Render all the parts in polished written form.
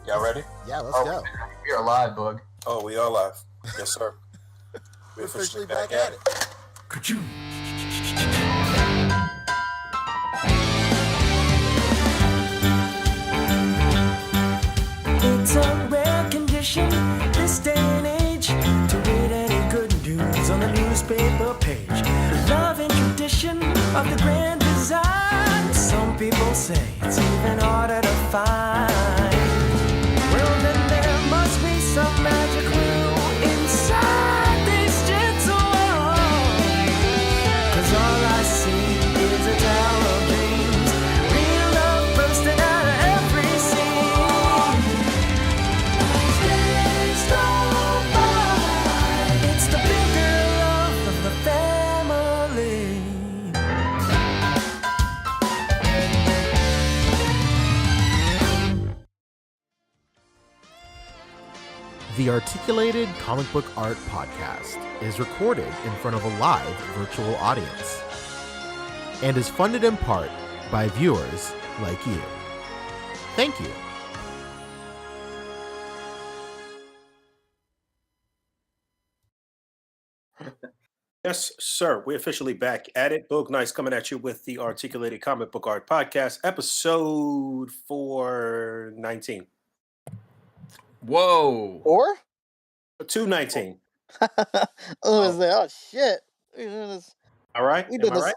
Y'all ready? Yeah, let's go. We are live, Boog. Oh, we are live. Yes, sir. We're officially back at it. It's a rare condition this day and age to read any good news on the newspaper page. Love and tradition of the grand design. Some people say it's even harder to find. Well, then there must be some magic clue inside these gentle walls. 'Cause all I see is a tower of dreams. Real love bursting out of every scene. Days go by. It's the bigger love of the family. The Articulated Comic Book Art Podcast is recorded in front of a live virtual audience and is funded in part by viewers like you. Thank you. Yes, sir. We're officially back at it. Boog Nice coming at you with the Articulated Comic Book Art Podcast, episode 419. Whoa. Or? 219. Oh shit. All right? We did Am I this. right?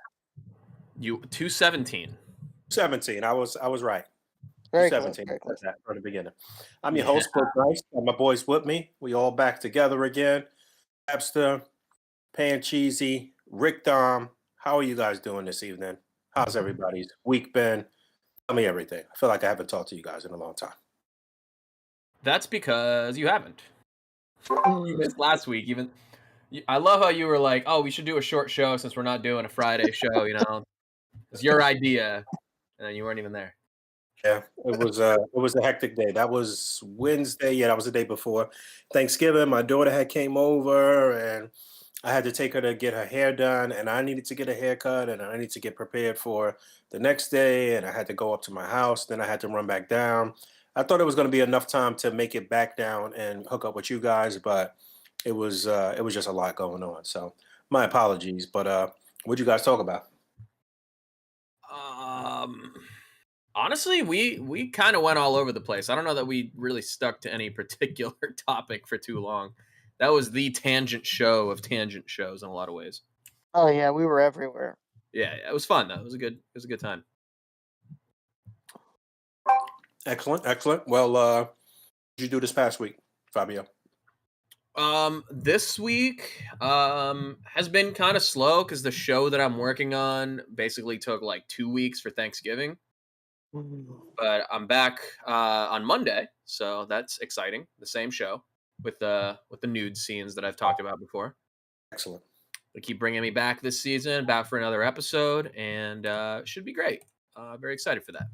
You 217. 17. I was right. Very 17. close. Very close. That from the beginning. I'm your host, Boog Nice. Got my boys with me. We all back together again. Abster, Pan Cheesy, Rick Dom. How are you guys doing this evening? How's everybody's week been? Tell me everything. I feel like I haven't talked to you guys in a long time. That's because you haven't. You missed last week. I love how you were like, "Oh, we should do a short show since we're not doing a Friday show." You know, it's your idea, and then you weren't even there. Yeah, it was a hectic day. That was Wednesday. Yeah, that was the day before Thanksgiving. My daughter had came over, and I had to take her to get her hair done, and I needed to get a haircut, and I needed to get prepared for the next day, and I had to go up to my house. Then I had to run back down. I thought it was going to be enough time to make it back down and hook up with you guys, but it was just a lot going on. So my apologies. But what'd you guys talk about? Honestly, we kind of went all over the place. I don't know that we really stuck to any particular topic for too long. That was the tangent show of tangent shows in a lot of ways. Oh yeah, we were everywhere. Yeah, it was fun though. It was a good time. Excellent. Well, what did you do this past week, Fabio? This week has been kind of slow because the show that I'm working on basically took like 2 weeks for Thanksgiving. But I'm back on Monday, so that's exciting. The same show with the nude scenes that I've talked about before. Excellent. They keep bringing me back this season, back for another episode, and it should be great. Very excited for that.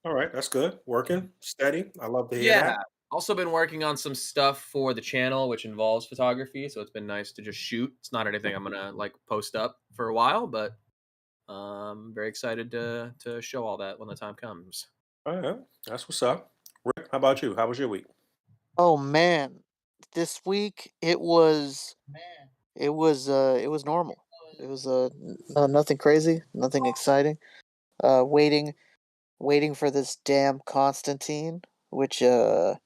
All right, that's good. Working steady. I love to hear that. Also been working on some stuff for the channel, which involves photography. So it's been nice to just shoot. It's not anything I'm gonna like post up for a while, but very excited to show all that when the time comes. All right, that's what's up. Rick, how about you? How was your week? Oh man, this week it was normal. It was nothing crazy, nothing exciting. Waiting for this damn Constantine, which says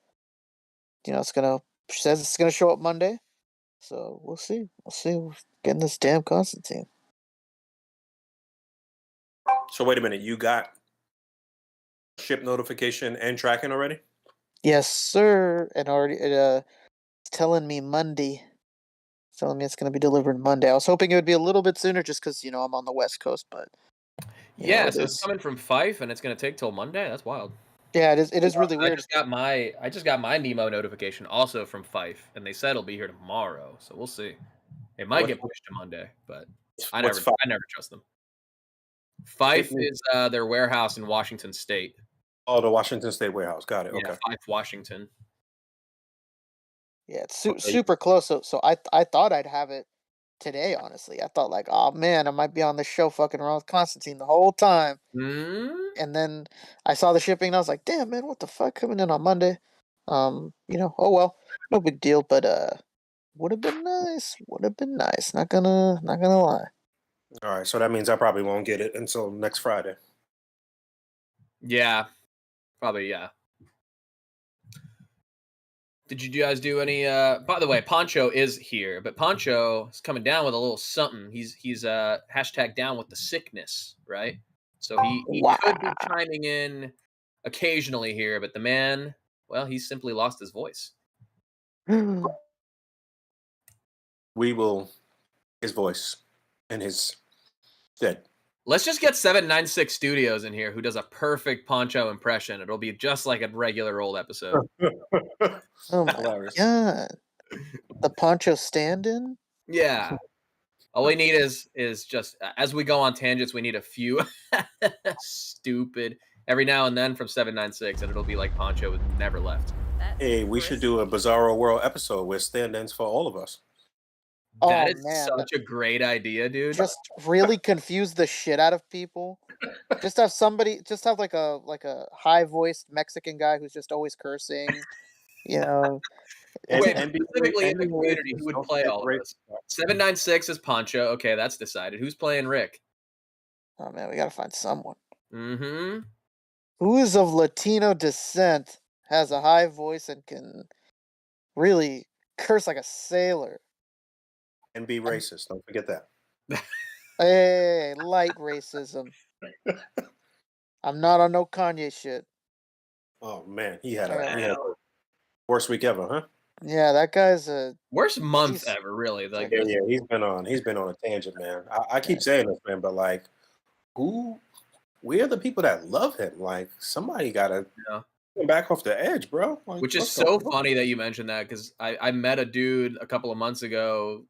it's gonna show up Monday. So we'll see. We're getting this damn Constantine. So wait a minute, you got ship notification and tracking already? Yes, sir. And already it's telling me Monday. It's telling me it's gonna be delivered Monday. I was hoping it would be a little bit sooner just because, I'm on the West Coast, but yeah, so it's coming from Fife and it's gonna take till Monday. That's wild. Yeah, it is really weird. I just got my Nemo notification also from Fife, and they said it'll be here tomorrow. So we'll see. It might get pushed to Monday, but I never trust them. Fife is their warehouse in Washington State. Oh, the Washington State warehouse. Got it. Yeah, okay. Fife, Washington. Yeah, it's super close. So I thought I'd have it today. Honestly, I thought like, oh man, I might be on the show fucking around with Constantine the whole time. Hmm? And then I saw the shipping and I was like, damn man, what the fuck coming in on Monday? Oh well, no big deal, but would have been nice. Would have been nice. Not gonna lie. All right, so that means I probably won't get it until next Friday. Yeah, probably. Yeah. Did you guys do any? By the way, Poncho is here, but Poncho is coming down with a little something. He's hashtag down with the sickness, right? So he Wow. could be chiming in occasionally here, but the man, well, he's simply lost his voice. We will his voice and his dead. Let's just get 796 Studios in here, who does a perfect Poncho impression. It'll be just like a regular old episode. Oh my Hilarious. god. The Poncho stand-in? Yeah. All we need is just as we go on tangents, we need a few stupid every now and then from 796, and it'll be like Poncho with never left. Hey, we should do a Bizarro World episode with stand-ins for all of us. That Oh is man, such a great idea, dude. just really confuse the shit out of people. Just have like a high-voiced Mexican guy who's just always cursing. You know, And, Wait, and be, specifically in and the be community, racist. who would Don't play forget all of race. us? 796 is Poncho. Okay, that's decided. Who's playing Rick? oh man, we gotta find someone Mm-hmm. who is of Latino descent, has a high voice, and can really curse like a sailor. And be racist. Don't forget that. Hey, light racism. I'm not on no Kanye shit. Oh man, he had Yeah. the worst week ever, huh? Yeah, that guy's a. Worst month He's- ever, really. Like, Yeah, yeah, he's been on a tangent, man. I keep saying this, man, but like, we are the people that love him. Like, somebody gotta Yeah. get him back off the edge, bro. Like, which is what's so going on? funny that you mentioned that because I met a dude a couple of months ago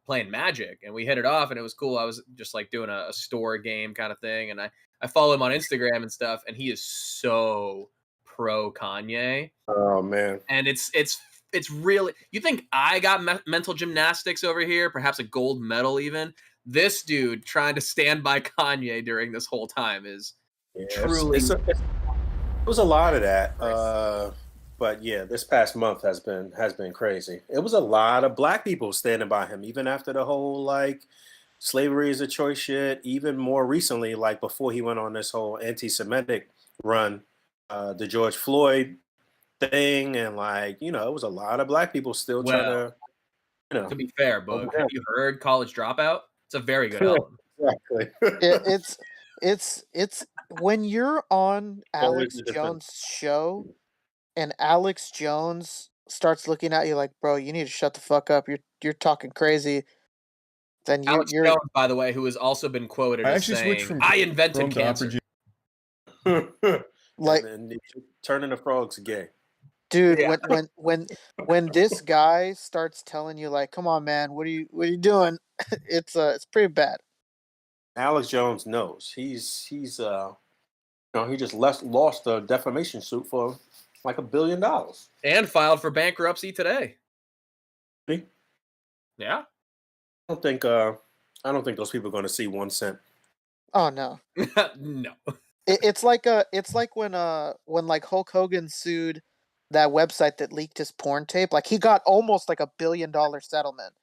playing Magic, and we hit it off, and it was cool. I was just like doing a store game kind of thing, and I follow him on Instagram and stuff, and he is so pro Kanye, Oh man, and it's really, you think I got mental gymnastics over here, perhaps a gold medal even. This dude trying to stand by Kanye during this whole time is yeah, truly it was a lot of that. But yeah, this past month has been crazy. It was a lot of black people standing by him, even after the whole like slavery is a choice shit. Even more recently, like before he went on this whole anti-Semitic run, the George Floyd thing, and like it was a lot of black people still trying well. to To be fair, Boog, overcome. have you heard College Dropout? It's a very good album. Exactly. It's when you're on Alex a different- Jones' show and Alex Jones starts looking at you like, bro, you need to shut the fuck up. You're talking crazy. Then Alex you're Jones, by the way, who has also been quoted I as actually switched saying, from "I invented Chrome to cancer." like, and then turning the frogs gay. dude, Yeah. when this guy starts telling you like, come on, man, what are you doing? It's pretty bad. Alex Jones knows he just lost a defamation suit for like $1 billion. And filed for bankruptcy today. See? Yeah. I don't think those people are going to see 1 cent. Oh no. No. It's like when like Hulk Hogan sued that website that leaked his porn tape. Like he got almost like $1 billion settlement,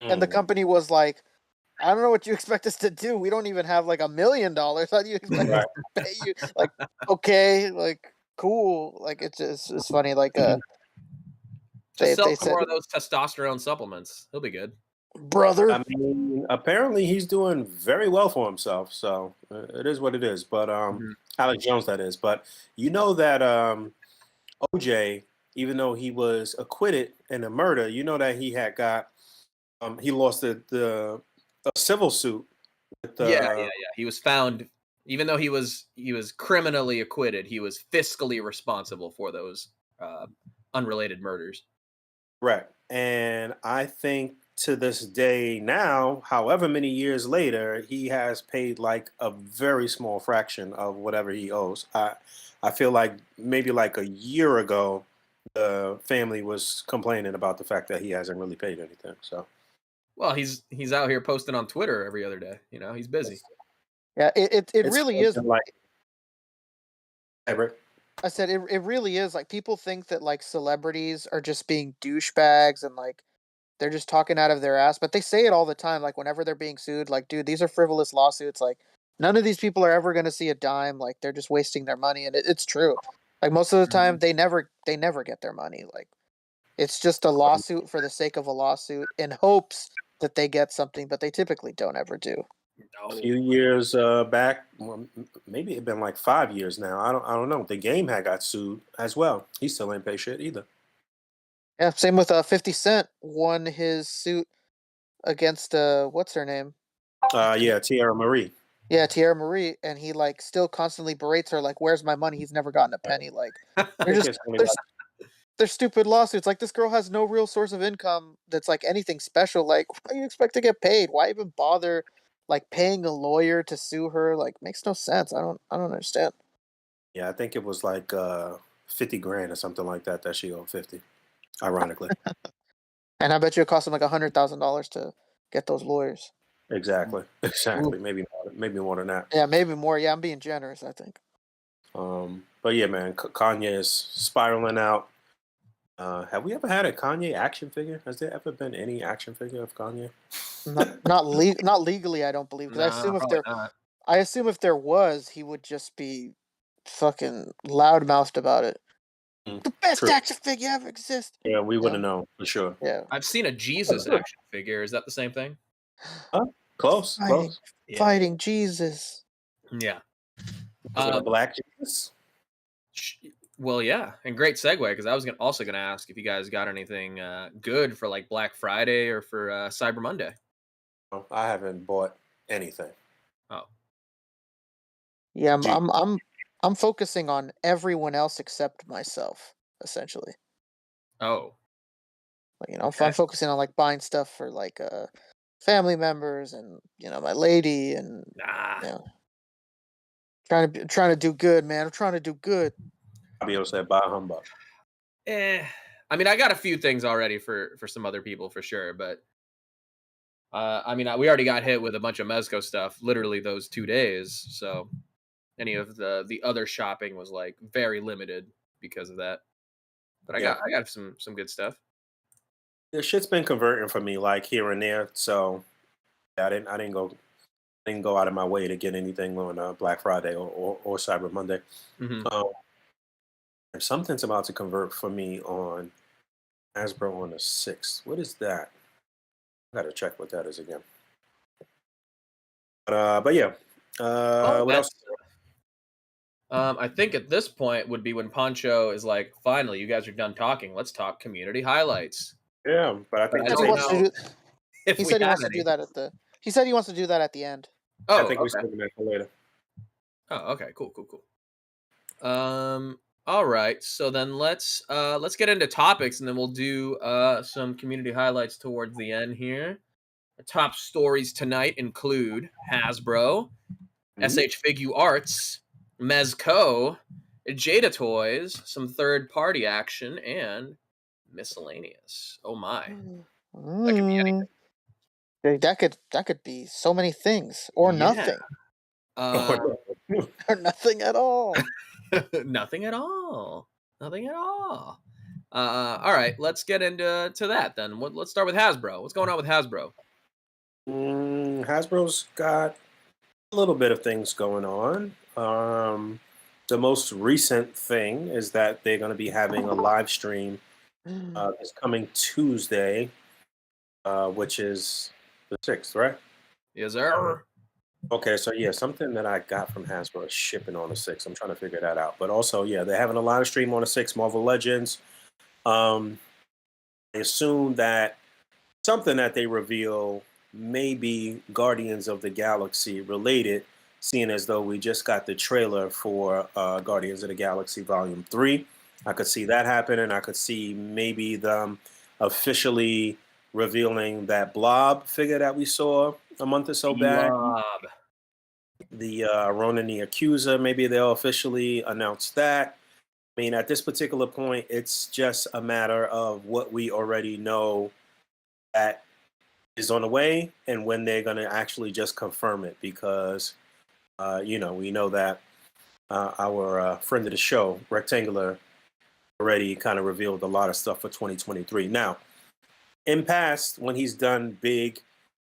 and the company was like, "I don't know what you expect us to do. We don't even have like $1 million. How do you expect us to pay you?" Like, okay, like cool. Like it's funny. Like Just sell they some said, more of those testosterone supplements. He'll be good. brother. I mean, apparently he's doing very well for himself. So it is what it is. But Alex Jones, that is. But you know that OJ, even though he was acquitted in a murder, you know that he had got he lost a civil suit. With, Yeah. He was found, even though he was criminally acquitted, he was fiscally responsible for those unrelated murders. Right. And I think to this day now, however many years later, he has paid like a very small fraction of whatever he owes. I feel like maybe like a year ago, the family was complaining about the fact that he hasn't really paid anything. So Well, he's out here posting on Twitter every other day. You know, he's busy. Yeah, it It's really is. like ever. I said it really is like people think that like celebrities are just being douchebags and like they're just talking out of their ass, but they say it all the time. Like whenever they're being sued, like, dude, these are frivolous lawsuits. Like none of these people are ever going to see a dime. Like they're just wasting their money, and it's true. Like most of the time, Mhm. they never get their money. Like it's just a lawsuit for the sake of a lawsuit in hopes that they get something, but they typically don't ever do. A No. few years back, well, maybe it's been like 5 years now. I don't know. The game had got sued as well. He still ain't pay shit either. Yeah, same with 50 Cent won his suit against what's her name? Yeah, Tierra Marie. Yeah, Tierra Marie, and he like still constantly berates her like, "Where's my money?" He's never gotten a penny. Like, I they're think just it's only they're like they're stupid lawsuits. Like, this girl has no real source of income that's like anything special. Like, why do you expect to get paid? Why even bother like paying a lawyer to sue her? Like, makes no sense. I don't understand. yeah, I think it was like 50 grand or something like that that she owed 50. Ironically, And I bet you it cost him like $100,000 to get those lawyers. exactly, Ooh. exactly. Maybe more than that. Yeah, maybe more. Yeah, I'm being generous, I think. But yeah, man, Kanye is spiraling out. Have we ever had a Kanye action figure? Has there ever been any action figure of Kanye? Not legally, I don't believe, because No, probably not. I assume if there was, he would just be fucking loudmouthed about it. Mm, The best true. action figure ever exists. Yeah, we Yeah, wouldn't know for sure. yeah. I've seen a Jesus action figure. Is that the same thing? Huh? Close, Fighting, close. Yeah. fighting Jesus. Yeah. Was it a Um, black Jesus? sh- well, yeah, and great segue because I was also gonna ask if you guys got anything good for like Black Friday or for Cyber Monday. No, I haven't bought anything. Oh, Yeah, I'm, Gee, I'm, I'm, I'm focusing on everyone else except myself, essentially. oh, Like, I'm okay. focusing on like buying stuff for like family members and my lady and Nah. you know trying to do good, man. I'm trying to do good. I'll be able to say bah humbug. I mean, I got a few things already for some other people for sure, but I mean, we already got hit with a bunch of Mezco stuff literally those 2 days. So any of the other shopping was like very limited because of that. But Yeah, I got some good stuff. the shit's been converting for me like here and there. So yeah, I didn't go out of my way to get anything on Black Friday or Cyber Monday. Hmm. Um, and something's about to convert for me on Hasbro on the 6th. What is that? I gotta check what that is again. But yeah. Oh, What else? that's. I think at this point would be when Poncho is like, finally, you guys are done talking. Let's talk community highlights. Yeah, but I But think I Said we he don't saved. wants to know do. if He we said he have wants to do any. that at the. He said he wants to do that at the end. I Oh, think we okay. saved that for later. Oh, okay. Cool, cool, cool. All right. So then let's get into topics, and then we'll do some community highlights towards the end here. The top stories tonight include Hasbro, Mhm. SH Figure Arts, Mezco, Jada Toys, some third party action, and miscellaneous. Oh my, that could be Mm, that could be so many things or anything. Yeah. nothing or nothing at all. Nothing at all. Nothing at all. All right, let's get into that then. Let's start with Hasbro. What's going on with Hasbro? Hasbro's got a little bit of things going on. The most recent thing is that they're going to be having a live stream this coming Tuesday, which is the 6th, right? Yes, sir. Okay, so yeah, something that I got from Hasbro is shipping on the 6th. I'm trying to figure that out. But also, yeah, they're having a live stream on the 6th, Marvel Legends. Um, I assume that something that they reveal may be Guardians of the Galaxy related, seeing as though we just got the trailer for Guardians of the Galaxy Volume 3. I could see that happening. I could see maybe them officially revealing that Blob figure that we saw a month or so back. Blob. The Ronan the Accuser, maybe they'll officially announce that. I mean, at this particular point, it's just a matter of what we already know that is on the way and when they're going to actually just confirm it, because we know that our friend of the show, Rectangular, already kind of revealed a lot of stuff for 2023. Now, in past, when he's done big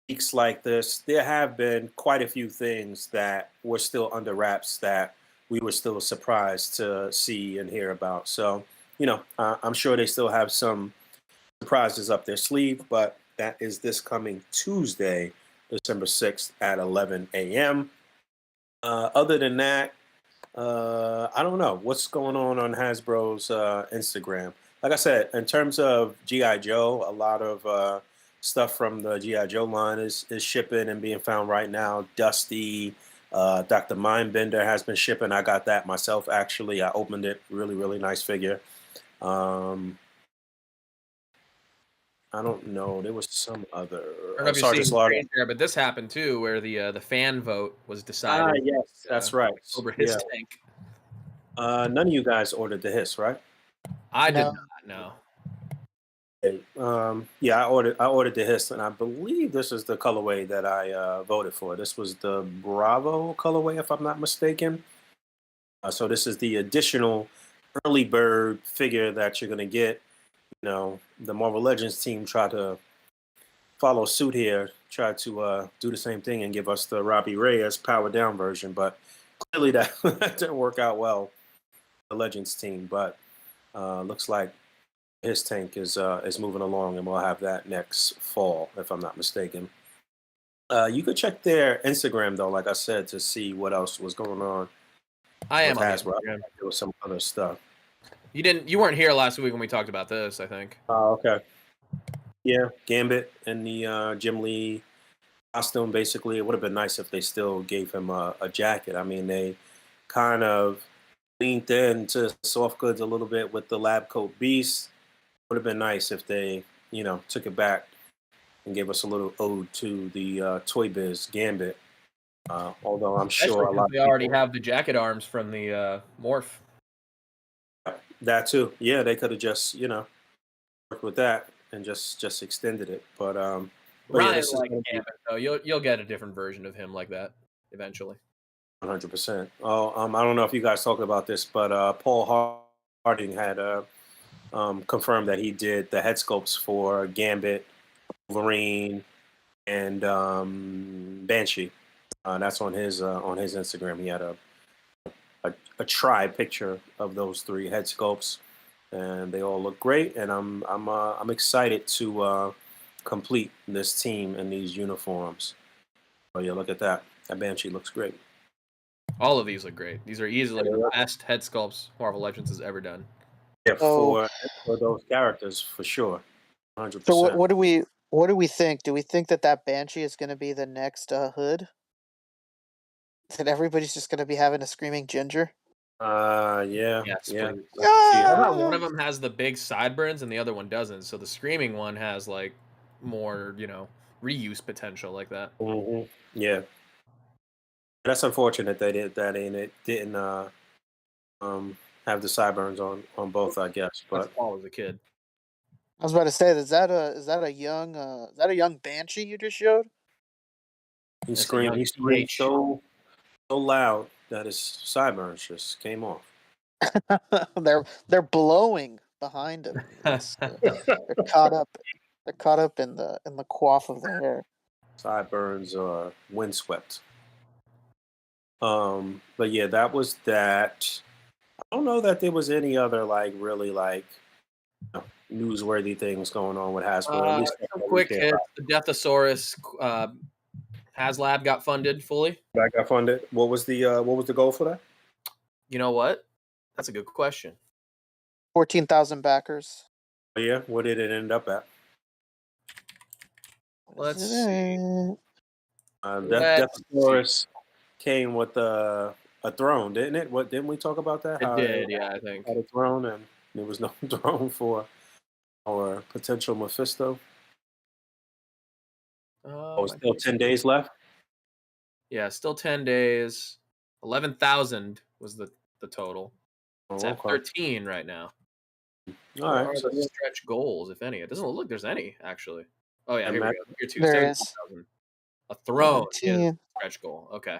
leaks like this, there have been quite a few things that were still under wraps that we were still surprised to see and hear about. So, I'm sure they still have some surprises up their sleeve, but that is this coming Tuesday, December 6th at 11 a.m. Other than that, I don't know what's going on Hasbro's Instagram. Like I said, in terms of GI Joe, a lot of stuff from the GI Joe line is shipping and being found right now. Dusty, Dr. Mindbender has been shipping. I got that myself. Actually, I opened it. Really, really nice figure. I don't know. There was some other. I don't know if you've Sergeant seen Slaughter. Strange there, but this happened too, where the fan vote was decided. Yes, that's right. Over Yeah. his tank. None of you guys ordered the hiss, right? I did No. not know. Okay. Yeah, I ordered the hiss, and I believe this is the colorway that I voted for. This was the Bravo colorway, if I'm not mistaken. So this is the additional early bird figure that you're gonna get. The Marvel Legends team tried to follow suit here, tried to do the same thing and give us the Robbie Reyes powered down version, but clearly that, that didn't work out well. The Legends team, but looks like his tank is moving along, and we'll have that next fall, if I'm not mistaken. You could check their Instagram though, like I said, to see what else was going on I am with on Hasbro. Instagram. There was some other stuff. You weren't here last week when we talked about this, I think. Oh, okay. Yeah, Gambit and the Jim Lee costume. Basically, it would have been nice if they still gave him a jacket. I mean, they kind of leaned into soft goods a little bit with the lab coat Beast. Would have been nice if they, took it back and gave us a little ode to the Toy Biz Gambit. Although I'm Especially sure a because lot they of already people, have the jacket arms from the morph. that too. Yeah, they could have just, worked with that and just extended it. But yeah, Ryan this is likes going to be Gambit, though. You'll get a different version of him like that eventually. 100%. Oh, I don't know if you guys talked about this, but Paul Harding had confirmed that he did the head sculpts for Gambit, Wolverine, and Banshee. That's on his Instagram. He had a try picture of those three head sculpts, and they all look great. And I'm excited to complete this team in these uniforms. Oh yeah, look at that. That Banshee looks great. All of these look great. These are easily Yeah, the best head sculpts Marvel Legends has ever done. Yeah, Oh. for those characters for sure, 100%. So what do we think? Do we think that Banshee is going to be the next Hood? That everybody's just going to be having a screaming ginger? Yeah, Yes, yeah. please. I can see I it. thought one of them has the big sideburns and the other one doesn't. So the screaming one has like more, reuse potential like that. Yeah, that's unfortunate they did that, and it didn't have the sideburns on both, I guess. That's But Paul as a kid. I was about to say, is that a young Banshee you just showed? he That's a young screamed PH. so loud that his sideburns just came off. they're blowing behind him. They're caught up. They're caught up in the coif of the hair. Sideburns are windswept. But yeah, that was that. I don't know that there was any other really newsworthy things going on with Hasbro. At least that's Some what we quick care hits. about. The Deathosaurus HasLab got funded fully. That got funded. What was the goal for that? You know what? That's a good question. 14,000 backers. Oh, yeah, what did it end up at? Let's see. Deathosaurus came with a throne, didn't it? What didn't we talk about that? It How did, yeah, I think. had a throne and there was no throne for our potential Mephisto. Still 10 days left. Yeah, still 10 days. 11,000 was the total. It's at 13 right now. All What right. are So the stretch goals, if any? It doesn't look like there's any, actually. Oh yeah, And here we Matt- go. Here too. There is. 17,000. A throne is 17. stretch goal. Okay.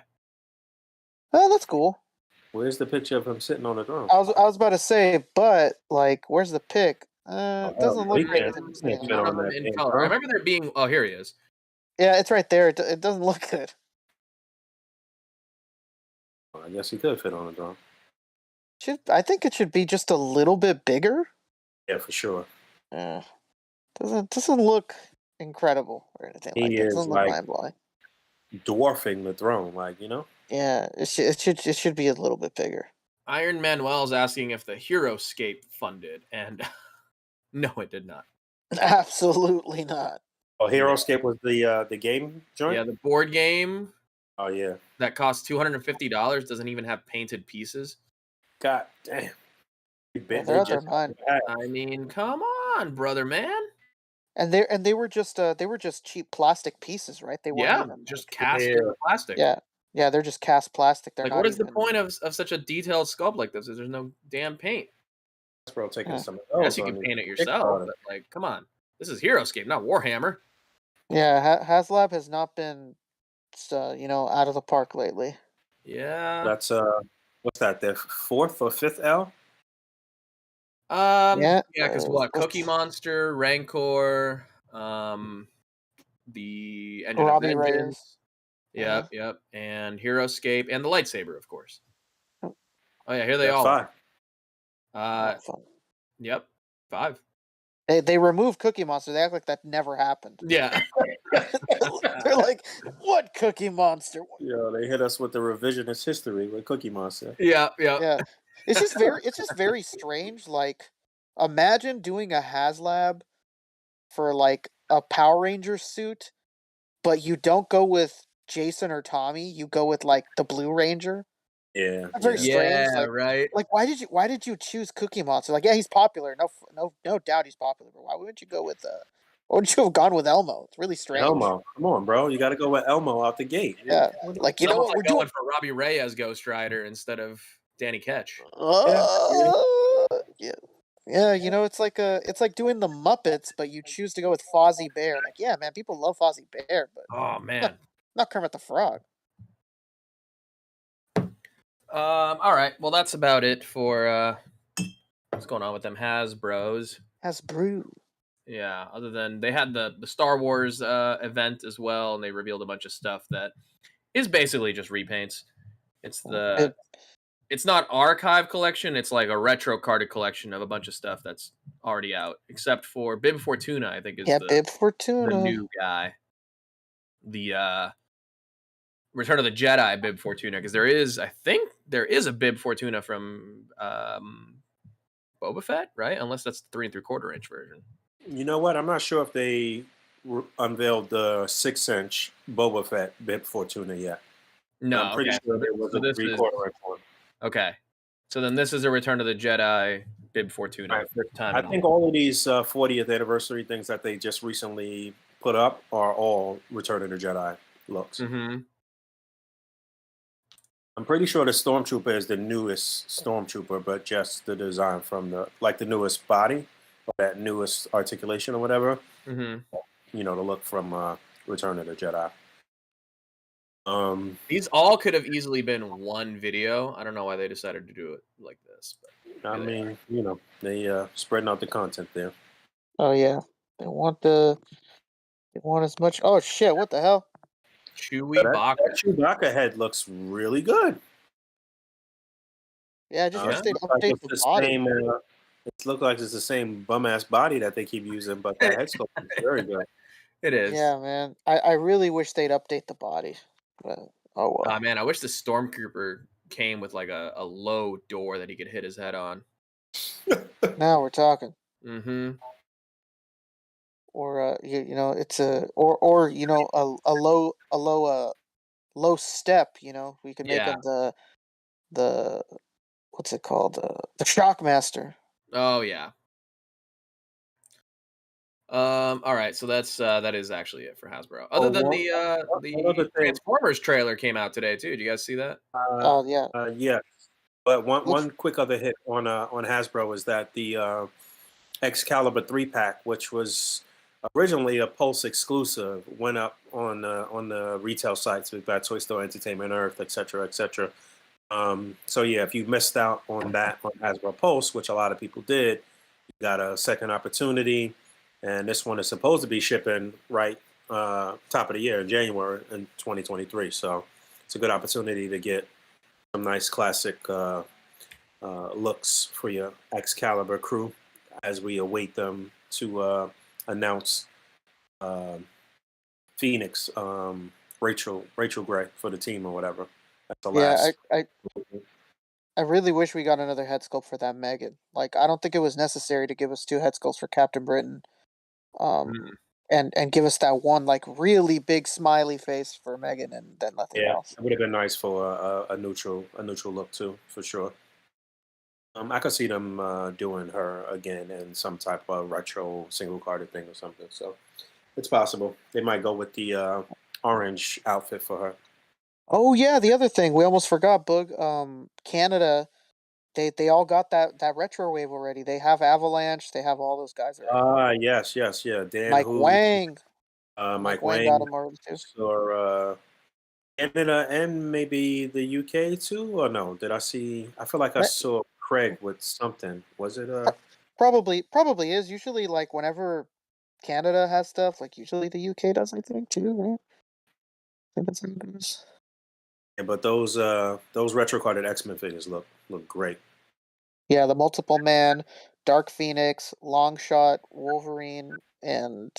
Oh, that's cool. Where's the picture of him sitting on the throne? I was about to say, but like, where's the pic? It hell doesn't no, look he great can't- with him he can't standing. fit up. on that in damn color. throne. I remember there being. Oh, here he is. Yeah, it's right there. It doesn't look good. I guess he could fit on the throne. I think it should be just a little bit bigger. Yeah, for sure. Doesn't look incredible or anything He like that. is Doesn't look like- mind blowing. Dwarfing the throne, like, you know? Yeah, it should be a little bit bigger. Iron Manuel's asking if the Heroscape funded, and no, it did not. Absolutely not. Oh, Heroscape was the game joint? Yeah, the board game Oh, yeah. that costs $250 doesn't even have painted pieces. God damn. Yeah, they're out their mind. I mean, come on, brother, man. And they were just cheap plastic pieces, right? They weren't Yeah, even just like, cast in plastic. yeah, they're just cast plastic. They're Like, not what is the even- point of such a detailed sculpt like this? Is there's no damn paint? Hasbro taking Yeah. some of I those. guess you on can the paint it yourself, Kickstarter. but like, come on. This is Heroscape, not Warhammer. Yeah, HasLab has not been, out of the park lately. Yeah. That's what's that? Their fourth or fifth L? Yeah, Because what? let's- Cookie Monster, Rancor, the Engine Robbie of Vengeance. Reyes. Yep. And Heroscape and the lightsaber, of course. Oh. Oh yeah, here they That's all five. are. Oh, fun. Yep. 5. They removed Cookie Monster. They act like that never happened. Yeah. They're like, what Cookie Monster? Yeah, they hit us with the revisionist history with Cookie Monster. Yeah. Yeah, it's just very strange. Like, imagine doing a HasLab for like a Power Ranger suit, but you don't go with Jason or Tommy. You go with like the Blue Ranger. Yeah. That's very yeah. strange. Yeah, Like, right. like why did you choose Cookie Monster? Like, yeah, he's popular. No doubt he's popular. But why wouldn't you go with why wouldn't you have gone with Elmo? It's really strange. Elmo. Come on, bro. You got to go with Elmo out the gate. Yeah, like, you know what, Someone's we're like going doing. for Robbie Reyes Ghost Rider instead of Danny Ketch. Yeah, it's like doing the Muppets, but you choose to go with Fozzie Bear. Like, yeah, man, people love Fozzie Bear, but Oh man. not Kermit the Frog. All right. Well, that's about it for what's going on with them Hasbros. Hasbro. Yeah. Other than they had the Star Wars event as well, and they revealed a bunch of stuff that is basically just repaints. It's not archive collection. It's like a retro carded collection of a bunch of stuff that's already out, except for Bib Fortuna. I think is Bib Fortuna. the new guy. The Return of the Jedi Bib Fortuna, because I think there is a Bib Fortuna from Boba Fett, right? Unless that's the 3 3/4 inch version. You know what? I'm not sure if they unveiled the 6-inch Boba Fett Bib Fortuna yet. No, I'm pretty sure there was So a this 3/4 inch one. Okay, so then this is a Return of the Jedi Bib Fortuna. Right. First time. I think all of these 40th anniversary things that they just recently put up are all Return of the Jedi looks. Mm-hmm. I'm pretty sure the Stormtrooper is the newest Stormtrooper, but just the design from the newest body, or that newest articulation or whatever. Mm-hmm. You know, the look from Return of the Jedi. These all could have easily been one video. I don't know why they decided to do it like this. But I mean, you know, they spreading out the content there. Oh yeah, they want as much. Oh shit! What the hell? Chewie Baka. That Chewbacca head looks really good. Yeah, just wish Yeah. they'd Looks like update it's the the body. same, it looks like it's the same bum ass body that they keep using, but the head sculpt is very good. It is. Yeah, man. I really wish they'd update the body. But oh well. Man, I wish the Stormtrooper came with like a low door that he could hit his head on. Now we're talking. Mm-hmm. Or it's a low step. We could make Yeah. him the what's it called, the Shockmaster. Oh yeah. All right, so that is actually it for Hasbro. Other than another the thing. Transformers trailer came out today too. Did you guys see that? Oh yeah. Yeah, but Looks- one quick other hit on Hasbro is that the Excalibur 3-pack, which was originally a Pulse exclusive, went up on the retail sites with that Toy Store Entertainment Earth, etc., etc. So yeah, if you missed out on that on Hasbro Pulse, which a lot of people did, you got a second opportunity, and this one is supposed to be shipping right top of the year in January in 2023. So it's a good opportunity to get some nice classic looks for your Excalibur crew as we await them to announce uh, Phoenix, Rachel Gray for the team or whatever. That's the Yeah, last. I really wish we got another head sculpt for that Megan. Like, I don't think it was necessary to give us two head sculpts for Captain Britain. Mm. And give us that one like really big smiley face for Megan, and then nothing Yeah, else. it would have been nice for a neutral look too, for sure. I could see them doing her again in some type of retro single carded thing or something. So it's possible they might go with the orange outfit for her. Oh yeah, the other thing we almost forgot, Boog. Canada, they all got that retro wave already. They have Avalanche. They have all those guys already. Ah, yes, yes, yeah. Dan Mike Who, Wang, Mike Mike Wang got Wang, them already too. or Canada and maybe the UK too, or no? Did I see? I feel like I Right? saw Craig with something. Was it Probably is usually like whenever Canada has stuff, like usually the UK does. I think too. Right? I think that's how it goes. Yeah, but those retro carded X-Men figures look great. Yeah, the multiple man, Dark Phoenix, Longshot, Wolverine, and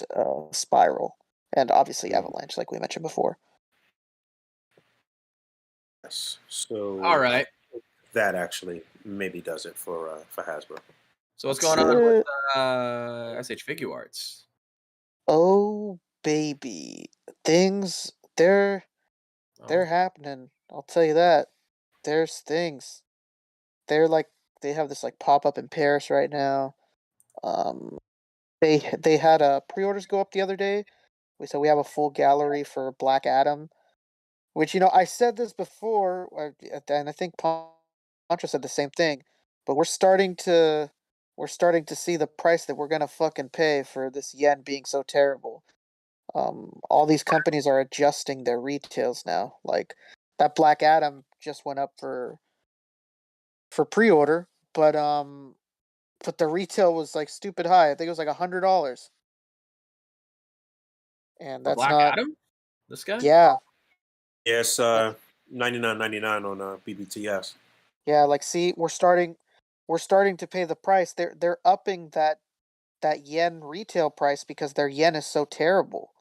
Spiral, and obviously Mm, Avalanche, like we mentioned before. yes. All So I right. think that actually maybe does it for Hasbro. So what's That's going on with it. SH Figure Arts? Oh baby, things they're Oh, happening. I'll tell you that. There's things. They're like they have this like pop up in Paris right now. Um, they had pre-orders go up the other day. So we have a full gallery for Black Adam. Which I said this before, and I think Pancho said the same thing. But we're starting to see the price that we're gonna fucking pay for this yen being so terrible. All these companies are adjusting their retails now. Like that Black Adam just went up for pre-order, but the retail was like stupid high. I think it was like $100, and for that's Black not. Adam? This guy? Yeah, Yes, like 99.99 on BBTS. yeah, like see, we're starting to pay the price. They're upping that yen retail price because their yen is so terrible.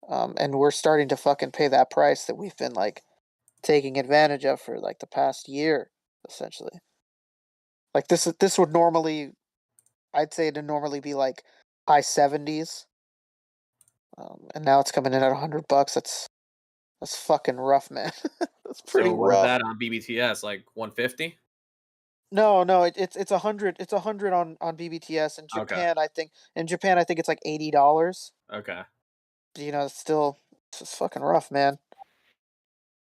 And we're starting to fucking pay that price that we've been like taking advantage of for like the past year, essentially. Like this would normally, I'd say, to normally be like high 70s, and now it's coming in at $100. That's fucking rough, man. That's So pretty what is rough. that on BBTS? Like 150? No, it's 100. It's 100 on BBTS. In Okay. Japan, I think it's like $80. Okay. It's still it's just fucking rough, man.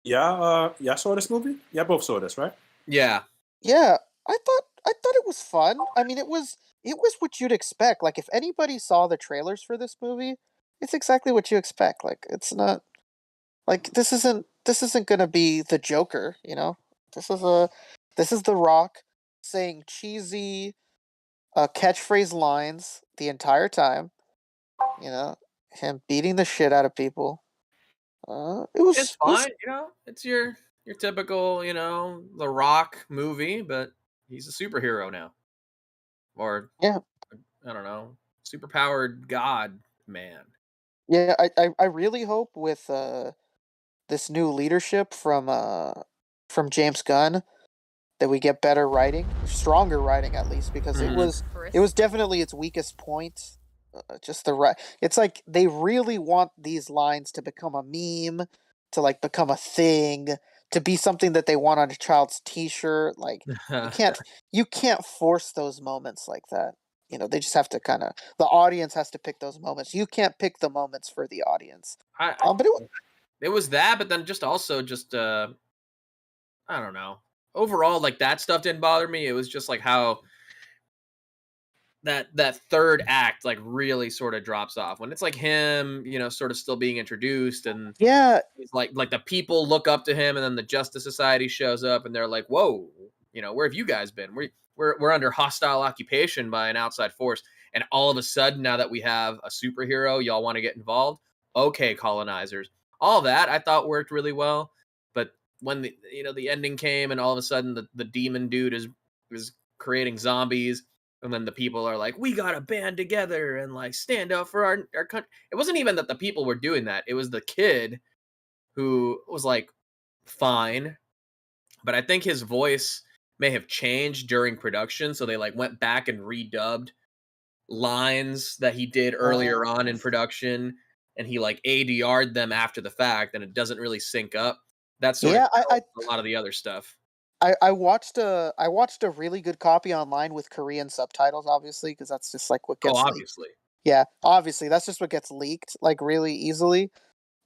Yeah, y'all saw this movie? Yeah, both saw this, right? Yeah. Yeah, I thought it was fun. I mean, it was what you'd expect. Like if anybody saw the trailers for this movie, it's exactly what you expect. Like it's not like this isn't gonna be the Joker. This is a this is The Rock saying cheesy catchphrase lines the entire time. You know, him beating the shit out of people. It It's was it was fine, It's your typical, The Rock movie, but he's a superhero now. Or yeah. I don't know, superpowered god man. Yeah, I really hope with this new leadership from James Gunn that we get better writing, stronger writing at least, because it Mhm. was it was definitely its weakest point. Just the right. It's like they really want these lines to become a meme, to like become a thing, to be something that they want on a child's T-shirt. Like you can't you can't force those moments like that. They just have to the audience has to pick those moments. You can't pick the moments for the audience. I But It was that, but then just I don't know. Overall, like that stuff didn't bother me. It was just like how that third act like really sort of drops off when it's like him, sort of still being introduced, and Yeah, he's like the people look up to him, and then the Justice Society shows up, and they're like, "Whoa, where have you guys been? We're under hostile occupation by an outside force." And all of a sudden, now that we have a superhero, y'all want to get involved? Okay, colonizers. All that I thought worked really well, but when the ending came, and all of a sudden the demon dude is creating zombies, and then the people are like, "We gotta band together and like stand up for our country." It wasn't even that the people were doing that; it was the kid who was like fine, but I think his voice may have changed during production, so they like went back and redubbed lines that he did earlier on in production, and he like ADR'd them after the fact, and it doesn't really sync up. That sort of yeah. killed a lot of the other stuff. I watched a really good copy online with Korean subtitles, obviously, because that's just like what Oh, gets leaked. obviously. Yeah, obviously, that's just what gets leaked like really easily.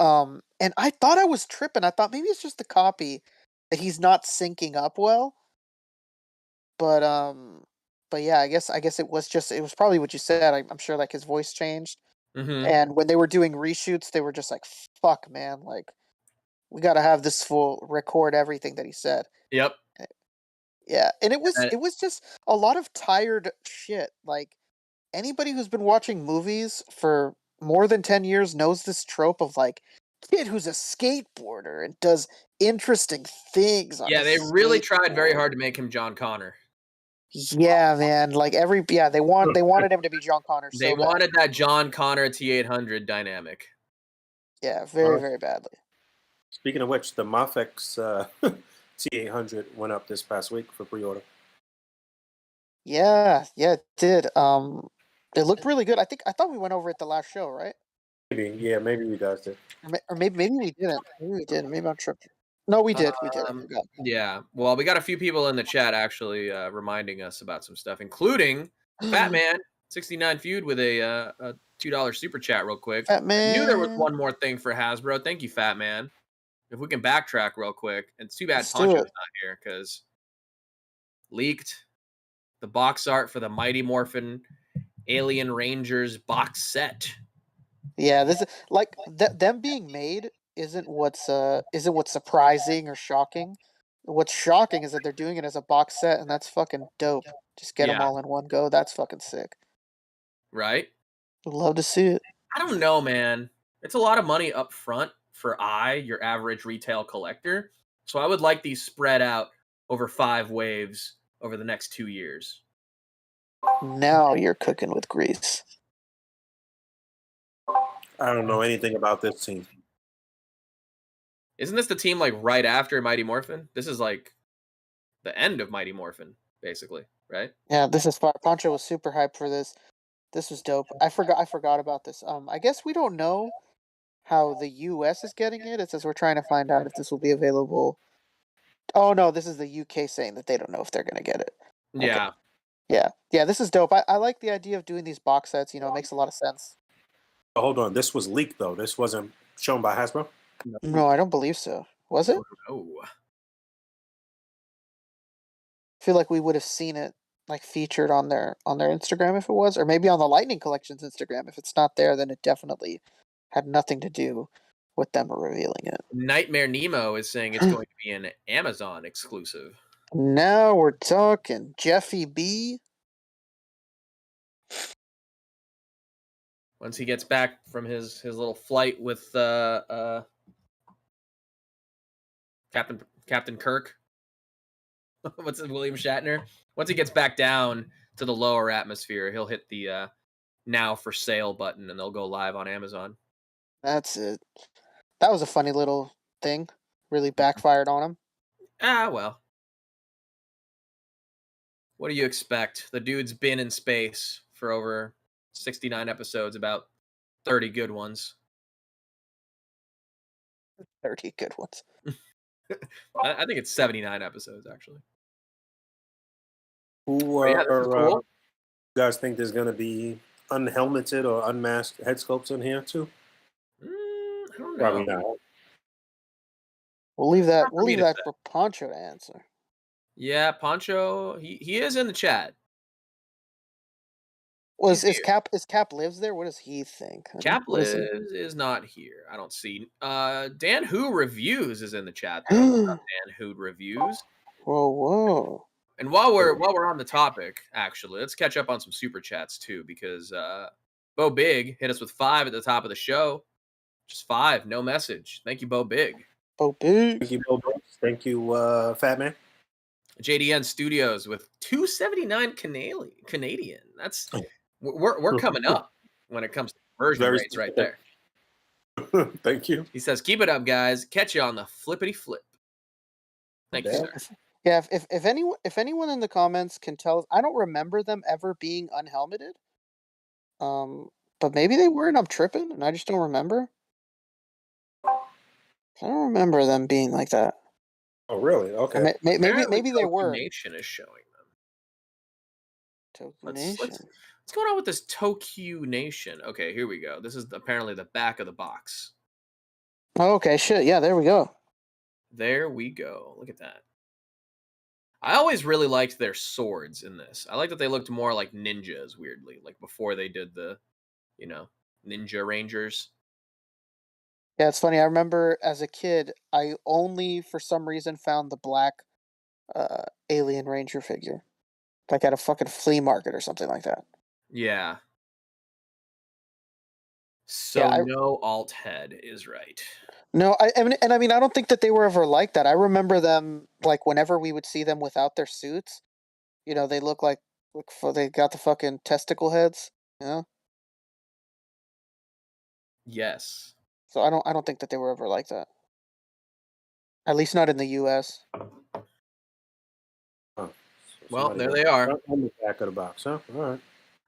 And I thought I was tripping. I thought maybe it's just the copy that he's not syncing up well. But but yeah, I guess it was probably what you said. I'm sure like his voice changed. Hmm. And when they were doing reshoots, they were just like, "Fuck, man! Like we got to have this full record everything that he said." Yep. Yeah, and it was And it was just a lot of tired shit. Like anybody who's been watching movies for more than 10 years knows this trope of like kid who's a skateboarder and does interesting things on yeah, his they really tried very skateboard. hard to make him John Connor. Yeah, man. Like they wanted him to be John Connor They so bad. wanted that John Connor T800 dynamic. Yeah, very Uh, very badly. Speaking of which, the Mafex T800 went up this past week for pre-order. Yeah, yeah, it did. It looked really good. I thought we went over it the last show, right? Maybe you guys did. Or maybe we didn't. Maybe we did. Maybe I'm tripping. No, we did. We did. I Um, forgot. yeah. Well, we got a few people in the chat actually reminding us about some stuff, including Fat Man 69 Feud with a $2 super chat real quick. Fat I knew there was man. one more thing for Hasbro. Thank you, Fat Man. If we can backtrack real quick, and it's too bad Let's do Poncho's it. not here because leaked the box art for the Mighty Morphin Alien Rangers box set. Yeah, this is like them being made isn't what's surprising or shocking. What's shocking is that they're doing it as a box set, and that's fucking dope. Just get them Yeah, all in one go. That's fucking sick. right? Would love to see it. I don't know, man. It's a lot of money up front for your average retail collector. So I would like these spread out over 5 waves over the next 2 years. Now you're cooking with grease. I don't know anything about this team. Isn't this the team like right after Mighty Morphin? This is like the end of Mighty Morphin, basically, right? Yeah, this is fire. Poncho was super hyped for this. This was dope. I forgot about this. I guess we don't know how the US is getting it. It says we're trying to find out if this will be available. Oh no, this is the UK saying that they don't know if they're gonna get it. Okay. Yeah. Yeah, this is dope. I like the idea of doing these box sets, it makes a lot of sense. But hold on, this was leaked though. This wasn't shown by Hasbro. No, I don't believe so. Was it? Oh. I feel like we would have seen it like featured on their Instagram if it was, or maybe on the Lightning Collection's Instagram. If it's not there, then it definitely had nothing to do with them revealing it. Nightmare Nemo is saying it's going to be an Amazon exclusive. Now we're talking Jeffy B. Once he gets back from his little flight with Captain Kirk. What's it, William Shatner? Once he gets back down to the lower atmosphere, he'll hit the now for sale button, and they'll go live on Amazon. That's it. That was a funny little thing. Really backfired on him. Ah, well. What do you expect? The dude's been in space for over 69 episodes, about 30 good ones. 30 good ones. I think it's 79 episodes, actually. Who But yeah, this is cool. you guys think there's gonna be unhelmeted or unmasked head sculpts in here too? I don't know. Probably not. We'll leave that. Not for We'll me leave to that say. for Poncho to answer. Yeah, Poncho, he is in the chat. Was He's here. is Cap lives there? What does he think? Cap What is he? lives is not here. I don't see. Dan Who Reviews is in the chat though. What's up, Dan Who Reviews? Whoa. And while we're on the topic, actually, let's catch up on some super chats too, because Bo Big hit us with 5 at the top of the show. Just 5, no message. Thank you, Bo Big. Oh, big. Thank you, Bill Brooks. Thank you, Fat Man. JDN Studios with 279 Canadian. That's we're coming up when it comes to conversion Very rates right specific. there. Thank you. He says, "Keep it up, guys. Catch you on the flippity flip." Thank you, Yeah. sir. Yeah, if anyone in the comments can tell us, I don't remember them ever being unhelmeted. But maybe they were, and I'm tripping, and I just don't remember. I don't remember them being like that. Oh, really? Okay. Maybe they Toku were. Nation is showing them. Toku Nation. What's going on with this Tokyo Nation? Okay, here we go. This is apparently the back of the box. Oh, okay, shit. Yeah, there we go. There we go. Look at that. I always really liked their swords in this. I like that they looked more like ninjas, weirdly, like before they did the, Ninja Rangers. Yeah, it's funny. I remember as a kid, I only for some reason found the black Alien Ranger figure, like at a fucking flea market or something like that. Yeah. So Yeah, no alt head is right. No, I mean, I don't think that they were ever like that. I remember them like whenever we would see them without their suits, they look like they got the fucking testicle heads, you know. Yes. So I don't think that they were ever like that. At least not in the U.S. Huh. Well, there they are. On the back of the box, huh? All right.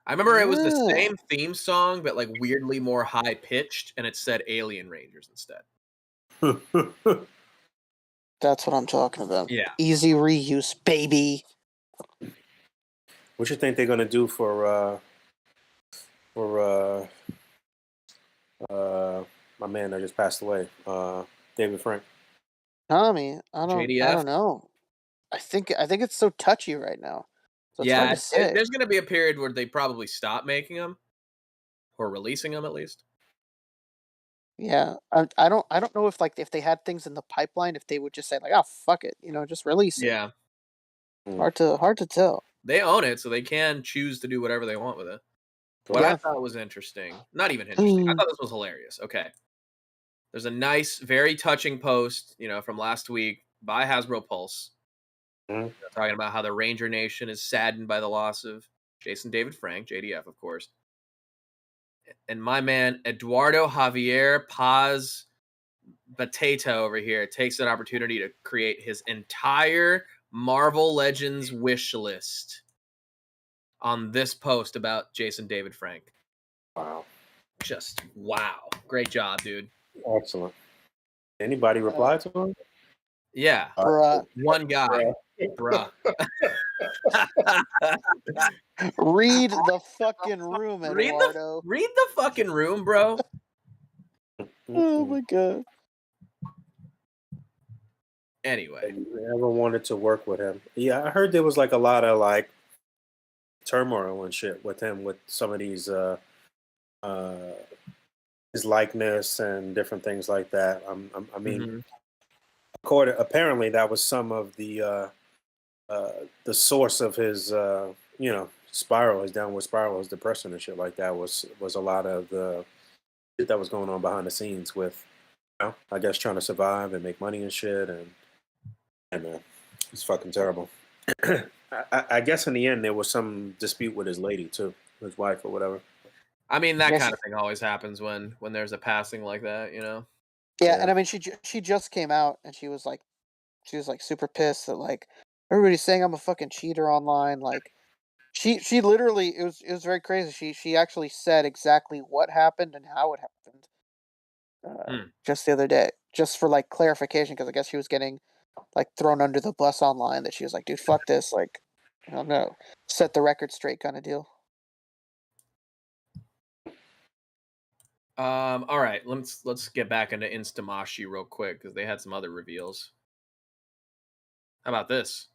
I remember it was the Yeah. same theme song, but like weirdly more high pitched, and it said Alien Rangers instead. That's what I'm talking about. Yeah. Easy reuse, baby. What you think they're gonna do for my man that just passed away, David Frank? Tommy, I JDF? don't know. I think it's so touchy right now. So it's hard to say. There's going to be a period where they probably stop making them or releasing them at least. Yeah, I don't know if they had things in the pipeline, if they would just say like, oh fuck it, just release it. Yeah, Hard to tell. they own it, so they can choose to do whatever they want with it. What I thought was interesting, not even interesting, I thought this was hilarious. Okay, there's a nice, very touching post, from last week by Hasbro Pulse, talking about how the Ranger Nation is saddened by the loss of Jason David Frank, JDF, of course. And my man Eduardo Javier Paz Batata over here takes an opportunity to create his entire Marvel Legends wish list on this post about Jason David Frank. Wow. Just wow. Great job, dude. Excellent. Anybody reply to him? Yeah. Bruh. One guy. Bruh. Read the fucking room, Eduardo. Read the fucking room, bro. Oh my god. Anyway. I never wanted to work with him. Yeah, I heard there was like a lot of like turmoil and shit with him with some of these his likeness and different things like that. I mean, apparently that was some of the source of his spiral, his downward spiral, his depression and shit like that was a lot of the shit that was going on behind the scenes with, I guess trying to survive and make money and shit, and man, it's fucking terrible. I guess in the end there was some dispute with his lady too, his wife or whatever. I mean, that kind of thing always happens when there's a passing like that, Yeah, and I mean, she just came out and she was like super pissed that like everybody's saying I'm a fucking cheater online. Like, she literally it was very crazy. She actually said exactly what happened and how it happened. Just the other day, just for like clarification, because I guess she was getting like thrown under the bus online. That she was like, dude, fuck this. Like, I don't know, set the record straight kind of deal. All right, let's get back into Instamashi real quick because they had some other reveals. How about this?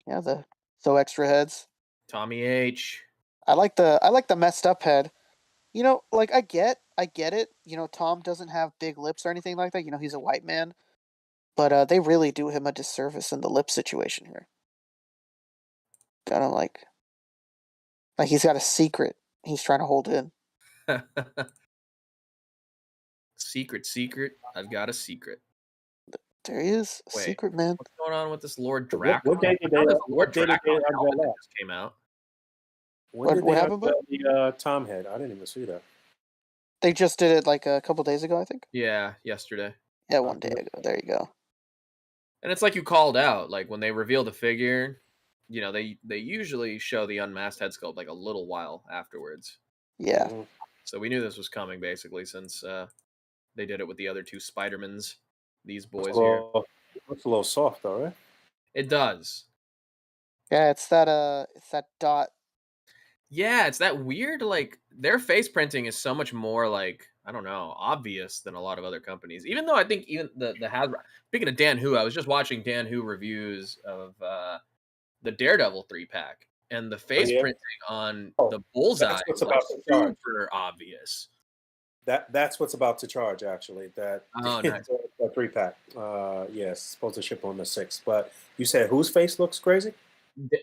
Yeah, the so extra heads. Tommy H. I like the messed up head. You know, like I get it. You know, Tom doesn't have big lips or anything like that. You know, he's a white man, but they really do him a disservice in the lip situation here. Kind of like he's got a secret he's trying to hold in. Secret. I've got a secret. There he is, Wait, secret man. what's going on with this Lord What Dracon? day did they? There's a Lord What day did they Dracon helmet unveil that that? just came out. When did What they happened, bud? unveil the Tom head? I didn't even see that. They just did it like a couple days ago, I think. Yeah, yesterday. Yeah, one day ago. There you go. And it's like you called out, like when they reveal the figure, you know, they usually show the unmasked head sculpt like a little while afterwards. Yeah. Mhm. So we knew this was coming basically since they did it with the other two Spider-Mans, these boys here. Looks a little soft, though, right? It does. Yeah, it's that dot. Yeah, it's that weird, like their face printing is so much more like, I don't know, obvious than a lot of other companies. Even though I think even the Hasbro, speaking of Dan Hu, I was just watching Dan Hu reviews of the Daredevil 3-pack, and the face yeah? printing on Oh, the bullseye that's what's is like about to charge. super obvious. That's what's about to charge, actually. That Oh, nice. a 3-pack. Yes, supposed to ship on the 6th. But you said whose face looks crazy?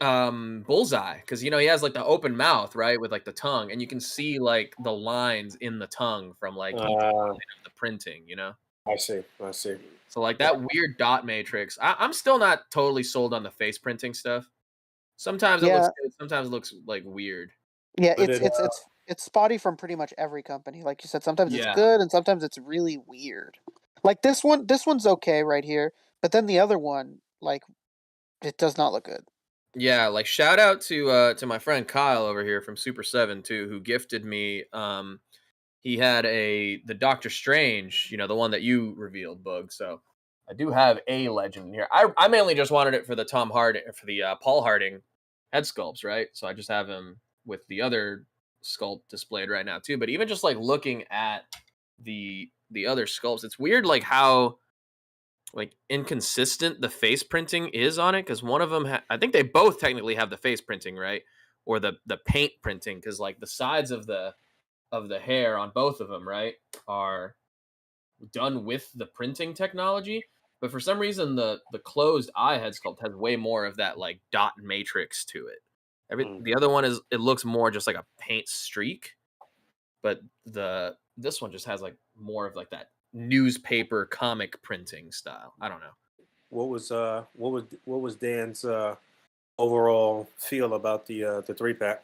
Bullseye, because you know he has like the open mouth, right, with like the tongue, and you can see like the lines in the tongue from like each line Uh, of the printing, you know. I see. So like that weird dot matrix. I'm still not totally sold on the face printing stuff. Sometimes it looks Yeah, good, sometimes it looks like weird. yeah. But It's spotty from pretty much every company. Like you said, sometimes it's Yeah. good and sometimes it's really weird. Like this one. This one's okay right here, but then the other one, like, it does not look good. Yeah, like shout out to my friend Kyle over here from Super 7 too, who gifted me he had the Doctor Strange, you know, the one that you revealed, Boog. So I do have a legend here. I mainly just wanted it for the Tom Harding for the Paul Harding head sculpts, right? So I just have him with the other sculpt displayed right now too. But even just like looking at the other sculpts, it's weird like how like inconsistent the face printing is on it, because one of them I think they both technically have the face printing, right, or the paint printing, because like the sides of the hair on both of them, right, are done with the printing technology, but for some reason the closed eye head sculpt has way more of that like dot matrix to it. The other one is, it looks more just like a paint streak, but this one just has like more of like that newspaper comic printing style. I don't know. what was Dan's overall feel about the 3-pack?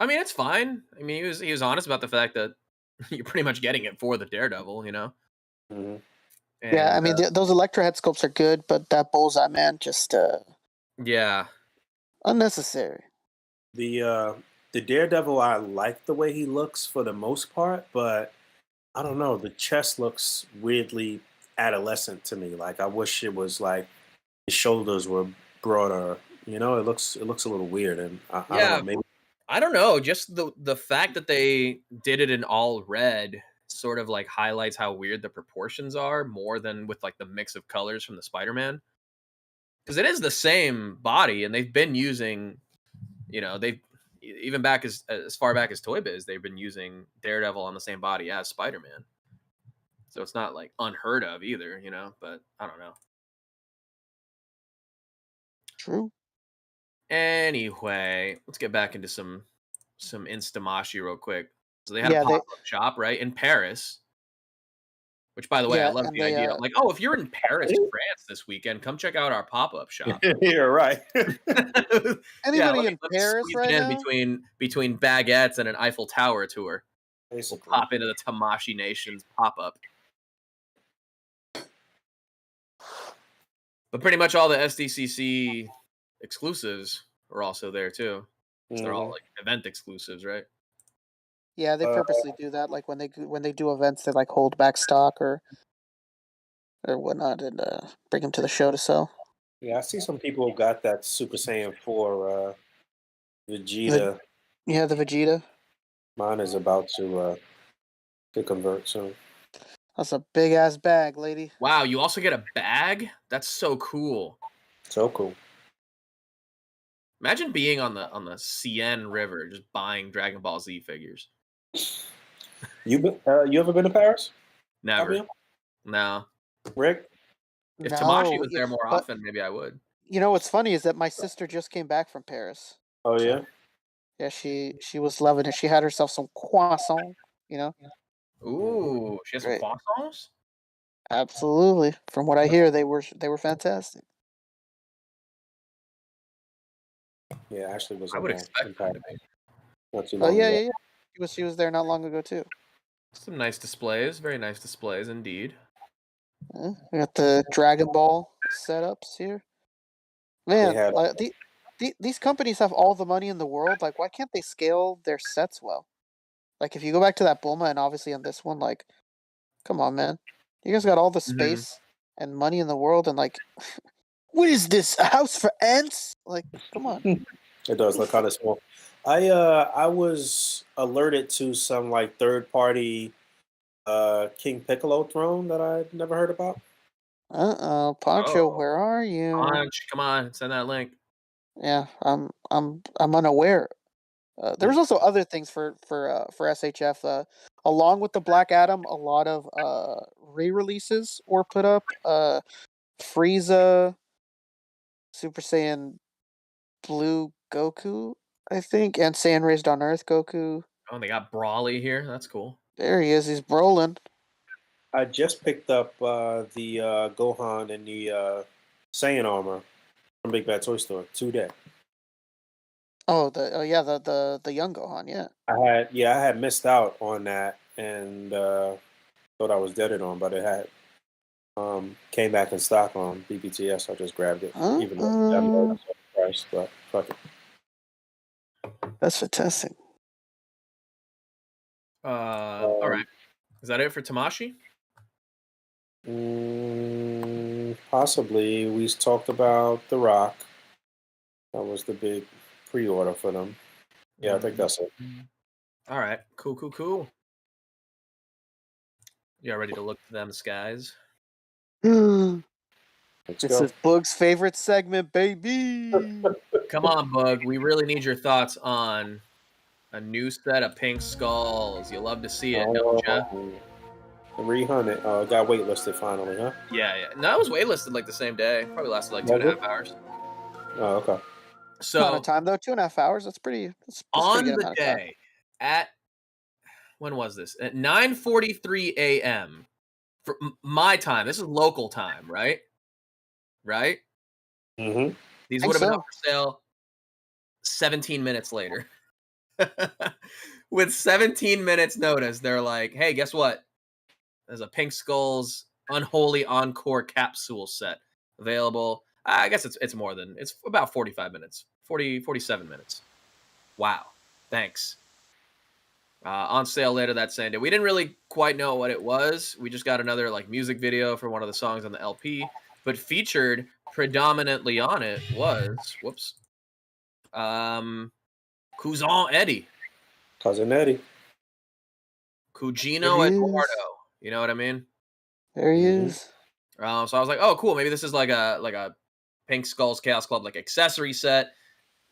I mean, it's fine. I mean, he was honest about the fact that you're pretty much getting it for the Daredevil, you know. Mm-hmm. Yeah, And I mean those Electro head sculpts are good, but that bullseye man just yeah, unnecessary. The Daredevil, I like the way he looks for the most part, but I don't know. The chest looks weirdly adolescent to me. Like I wish it was like his shoulders were broader. You know, it looks a little weird, and I don't yeah. know. Maybe I don't know. Just the fact that they did it in all red sort of like highlights how weird the proportions are more than with like the mix of colors from the Spider-Man, because it is the same body, and they've been using, you know, they've even back as far back as Toy Biz, they've been using Daredevil on the same body as Spider-Man. So it's not like unheard of either, you know, but I don't know. True. Anyway, let's get back into some Instamashi real quick. So they had a Yeah, pop-up shop, right, in Paris, which by the way, I love and the they idea. Like, oh, if you're in Paris, France this weekend, come check out our pop-up shop. you're right. Yeah, anybody in let me Paris squeeze right it in now? between baguettes and an Eiffel Tower tour. We'll Basically, pop into the Tamashi Nation's pop-up. But pretty much all the SDCC exclusives are also there too. So they're all like event exclusives, right? Yeah, they purposely do that. Like when they do events, they like hold back stock or whatnot and bring them to the show to sell. Yeah, I see some people who got that Super Saiyan 4 Vegeta. Yeah, the Vegeta. Mine is about to convert soon. That's a big ass bag, lady. Wow, you also get a bag? That's so cool. So cool. Imagine being on the Seine River, just buying Dragon Ball Z figures. You ever been to Paris? Never. Fabio? No. Rick? If Tamashi No, was there more but often, maybe I would. you know what's funny is that my sister just came back from Paris. Oh yeah. Yeah, she was loving it. She had herself some croissant. You know, Ooh, she has some great. croissants? Absolutely. From what I hear, they were fantastic. Yeah, Ashley was I would in expect them Paris to be. not too Oh long yeah, ago. yeah, yeah. She was there not long ago too. Some nice displays. Very nice displays indeed. Yeah, we got the Dragon Ball setups here. They Man, had like these companies have all the money in the world. Like, why can't they scale their sets well? Like, if you go back to that Bulma and obviously on this one, like, come on, man, you guys got all the Mhm. space and money in the world, and like, what is this? A house for ants? Like, come on. it does look kind of small. I was alerted to some like third party King Piccolo throne that I'd never heard about. Poncho, Oh, where are you? come on, send that link. Yeah, I'm unaware. There's also other things for SHF. Along with the Black Adam, a lot of re-releases were put up. Frieza, Super Saiyan Blue Goku, I think, and Saiyan Raised on Earth Goku. Oh, they got Brawly here. That's cool. There he is. He's Brolin. I just picked up the Gohan and the Saiyan armor from Big Bad Toy Store today. The young Gohan. Yeah. I had missed out on that and thought I was dead on, but it had came back in stock on BBTS. So I just grabbed it, even though I know it's price, but fuck it. That's fantastic. All right. Is that it for Tamashi? Possibly. We talked about The Rock. That was the big pre-order for them. Yeah, I think that's it. All right. Cool. Y'all ready to look to them skies? Let's This go. is Boog's favorite segment, baby. Come on, Bug. We really need your thoughts on a new set of pink skulls. You love to see it, don't ya? 300. Got waitlisted finally, huh? Yeah. No, it was waitlisted like the same day. Probably lasted like 2.5 hours. Oh, okay. Amount So of time though, 2.5 hours. That's pretty on good the amount of time. day at when was this? At 9:43 a.m. for my time. This is local time, right? Right? Mm-hmm. These Think would have been so. up for sale 17 minutes later. With 17 minutes notice, they're like, "Hey, guess what? There's a Pink Skulls Unholy Encore capsule set available." I guess it's more than it's about 45 minutes. 47 minutes. Wow. Thanks. On sale later that same day. We didn't really quite know what it was. We just got another like music video for one of the songs on the LP, but featured predominantly on it was Cousin Eddie, Cousin Eddie. There Cugino he Eduardo. is. You know what I mean? There he Mhm. is. So I was like, oh, cool. Maybe this is like a Pink Skulls Chaos Club like accessory set.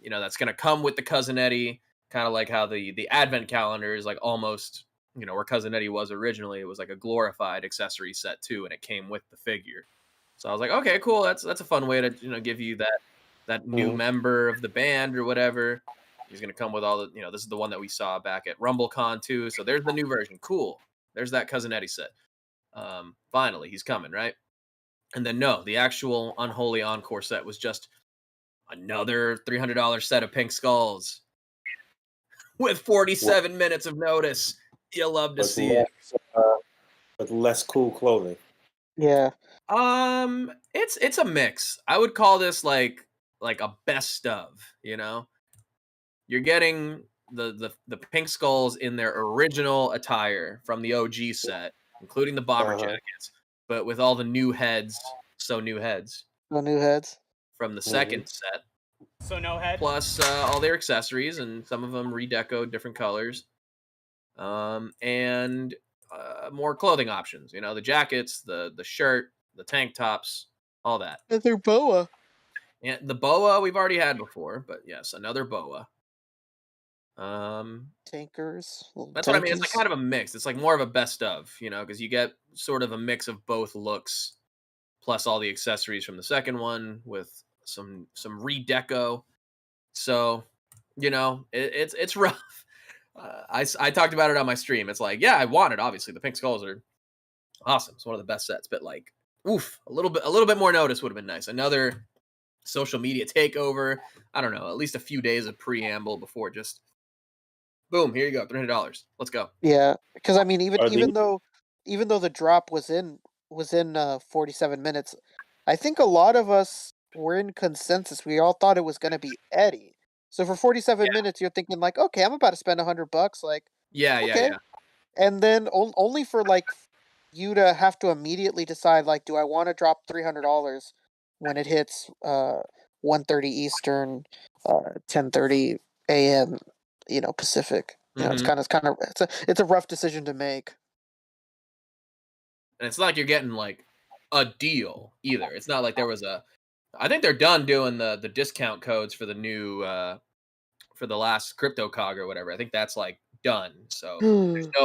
You know, that's gonna come with the Cousin Eddie, kind of like how the Advent calendar is like almost, you know, where Cousin Eddie was originally. It was like a glorified accessory set too, and it came with the figure. So I was like, okay, cool. That's a fun way to give you that new Mhm. member of the band or whatever. He's gonna come with all the, this is the one that we saw back at RumbleCon too. So there's the new version. Cool. There's that Cousin Eddie set. Finally, he's coming, right? And then no, the actual Unholy Encore set was just another $300 set of Pink Skulls with 47 minutes of notice. You'll love to see it. With less cool clothing. Yeah. It's a mix. I would call this like a best of, You're getting the Pink Skulls in their original attire from the OG set, including the bomber jackets, but with all the new heads, new heads No new heads. from the second set. So no head. Plus all their accessories, and some of them redecoed different colors, and more clothing options. The jackets, the shirt, the tank tops, all that. Another boa. Yeah, the boa we've already had before, but yes, another boa. Tankers, little That's what I mean. It's like tankies. kind of a mix. It's like more of a best of, because you get sort of a mix of both looks plus all the accessories from the second one with some redeco. So, it's rough. I talked about it on my stream. It's like, yeah, I want it. Obviously, the pink skulls are awesome. It's one of the best sets, but like, oof, a little bit more notice would have been nice. Another social media takeover. I don't know, at least a few days of preamble before just boom, here you go, $300. Let's go. Yeah, because I mean, even Are even these though even though the drop was in 47 minutes, I think a lot of us were in consensus. We all thought it was going to be Eddie. So for 47 Yeah, minutes, you're thinking like, okay, I'm about to spend $100. Like, yeah, yeah, okay, yeah. and then only for like you to have to immediately decide like, do I want to drop $300 when it hits 1:30 Eastern, 10:30 a.m. Pacific. It's Hmm. kind of it's a rough decision to make. And it's not like you're getting like a deal either. It's not like there was a. I think they're done doing the discount codes for the new for the last crypto cog or whatever. I think that's like done. So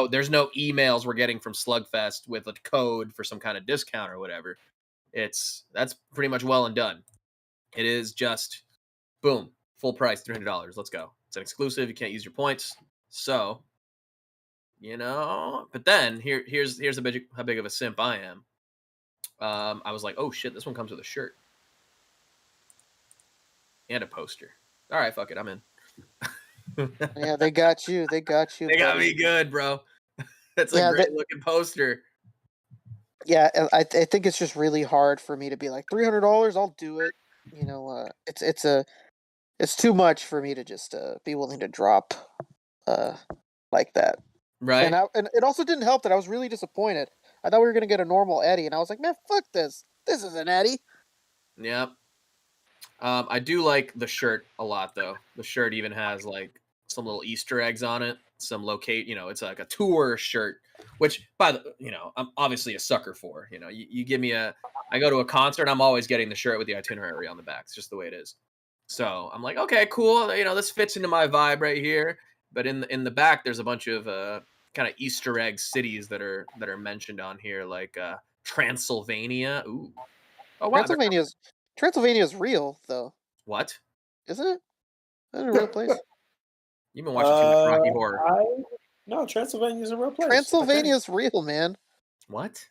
there's no emails we're getting from Slugfest with a code for some kind of discount or whatever. That's pretty much well and done. It is just boom, full price, $300. Let's go. It's an exclusive. You can't use your points. So, but then here's how big of a simp I am. I was like, oh shit, this one comes with a shirt and a poster. All right, fuck it, I'm in. Yeah, they got you. They got you, They got buddy. me good, bro. It's a Yeah, great looking poster. yeah. I think it's just really hard for me to be like $300. I'll do it. It's too much for me to just be willing to drop uh like that. Right? And it also didn't help that I was really disappointed. I thought we were gonna get a normal Eddie, and I was like, man, fuck this. This is an Eddie. Yeah. I do like the shirt a lot, though. The shirt even has like some little Easter eggs on it. Some locate, it's like a tour shirt, which I'm obviously a sucker for. You give me I go to a concert, I'm always getting the shirt with the itinerary on the back. It's just the way it is. So I'm like, okay, cool. This fits into my vibe right here. But in the back, there's a bunch of kind of Easter egg cities that are mentioned on here, like Transylvania. Ooh, oh wow, Transylvania's Transylvania's real though, what? isn't it? Is it a real place? You've been watching too much Rocky Horror. I no, Transylvania is a real place. I think. Transylvania's real, man. What?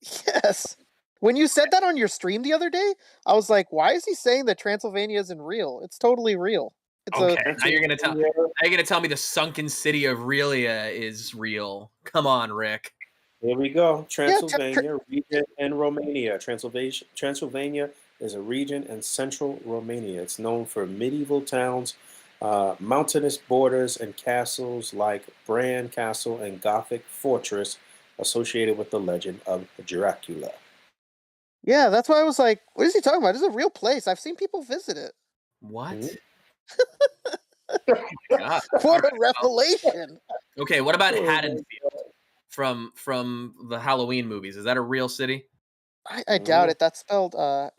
Yes. When you said that on your stream the other day, I was like, why is he saying that Transylvania isn't real? It's totally real. It's Okay, a now you're gonna tell. Transylvania, Now you're gonna tell me the sunken city of Relia is real. Come on, Rick. here we go. yeah. Transylvania, region in Romania. Transylvania is a region in central Romania. It's known for medieval towns, mountainous borders, and castles like Bran Castle and Gothic fortress associated with the legend of Dracula. Yeah, that's why I was like, what is he talking about? This is a real place. I've seen people visit it. What? Mhm. God. What a revelation. Okay, what about Oh my Haddonfield from the Halloween movies? Is that a real city? I doubt it. That's spelled Haddon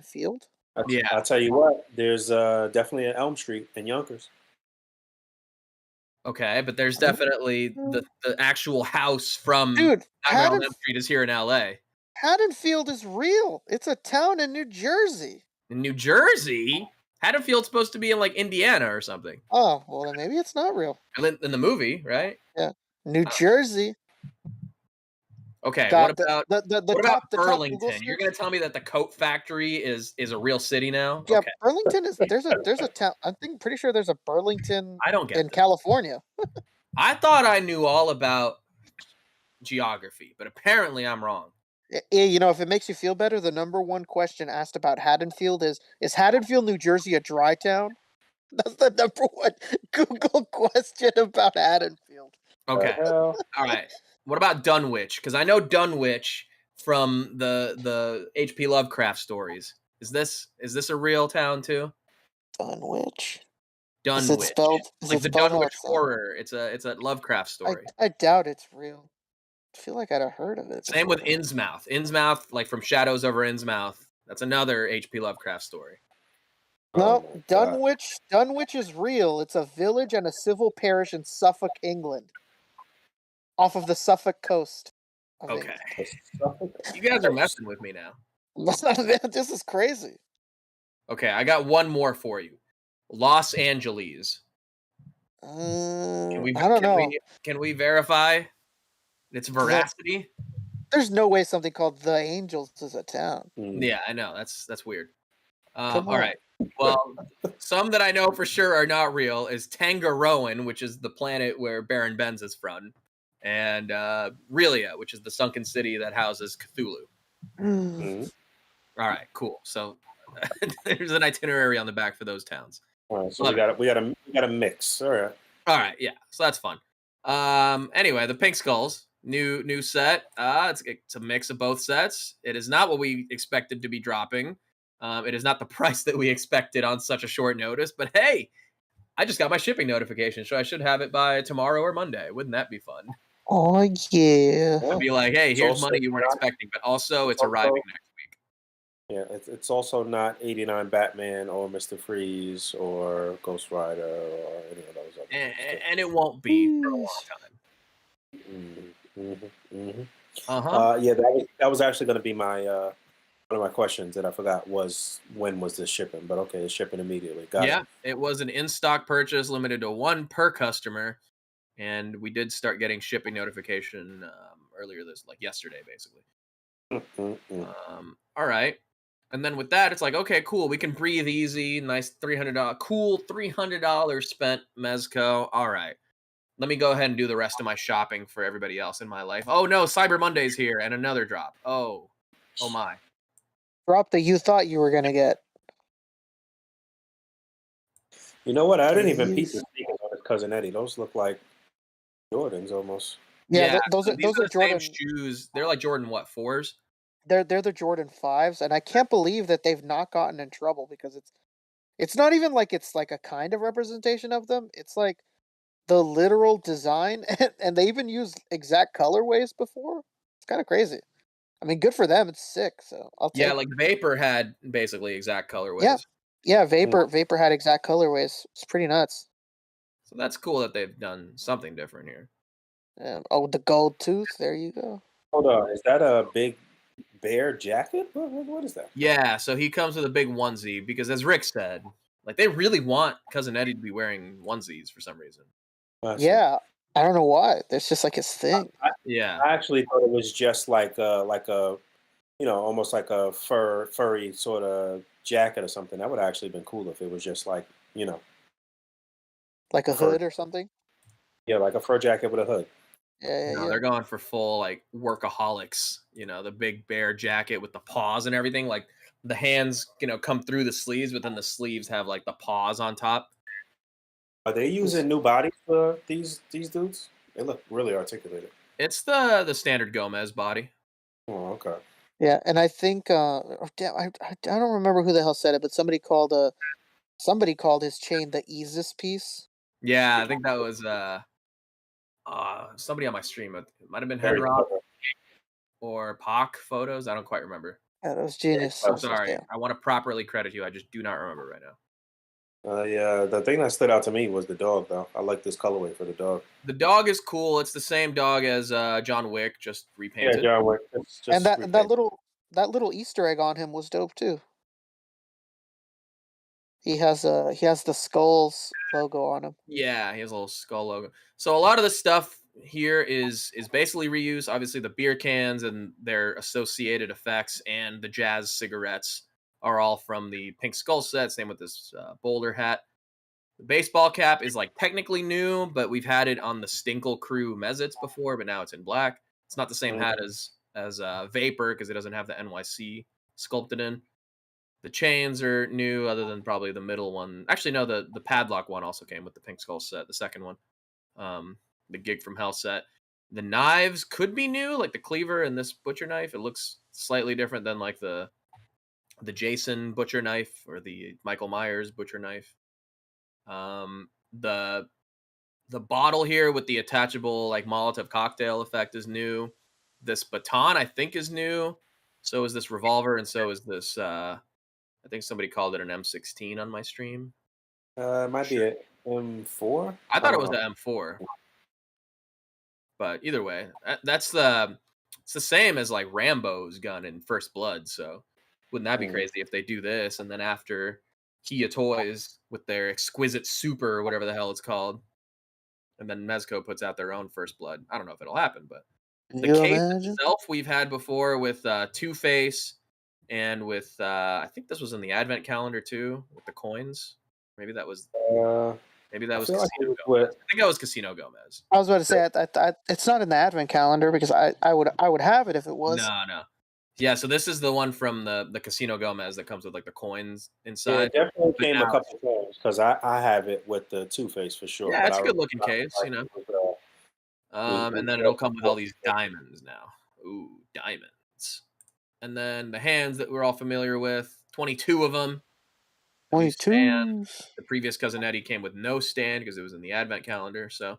Field. Yeah. I'll tell you what, there's definitely an Elm Street in Yonkers. Okay, but there's definitely the actual house from Dude, Nightmare on Elm Street is here in LA. Haddonfield is real. It's a town in New Jersey. In New Jersey? Haddonfield's supposed to be in like Indiana or something. Oh, well then maybe it's not real. In the movie, right? Yeah. New Jersey. Okay, God, what about the top Google Burlington? You're search. gonna tell me that the coat factory is a real city now? Yeah, Okay, Burlington is there's a town. I think pretty sure there's a Burlington I don't get in this. California. I thought I knew all about geography, but apparently I'm wrong. If it makes you feel better, the number one question asked about Haddonfield is Haddonfield, New Jersey a dry town? That's the number one Google question about Haddonfield. Okay, Hell, all right. What about Dunwich? Because I know Dunwich from the H.P. Lovecraft stories. Is this a real town too? Dunwich. Dunwich, Is it spelled like the how Dunwich it's Horror. It's a Lovecraft story. I doubt it's real. I feel like I'd have heard of it. Same with before. Innsmouth. Innsmouth, like from Shadows over Innsmouth, That's another H.P. Lovecraft story. No, my God. Dunwich is real. It's a village and a civil parish in Suffolk, England, off of the Suffolk coast of Okay. England. You guys are messing with me now. This is crazy. Okay, I got one more for you. Los Angeles. I don't know. Can we verify its veracity? There's no way something called the Angels is a town. Yeah, I know. That's weird. Come All on. right. Well, some that I know for sure are not real is Tangaroan, which is the planet where Baron Benz is from, and Relia, which is the sunken city that houses Cthulhu. Mhm. All right, cool. So there's an itinerary on the back for those towns. All right, so Love we got a mix. All right. All right, yeah. So that's fun. Anyway, the Pink Skulls, new set. It's a mix of both sets. It is not what we expected to be dropping. It is not the price that we expected on such a short notice, but hey, I just got my shipping notification, so I should have it by tomorrow or Monday. Wouldn't that be fun? Oh yeah. I'd be like, hey, It's here's also money you weren't not- expecting, but also it's also- arriving next week. Yeah, it's also not 89 Batman or Mr. Freeze or Ghost Rider or any of those other And it won't be for a long time. Yeah, that was actually going to be my one of my questions that I forgot was when was this shipping? But okay, it's shipping immediately. Got it. It was an in-stock purchase, limited to one per customer, and we did start getting shipping notification earlier yesterday, basically. All right, and then with that, it's like, okay, cool, we can breathe easy. Nice $300 spent Mezco. All right, let me go ahead and do the rest of my shopping for everybody else in my life. Oh no, Cyber Monday's here and another drop. Oh my. Drop that you thought you were gonna get. You know what? I didn't even Jeez. peep the sneakers on his cousin Eddie. Those look like Jordans almost. Yeah, those so are these those are the Jordan. same shoes. They're like Jordan 4s? They're the Jordan 5s, and I can't believe that they've not gotten in trouble because it's not even like it's like a kind of representation of them. It's like the literal design, and they even use exact colorways before. It's kind of crazy. I mean, good for them. It's sick. So I'll take. Yeah, like Vapor had basically exact colorways. Yeah. Yeah, Vapor had exact colorways. It's pretty nuts. So that's cool that they've done something different here. Oh, the gold tooth. There you go. Hold on, is that a big bear jacket? What is that? Yeah, so he comes with a big onesie because, as Rick said, like they really want Cousin Eddie to be wearing onesies for some reason. I see. Yeah, I don't know why. That's just like his thing. Yeah, I actually thought it was just like a almost like a furry sort of jacket or something. That would have actually been cool if it was just like Like a fur. hood or something. Yeah, like a fur jacket with a hood. no, they're going for full like workaholics. The big bear jacket with the paws and everything. Like the hands, come through the sleeves, but then the sleeves have like the paws on top. Are they using new bodies for these dudes? They look really articulated. It's the standard Gomez body. Oh, okay. Yeah, and I think I don't remember who the hell said it, but somebody called his chain the Easus piece. Yeah, I think that was somebody on my stream. It might have been Very Headrock clever. or Pac photos. I don't quite remember. Yeah, that was genius. I'm sorry. Yeah. I want to properly credit you. I just do not remember right now. Yeah, the thing that stood out to me was the dog, though. I like this colorway for the dog. The dog is cool. It's the same dog as John Wick, just Yeah, repainted. John Wick. It's just And that repainted. little Easter egg on him was dope too. He has the Skulls logo on him. Yeah, he has a little skull logo. So a lot of the stuff here is basically reuse. Obviously, the beer cans and their associated effects and the jazz cigarettes are all from the Pink Skull set. Same with this Boulder hat. The baseball cap is like technically new, but we've had it on the Stinkle Crew Mezits before, but now it's in black. It's not the same hat as Vapor because it doesn't have the NYC sculpted in. The chains are new, other than probably the middle one. Actually, no, the padlock one also came with the Pink Skull set, the second one. The Gig from Hell set. The knives could be new, like the cleaver and this butcher knife. It looks slightly different than like the Jason butcher knife or the Michael Myers butcher knife. The bottle here with the attachable like Molotov cocktail effect is new. This baton I think is new. So is this revolver, and so is this. I think somebody called it an M16 on my stream. It might be Sure. a M4. I I thought it don't was know. the M4, but either way, it's the same as like Rambo's gun in First Blood. So wouldn't that be Mm. crazy if they do this, and then after Kia Toys with their exquisite super or whatever the hell it's called, and then Mezco puts out their own First Blood. I don't know if it'll happen, but the You case imagine? itself we've had before with Two-Face and with I think this was in the Advent calendar too with the coins. Maybe that was Uh, maybe that I was feel like Casino it was Gomez. with. I think that was Casino Gomez. I was about to say it's not in the advent calendar because I would have it if it was. No. Yeah, so this is the one from the Casino Gomez that comes with like the coins Yeah, inside. it definitely But came now a couple times because I have it with the Two-Face for sure. yeah, But it's I a good remember looking case, like you know. it was And then it'll just come with all before. these diamonds now. Ooh, diamonds. And then the hands that we're all familiar with, 22 of them. At least stand. 22. The previous Cousin Eddie came with no stand because it was in the Advent calendar. So,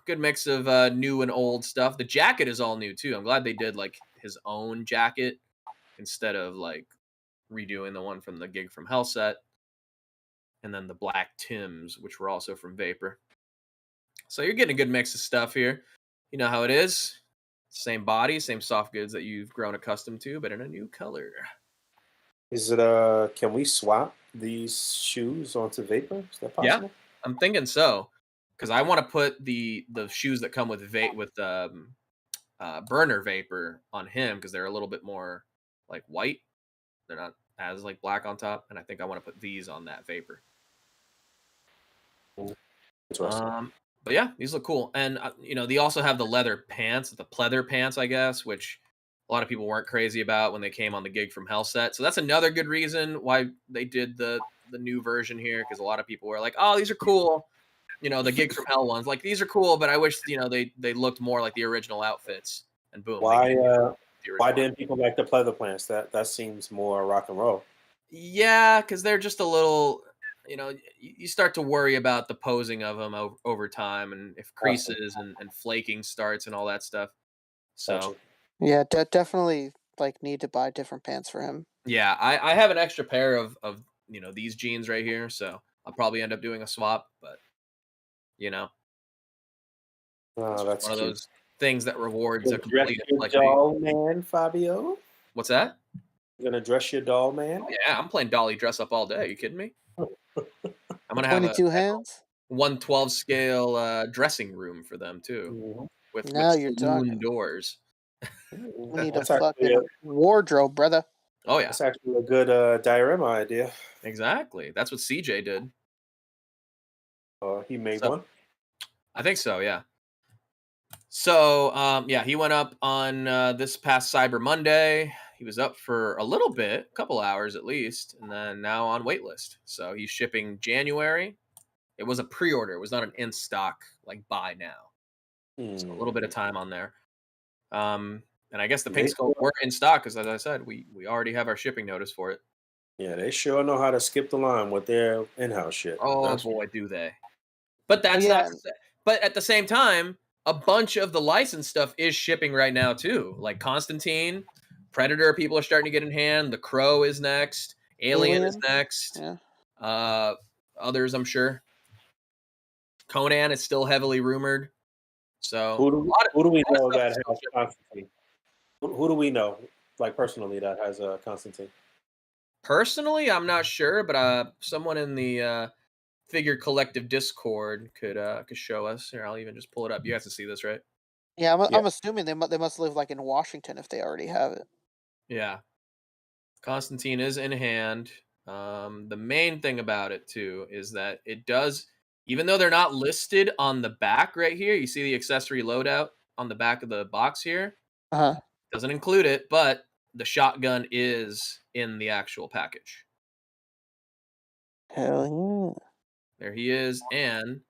good mix of new and old stuff. The jacket is all new too. I'm glad they did like his own jacket instead of like redoing the one from the Gig from Hell set. And then the black Tims, which were also from Vapor. So you're getting a good mix of stuff here. You know how it is. Same body, same soft goods that you've grown accustomed to, but in a new color. Is it Can we swap these shoes onto Vapor? Is that Yeah, possible? I'm thinking so. Because I want to put the shoes that come with burner vapor on him because they're a little bit more like white. They're not as like black on top, and I think I want to put these on that vapor. Interesting. But yeah, these look cool, and they also have the leather pants, the pleather pants, I guess, which a lot of people weren't crazy about when they came on the Gig from Hell set. So that's another good reason why they did the new version here, because a lot of people were like, "Oh, these are cool." The Gig from Hell ones, like these are cool, but I wish they looked more like the original outfits. And boom, they Why gave you the why original. didn't people like the pleather plants? That seems more rock and roll. Yeah, because they're just a little. You start to worry about the posing of them over time, and if Gotcha. creases and flaking starts and all that stuff. So Gotcha. Yeah, definitely like need to buy different pants for him. yeah, I have an extra pair of these jeans right here, so I'll probably end up doing a swap. But it's Oh, just that's one of cute. those things that rewards a You dress complete your like. doll man, Fabio? What's that? You gonna dress your doll man? Oh, yeah, I'm playing Dolly dress up all day. Are you kidding me? I'm gonna have a 22 hands? 112 scale dressing room for them too, Mhm. with Now you're saloon talking. doors. We need a That's actually fucking wardrobe, brother. Oh yeah, that's actually a good diorama idea. exactly. That's what CJ did. He made So one. I think so. Yeah. So yeah, he went up on this past Cyber Monday. He was up for a little bit, a couple hours at least, and then now on waitlist. So he's shipping January. It was a pre-order. It was not an in stock like buy now. So a little bit of time on there. And I guess the pink They skulls were in stock because, as I said, we already have our shipping notice for it. Yeah, they sure know how to skip the line with their in-house shit. Oh That's boy, do they! But Well, that's not. yeah, But at the same time, a bunch of the licensed stuff is shipping right now too. Like Constantine, Predator, people are starting to get in hand. The Crow is next. Alien is Alien. next. Yeah. Others, I'm sure. Conan is still heavily rumored. So who do we a lot of know stuff that is still has shipping. Constantine? Who do we know, like personally, that has Constantine? Personally, I'm not sure, but someone in the Figure Collective Discord could show us. Here, I'll even just pull it up. You guys can see this, right? Yeah, Yeah. I'm assuming they must live like in Washington if they already have it. Yeah. Constantine is in hand. The main thing about it too is that it does, even though they're not listed on the back right here, you see the accessory loadout on the back of the box here. Uh huh. Doesn't include it, but the shotgun is in the actual package. Hell There he is, and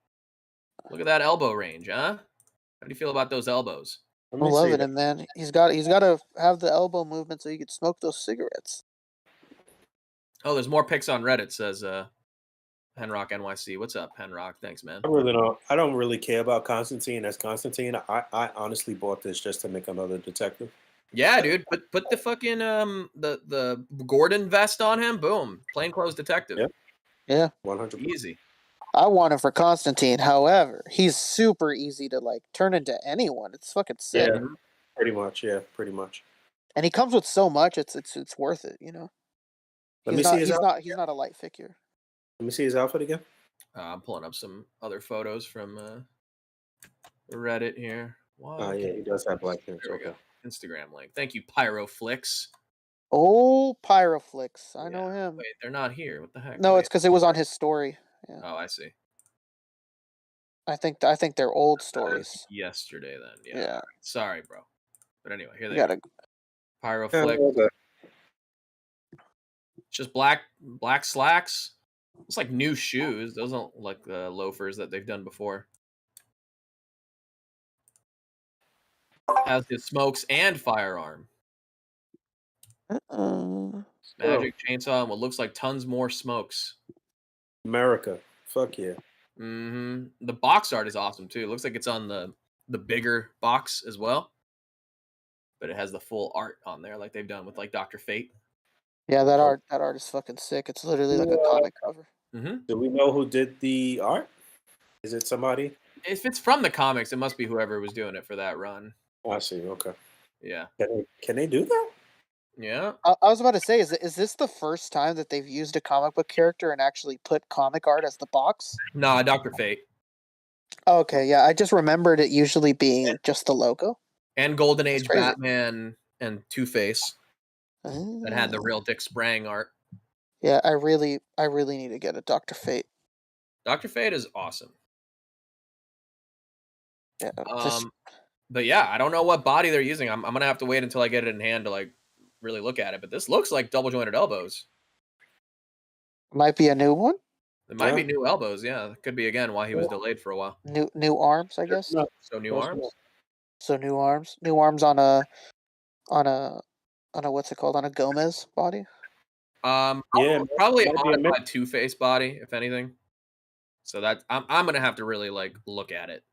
look at that elbow range, huh? How do you feel about those elbows? Let yeah, I'm me see loving that. him, man. He's got to have the elbow movement so he could smoke those cigarettes. Oh, there's more pics on Reddit, says Henrock NYC. What's up, Henrock? Thanks, man. I don't really care about Constantine as Constantine. I honestly bought this just to make another detective. Yeah, dude. Put the fucking the Gordon vest on him. Boom. Plainclothes detective. Yep. Yeah. 100%. Easy. I want him for Constantine. However, he's super easy to like turn into anyone. It's fucking sick. Yeah, pretty much. Yeah, pretty much. And he comes with so much. It's worth it. You know. Let me see his outfit. He's not a light figure. Let me see his outfit again. I'm pulling up some other photos from Reddit here. Oh yeah, he does have black pants. There we Okay. go. Instagram link. Thank you, Pyroflix. Oh, Pyroflix. I Yeah. know him. Wait, they're not here. What the heck? No, Wait. it's because it was on his story. Yeah. Oh, I see. I think they're old stories. Yesterday, then. Yeah. Yeah. Right. Sorry, bro. But anyway, here You they gotta. are. Yeah, Pyroflix. well, the- It's just black slacks. It's like new shoes. Those don't like the loafers that they've done before. Has his smokes and firearm. Magic chainsaw and what looks like tons more smokes. America. Fuck yeah. The box art is awesome too. It looks like it's on the bigger box as well. But it has the full art on there like they've done with like Dr. Fate. Yeah, that art is fucking sick. It's literally like a comic cover. Do we know who did the art? Is it somebody? If it's from the comics, it must be whoever was doing it for that run. Oh, I see. Okay. Yeah. Can they do that? Yeah. I was about to say, is this the first time that they've used a comic book character and actually put comic art as the box? Nah, Dr. Fate. Okay, yeah, I just remembered it usually being just the logo. And Golden Age crazy. Batman and Two-Face that had the real Dick Sprang art. Yeah, I really need to get a Dr. Fate. Dr. Fate is awesome. Yeah. But yeah, I don't know what body they're using. I'm gonna have to wait until I get it in hand to like really look at it. But this looks like double jointed elbows. Might be a new one. It might be new elbows. Yeah, that could be again why he was delayed for a while. New arms, I guess. No. So new arms. So new arms on a what's it called, on a Gomez body. Yeah, probably might be on a my Two-Face body, if anything. So that I'm gonna have to really like look at it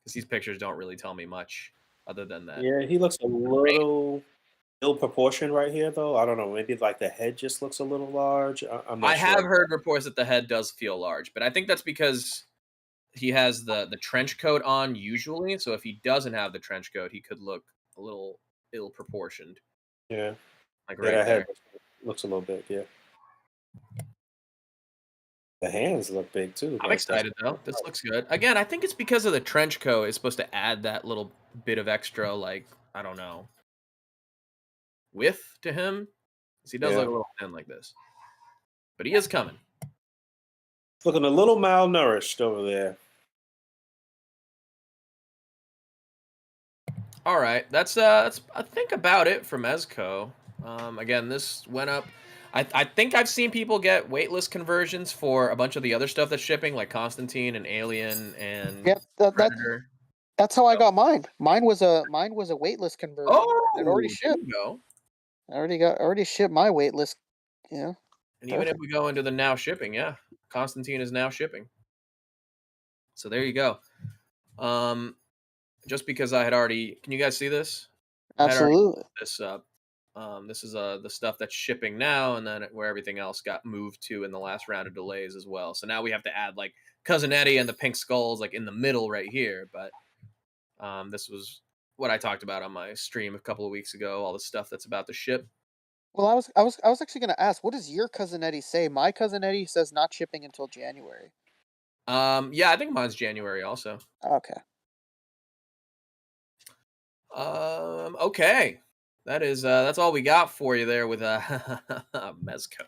because these pictures don't really tell me much other than that. Yeah, he looks a little ill proportioned right here, though. I don't know. Maybe like the head just looks a little large. I'm not I sure. have heard reports that the head does feel large, but I think that's because he has the trench coat on usually. So if he doesn't have the trench coat, he could look a little ill proportioned. Yeah. Like Yeah, right that there. head looks a little big. Yeah. The hands look big too. I'm excited though. This looks good. Again, I think it's because of the trench coat. It's supposed to add that little bit of extra, like, I don't know, width to him. Because he does look a little thin like this. But he is coming. Looking a little malnourished over there. All right, that's I think about it for Mezco. Again, this went up. I think I've seen people get waitlist conversions for a bunch of the other stuff that's shipping, like Constantine and Alien and Yep, Predator. that's how I got mine. Mine was a waitlist conversion. Oh, it already there shipped. you go. I already shipped my waitlist. Yeah. And even if we go into the now shipping, yeah, Constantine is now shipping. So there you go. Just because I had already, can you guys see this? Absolutely. This up. This is the stuff that's shipping now, and then where everything else got moved to in the last round of delays as well. So now we have to add like Cousin Eddie and the Pink Skulls like in the middle right here. But this was what I talked about on my stream a couple of weeks ago. All the stuff that's about to ship. Well, I was actually going to ask, what does your Cousin Eddie say? My Cousin Eddie says not shipping until January. Yeah, I think mine's January also. Okay. Okay. That's all we got for you there with Mezco.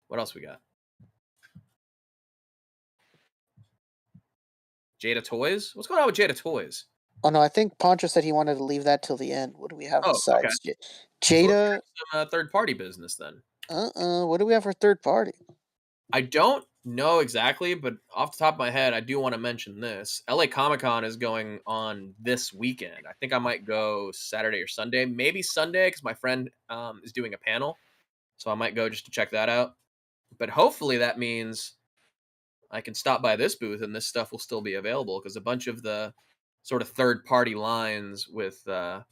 What else we got? Jada Toys? What's going on with Jada Toys? Oh no, I think Poncho said he wanted to leave that till the end. What do we have besides So Jada? some third party business then. What do we have for third party? I don't know exactly, but off the top of my head, I do want to mention this. LA Comic Con is going on this weekend. I think I might go Saturday or Sunday, maybe Sunday, because my friend is doing a panel. So I might go just to check that out. But hopefully that means I can stop by this booth and this stuff will still be available because a bunch of the sort of third-party lines with that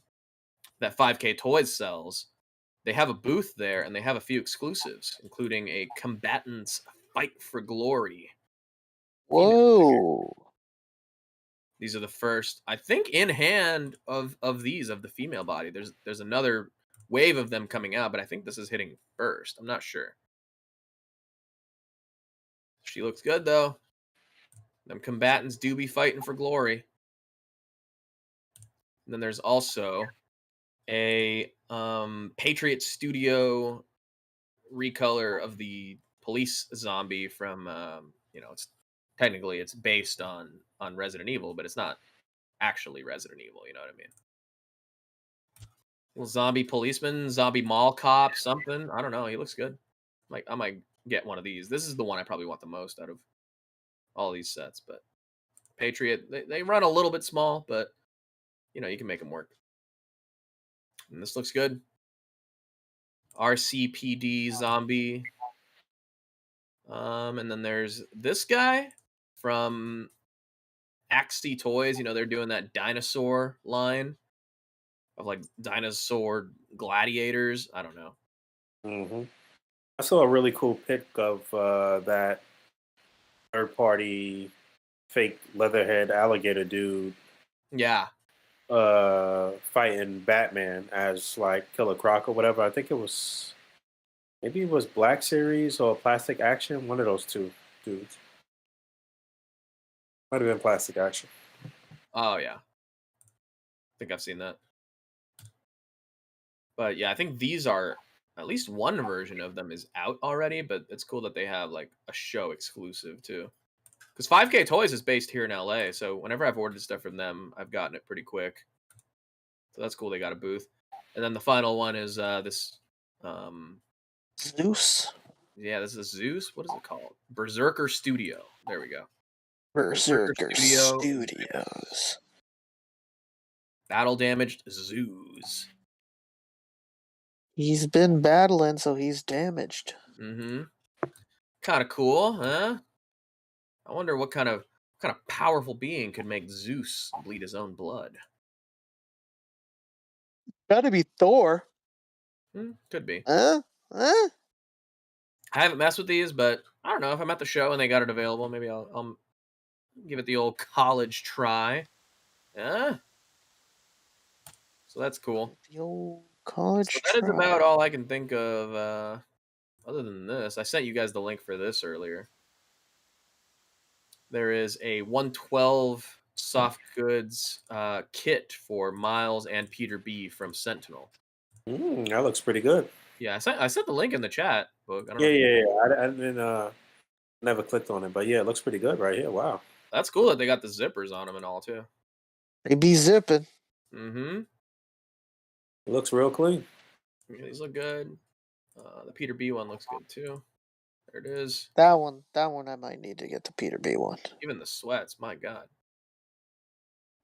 5K Toys sells. They have a booth there, and they have a few exclusives, including a Combatants Fight for Glory. Whoa. These are the first, I think, in hand of these of the female body. There's another wave of them coming out, but I think this is hitting first. I'm not sure. She looks good though. Them combatants do be fighting for glory. And then there's also a Patriot Studio recolor of the police zombie from it's technically it's based on Resident Evil, but it's not actually Resident Evil, you know what I mean? Little zombie policeman, zombie mall cop, something. I don't know. He looks good. Like I might get one of these. This is the one I probably want the most out of all these sets, but Patriot, they run a little bit small, but you can make them work. And this looks good. RCPD zombie. And then there's this guy from A.C.B.A Toys. They're doing that dinosaur line of like dinosaur gladiators. I don't know. Mm-hmm. I saw a really cool pic of that third-party fake leatherhead alligator dude. Yeah. Fighting Batman as like Killer Croc or whatever. I think maybe it was Black Series or Plastic Action. One of those two dudes. Might have been Plastic Action. Oh yeah. I think I've seen that. But yeah, I think these are at least one version of them is out already, but it's cool that they have like a show exclusive too. Because 5K Toys is based here in LA, so whenever I've ordered stuff from them, I've gotten it pretty quick. So that's cool. They got a booth, and then the final one is this. Zeus. Yeah, this is Zeus. What is it called? Berserker Studio. There we go. Berserker Studios. Battle damaged Zeus. He's been battling, so he's damaged. Mm-hmm. Kind of cool, huh? I wonder what kind of powerful being could make Zeus bleed his own blood. Gotta be Thor. Could be. Huh? I haven't messed with these, but I don't know. If I'm at the show and they got it available, maybe I'll give it the old college try. Yeah. So that's cool. The old college So that is about all I can think of. Other than this, I sent you guys the link for this earlier. There is a 112 soft goods kit for Miles and Peter B from Sentinel. That looks pretty good. Yeah, I sent the link in the chat, Boog. I don't know. Yeah. I didn't never clicked on it, but yeah, it looks pretty good right here. Wow. That's cool that they got the zippers on them and all too. They be zipping. Mm-hmm. It looks real clean. Yeah, these look good. The Peter B one looks good too. There it is. That one I might need to get the Peter B one. Even the sweats, my God.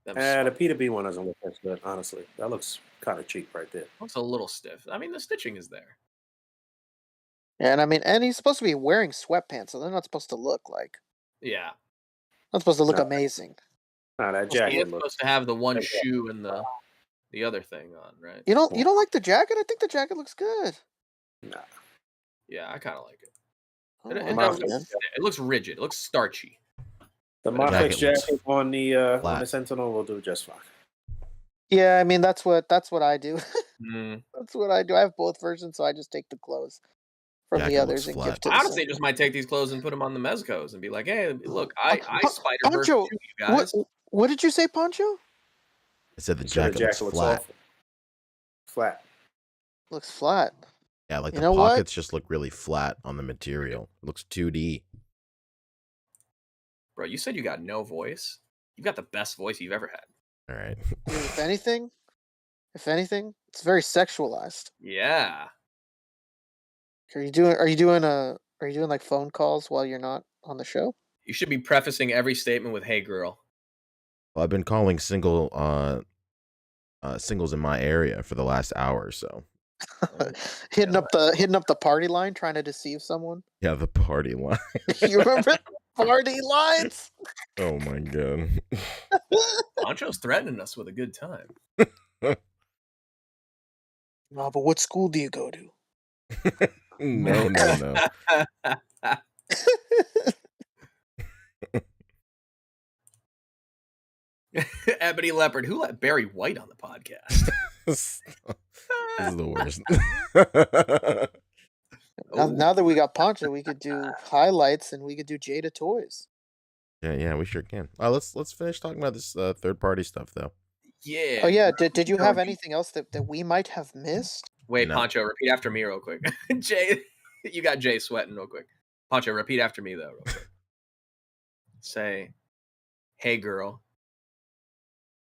The Peter B one doesn't look as good, honestly. That looks kind of cheap right there. Looks a little stiff. I mean, the stitching is there. And he's supposed to be wearing sweatpants, so they're not supposed to look like. Yeah. Not supposed to look amazing. That jacket It's supposed to have the one shoe and the other thing on, right? You don't like the jacket? I think the jacket looks good. Nah. Yeah, I kind of like it. It looks rigid. It looks starchy. The Mafex jacket on the Sentinel will do just fine. Yeah, I mean that's what I do. Mm. That's what I do. I have both versions, so I just take the clothes from the others and give to I honestly just might take these clothes and put them on the Mezcos and be like, hey, look, I Spider-Verse you guys. What did you say, Poncho? I said the jacket looks flat. Flat. Looks flat. Yeah, like the pockets just look really flat on the material. It looks 2D. Bro, you said you got no voice. You got the best voice you've ever had. All right. Dude, if anything, it's very sexualized. Yeah. Are you doing like phone calls while you're not on the show? You should be prefacing every statement with "Hey, girl." Well, I've been calling singles in my area for the last hour or so. hitting up the party line, trying to deceive someone. Yeah, the party line. You remember? Party lights. Oh my god. Poncho's threatening us with a good time. No, but what school do you go to? No. Ebony Leopard, who let Barry White on the podcast? This is the worst. Now that we got Poncho, we could do highlights and we could do Jada toys. Yeah, we sure can. Let's finish talking about this third party stuff though. Yeah. Oh yeah, did you have anything else that we might have missed? Wait, No. Poncho, repeat after me real quick. Jay, you got Jay sweating real quick. Poncho, repeat after me though, real quick. Say, hey girl,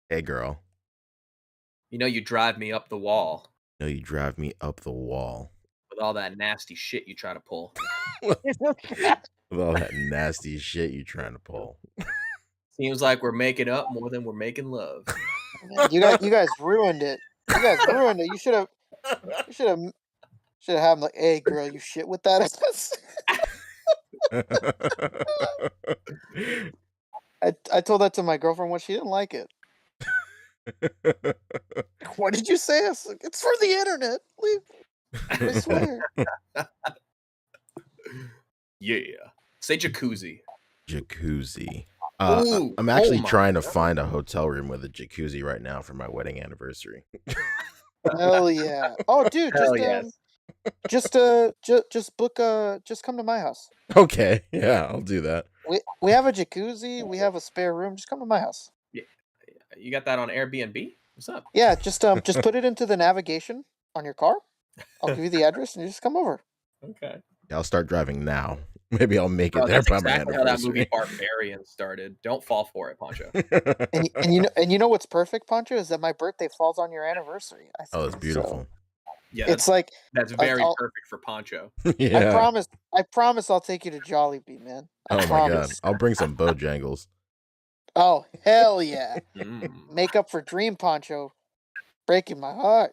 Hey girl, you know you drive me up the wall no, you drive me up the wall with all that nasty shit you try to pull. with all that nasty shit you trying to pull. Seems like we're making up more than we're making love. Man, you guys ruined it. You guys ruined it. You should have had him like, hey girl, you shit with that ass. I told that to my girlfriend once. She didn't like it. What did you say? It's for the internet. I swear. Yeah. Say jacuzzi. Jacuzzi. Ooh, I'm actually oh my trying to God. find a hotel room with a jacuzzi right now for my wedding anniversary. Hell yeah. Oh, dude, Hell yes. just book just come to my house. Okay, yeah, I'll do that. We have a jacuzzi. We have a spare room. Just come to my house. You got that on Airbnb? What's up? Yeah, just put it into the navigation on your car. I'll give you the address and you just come over. Okay. I'll start driving now. Maybe I'll make it Oh, there that's by my exactly how that anniversary. movie Barbarian started. Don't fall for it, Poncho. And you know what's perfect, Poncho, is that my birthday falls on your anniversary. Oh, it's beautiful. Yeah, It's like that's very I'll- perfect for Poncho. Yeah. I promise I'll take you to Jollibee, man. I Oh my promise. god. I'll bring some Bojangles. Oh, hell yeah. Mm. Make up for Dream Poncho. Breaking my heart.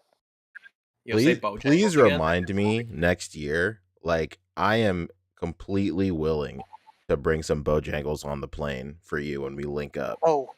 You'll say Please, Bojangles please again? remind me next year. Like, I am completely willing to bring some Bojangles on the plane for you when we link up. Oh,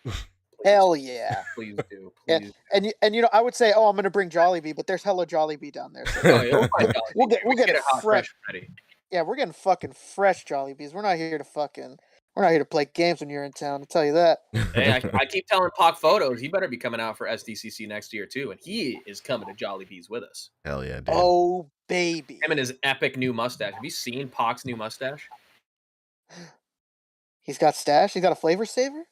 hell yeah. Please do. Yeah, Please. and you know, I would say, oh, I'm gonna bring Jollibee, but there's hella Jollibee down there. So Oh, you'll find Jollibee. We'll get- We we'll can get it hot, fresh. ready. yeah, we're getting fucking fresh Jollibees. We're not here to play games when you're in town. I'll tell you that. Hey, I keep telling Pac Photos he better be coming out for SDCC next year too, and he is coming to Jollibee's with us. Hell yeah, dude. Oh baby. Him and his epic new mustache. Have you seen Pac's new mustache? He's got stash. He's got a flavor saver.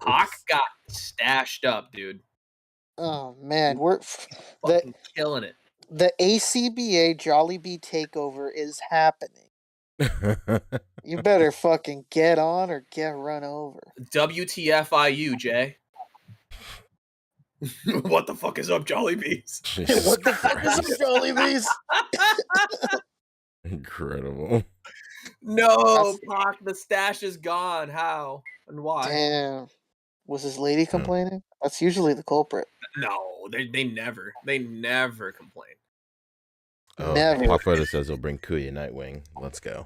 Pac got stashed up, dude. Oh man, we're Fucking killing it. the A.C.B.A. Jollibee takeover is happening. You better fucking get on or get run over. WTFIU, Jay. What the fuck is up, Jollibees? Jesus What the fuck is Christ. Jollibees? Incredible. No, Pac, the stash is gone. How and why? Damn. Was his lady complaining? That's usually the culprit. No, they never complain. Oh, Never. Pac Photo says he'll bring Kuya Nightwing. Let's go.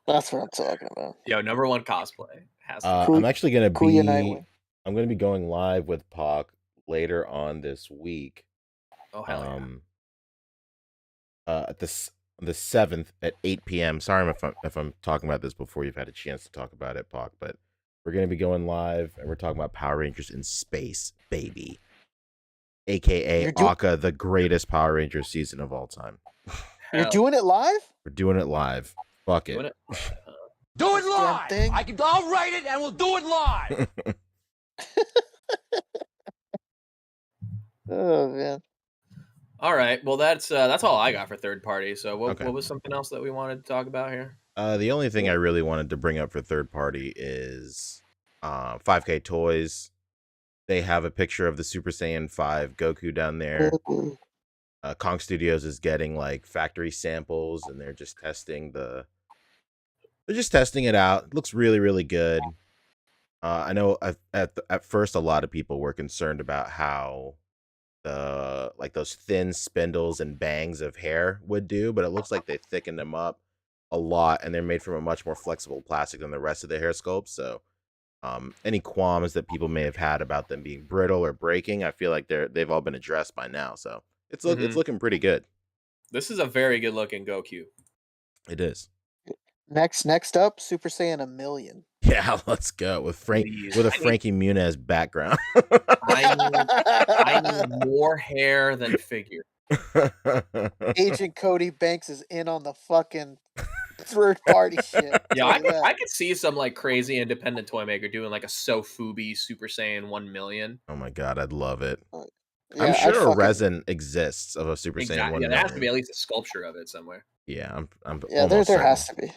That's what I'm talking about. Yo, number one cosplay has to be. I'm actually gonna Kuya be. Nightwing. I'm gonna be going live with Pac later on this week. Oh hell At the 7th at 8 p.m. Sorry if I'm talking about this before you've had a chance to talk about it, Pac, but we're gonna be going live and we're talking about Power Rangers in space, baby. AKA Aka, the greatest Power Rangers season of all time. You're doing it live? We're doing it live. Fuck it. Doing it? Do it Damn live. thing. I'll write it and we'll do it live. Oh man. All right. Well, that's all I got for third party. So what Okay. was something else that we wanted to talk about here? The only thing I really wanted to bring up for third party is 5K Toys. They have a picture of the Super Saiyan 5 Goku down there. Kong Studios is getting like factory samples and they're just testing it out. It looks really, really good. I know at first a lot of people were concerned about how those thin spindles and bangs of hair would do, but it looks like they thickened them up a lot, and they're made from a much more flexible plastic than the rest of the hair sculpts. So, any qualms that people may have had about them being brittle or breaking, I feel like they've all been addressed by now. So it's looking pretty good. This is a very good looking Goku. It is. Next up, Super Saiyan 1,000,000. Yeah, let's go with Please. with a Frankie Muniz background. I need more hair than figure. Agent Cody Banks is in on the fucking third party shit. Yeah, Tell you that. I could see some like crazy independent toy maker doing like a Sofubi Super Saiyan 1,000,000. Oh my god, I'd love it. Yeah, I'm sure I'd a fucking- resin exists of a Super Saiyan Exactly. 1 Yeah, there has to be million. at least a sculpture of it somewhere. Yeah, I'm Yeah, almost there certain. has to be.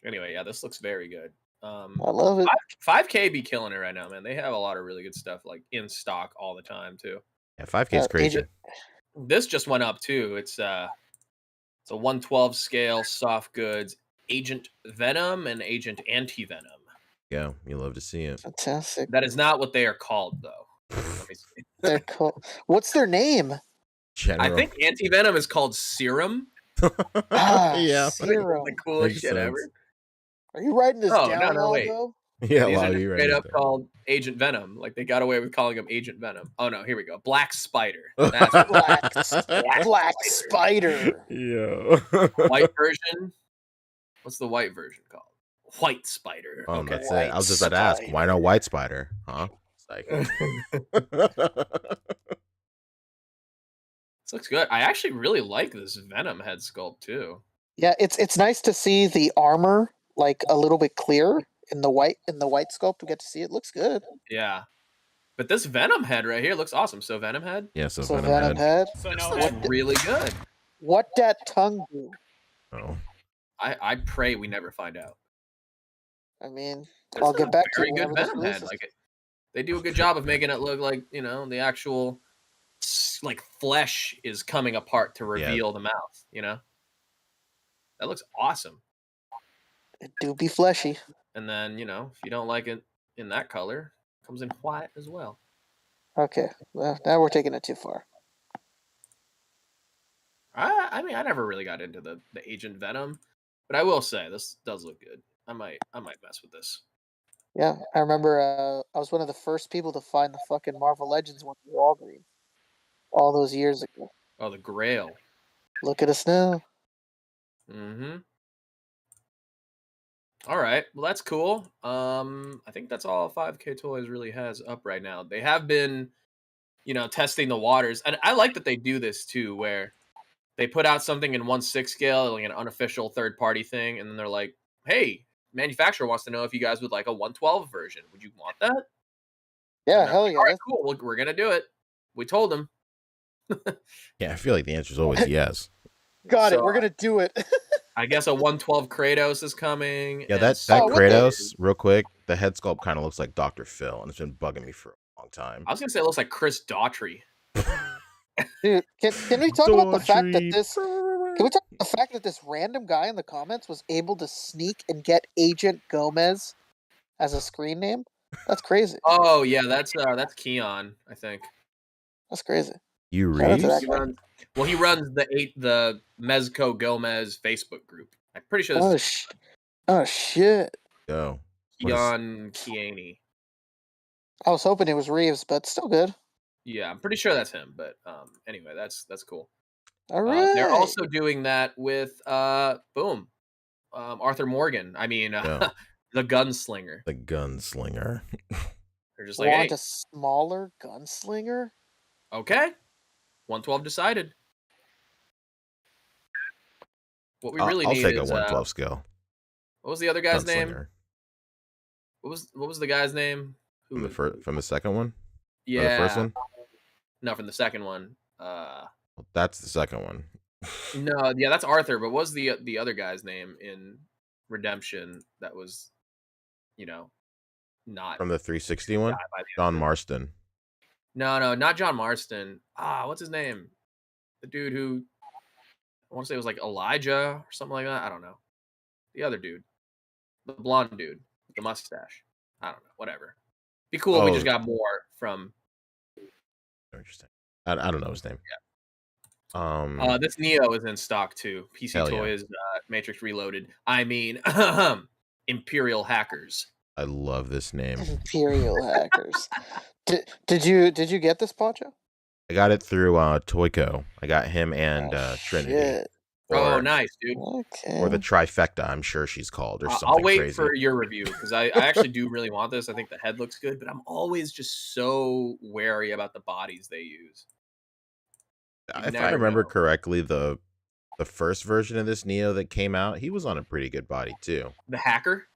Anyway, yeah, this looks very good. I love it. 5K be killing it right now, man. They have a lot of really good stuff like in stock all the time too. Yeah, 5K is crazy. Agent- This just went up too. It's a 112 scale soft goods Agent Venom and Agent Anti-Venom. Yeah, you love to see it. Fantastic. That is not what they are called though. Let me see. They're cool. What's their name? I think Anti-Venom is called Serum. Yeah, Serum. The coolest Makes shit sense. ever. Are you writing this Oh, down, no, wait. Aldo? yeah. These Wow, are just you straight right. up called Agent Venom. Like they got away with calling him Agent Venom. Oh no, here we go. Black Spider. That's what Black Spider. Yeah. white version. What's the white version called? White Spider. Okay. That's it. I was just about to ask, why no White Spider? Huh? It's like... This looks good. I actually really like this Venom head sculpt too. Yeah, it's nice to see the armor like a little bit clearer in the white sculpt. We get to see it. Looks good. Yeah. But this Venom head right here looks awesome. So Venom head. Yeah, so So Venom head. This looks really good. What that tongue do? Oh. I pray we never find out. I mean, This I'll is get a back to very you good whenever this Venom head. releases. Like they do a good job of making it look like, you know, the actual like flesh is coming apart to reveal the mouth, you know? That looks awesome. It do be fleshy. And then, you know, if you don't like it in that color, it comes in white as well. Okay, well, now we're taking it too far. I mean, I never really got into the Agent Venom, but I will say this does look good. I might mess with this. Yeah, I remember I was one of the first people to find the fucking Marvel Legends one in Walgreens all those years ago. Oh, the Grail. Look at us now. Mm-hmm. All right. Well, that's cool. I think that's all 5K Toys really has up right now. They have been, you know, testing the waters. And I like that they do this too, where they put out something in 1/6 scale, like an unofficial third-party thing, and then they're like, hey, manufacturer wants to know if you guys would like a 112 version. Would you want that? Yeah, And they're hell like, yeah. all right, cool. We're going to do it. We told them. Yeah, I feel like the answer is always yes. Got it. So, We're gonna do it. I guess a 112 Kratos is coming. Yeah, and that Oh, what the- Kratos, real quick, the head sculpt kind of looks like Dr. Phil, and it's been bugging me for a long time. I was going to say it looks like Chris Daughtry. Dude, can we talk about the fact that Daughtry. this can we talk about the fact that this random guy in the comments was able to sneak and get Agent Gomez as a screen name? That's crazy. Oh, yeah, that's Keon, I think. That's crazy. You Shout out to Reeves? that He runs the Mezco Gomez Facebook group. I'm pretty sure this is Oh shit. Go. What is- Keon Kiani. I was hoping it was Reeves, but still good. Yeah, I'm pretty sure that's him. But anyway, that's cool. All right. They're also doing that with boom, Arthur Morgan. I mean, Yeah. the Gunslinger. The gunslinger. They're just like, want hey, a smaller gunslinger? okay, 112 decided. What we really I'll need take a is 112 scale. what was the other guy's name? Gunslinger. What was the guy's name? From the second one? Or Yeah, the first one? no, from the second one. Well, that's the second one. No, yeah, that's Arthur. But what was the other guy's name in Redemption that was, you know, not From the 360 one? by the end John of it? Marston. No, not John Marston. What's his name? The dude who I want to say it was like Elijah or something like that. I don't know. The other dude, the blonde dude with the mustache. I don't know. Whatever. Be cool if we just got more from. Interesting. I don't know his name. This Neo is in stock too. PC Hell yeah. Toys, Matrix Reloaded. I mean, Imperial Hackers. I love this name. Imperial Hackers. Did you get this, Poncho? I got it through Toyco. I got him and Trinity. Shit. Oh, nice, dude. Okay. Or the trifecta, I'm sure she's called, or something I'll wait crazy. for your review because I actually do really want this. I think the head looks good, but I'm always just so wary about the bodies they use. If I remember correctly, the first version of this Neo that came out, he was on a pretty good body too. The Hacker?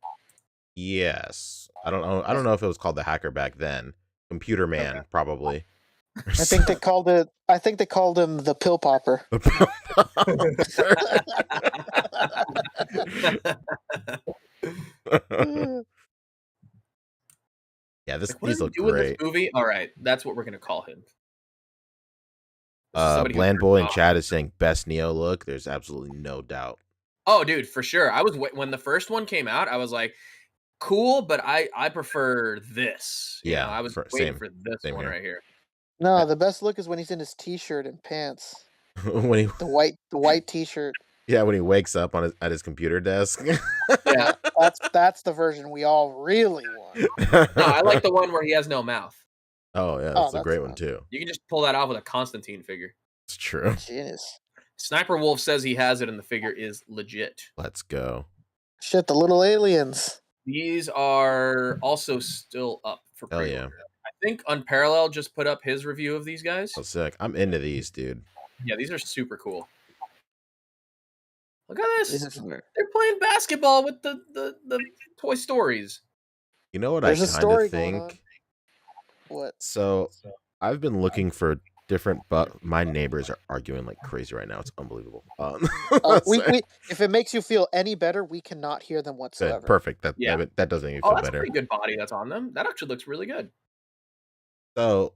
Yes. I don't know if it was called the Hacker back then. Computer Man, probably. I think they called him the Pill Popper. Yeah, Like, these look great. With this movie? All right, that's what we're gonna call him. Bland Boy in chat is saying best Neo look. There's absolutely no doubt. Oh, dude, for sure. I was when the first one came out, I was like, cool, but I prefer this. You know, I was waiting for this one right here. No, the best look is when he's in his t-shirt and pants. When the white t-shirt. Yeah, when he wakes up at his computer desk. Yeah, that's the version we all really want. No, I like the one where he has no mouth. Oh yeah, that's a great one too. You can just pull that off with a Constantine figure. It's true. Genius. Sniper Wolf says he has it and the figure is legit. Let's go. Shit, the little aliens. These are also still up for pre-order. Hell yeah. I think Unparalleled just put up his review of these guys. Oh, sick. I'm into these, dude. Yeah, these are super cool. Look at this. They're playing basketball with the Toy Stories. You know what I kind of think? What? So I've been looking for different, but my neighbors are arguing like crazy right now. It's unbelievable. If it makes you feel any better, we cannot hear them whatsoever. Perfect. That doesn't even feel that's better. A pretty good body that's on them. That actually looks really good. So,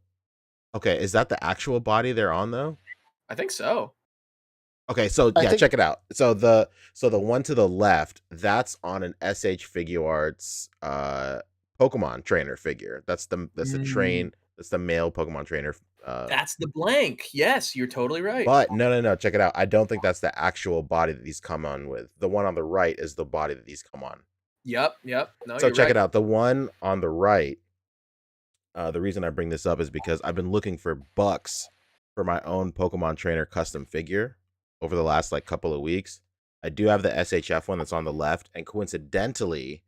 okay, is that the actual body they're on though? I think so. Okay, so yeah, check it out. So the one to the left, that's on an SH Figure Arts Pokemon trainer figure. That's the male Pokemon trainer. That's the blank. Yes, you're totally right. But no, check it out. I don't think that's the actual body that these come on with. The one on the right is the body that these come on. Yep. No, so check it out. The one on the right, the reason I bring this up is because I've been looking for bucks for my own Pokemon trainer custom figure over the last like couple of weeks. I do have the SHF one that's on the left, and coincidentally,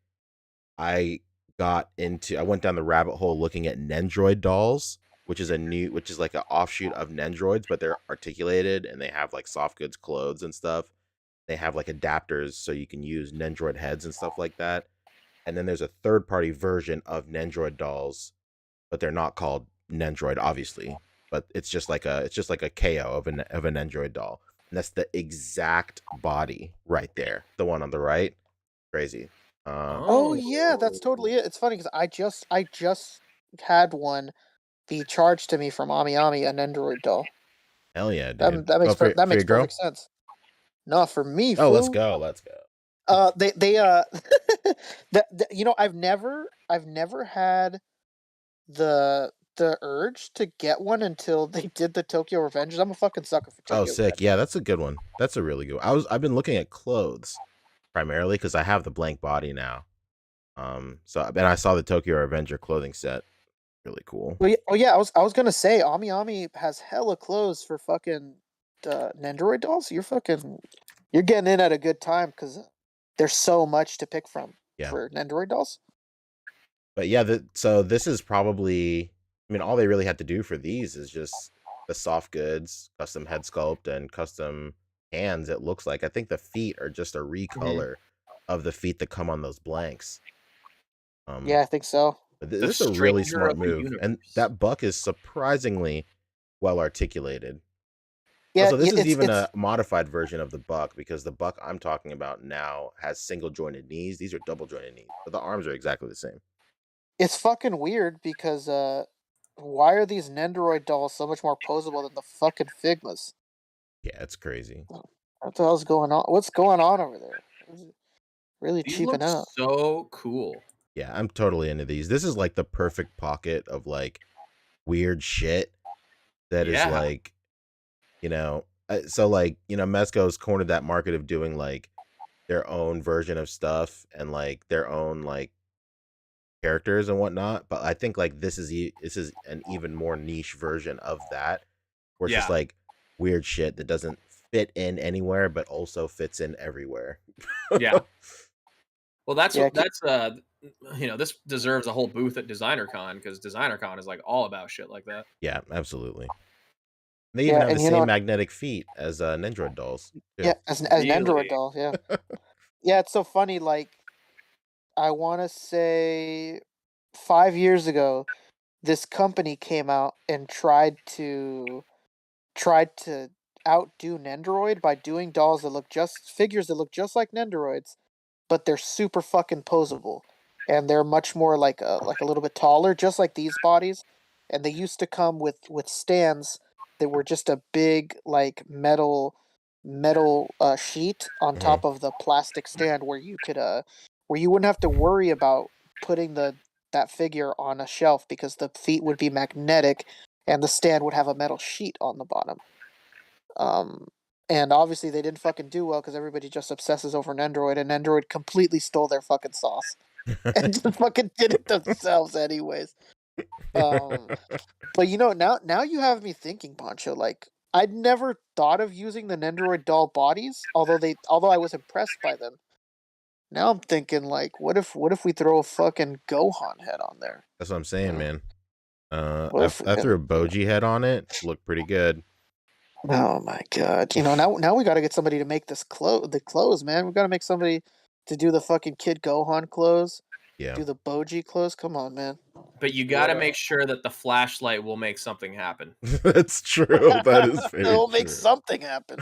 I went down the rabbit hole looking at Nendroid dolls, which is like an offshoot of Nendroids, but they're articulated and they have like soft goods clothes and stuff. They have like adapters so you can use Nendroid heads and stuff like that. And then there's a third-party version of Nendroid dolls, but they're not called Nendroid, obviously. But it's just like a KO of an Nendroid doll. And that's the exact body right there. The one on the right. Crazy. Oh yeah, that's totally it. It's funny because I just had one be charged to me from Ami, a Nendroid doll. Hell yeah, dude. That makes perfect sense. No, for me. Oh, let's go. I've never had the urge to get one until they did the Tokyo Revengers. I'm a fucking sucker for Tokyo. Oh, sick. Yeah, that's a good one. That's a really good one. I've been looking at clothes primarily because I have the blank body now. And I saw the Tokyo Revenger clothing set. Really cool. Well, yeah, I was gonna say Ami has hella clothes for fucking Nendroid dolls. You're getting in at a good time because there's so much to pick from for Nendroid dolls. But yeah, so this is probably, I mean, all they really had to do for these is just the soft goods, custom head sculpt, and custom hands. It looks like I think the feet are just a recolor of the feet that come on those blanks. Yeah, I think so. But this is a really smart move, and that buck is surprisingly well articulated. Yeah, so this is even a modified version of the buck, because the buck I'm talking about now has single jointed knees. These are double jointed knees, but the arms are exactly the same. It's fucking weird because why are these Nendroid dolls so much more posable than the fucking Figmas? Yeah, it's crazy. What the hell's going on? What's going on over there? Really cheaping out. So cool. Yeah, I'm totally into these. This is like the perfect pocket of like weird shit that is like, So like, you know, Mezco's cornered that market of doing like their own version of stuff and like their own like characters and whatnot. But I think like this is an even more niche version of that, where it's just Yeah. like weird shit that doesn't fit in anywhere, but also fits in everywhere. Yeah. Well, that's Yeah, what that's you know, this deserves a whole booth at Designer Con because Designer Con is like all about shit like that. Yeah, absolutely. They even yeah, have the and you same know, magnetic feet as Nendroid dolls yeah, too. as an Android Really? doll, yeah, yeah. It's so funny. Like, I want to say 5 years ago, this company came out and tried to outdo Nendoroid by doing dolls that look just figures that look just like Nendoroids, but they're super fucking posable, and they're much more like a little bit taller, just like these bodies. And they used to come with stands that were just a big like metal sheet on Mhm. top of the plastic stand where you wouldn't have to worry about putting that figure on a shelf because the feet would be magnetic and the stand would have a metal sheet on the bottom. Um, and obviously they didn't fucking do well because everybody just obsesses over an Android, and Android completely stole their fucking sauce and just fucking did it themselves anyways. Um, but you know, now you have me thinking, Poncho. Like, I'd never thought of using the Nendoroid doll bodies, although I was impressed by them. Now I'm thinking, like, what if we throw a fucking Gohan head on there? That's what I'm You saying, know? man. What if? I threw a Boji head on it. Looked pretty good. Oh my god! You know, now we got to get somebody to make the clothes, man. We got to make somebody to do the fucking Kid Gohan clothes, Yeah, do the Boji clothes. Come on, man. But you got to make sure that the flashlight will make something happen. that's true. That is very It'll make true. something happen.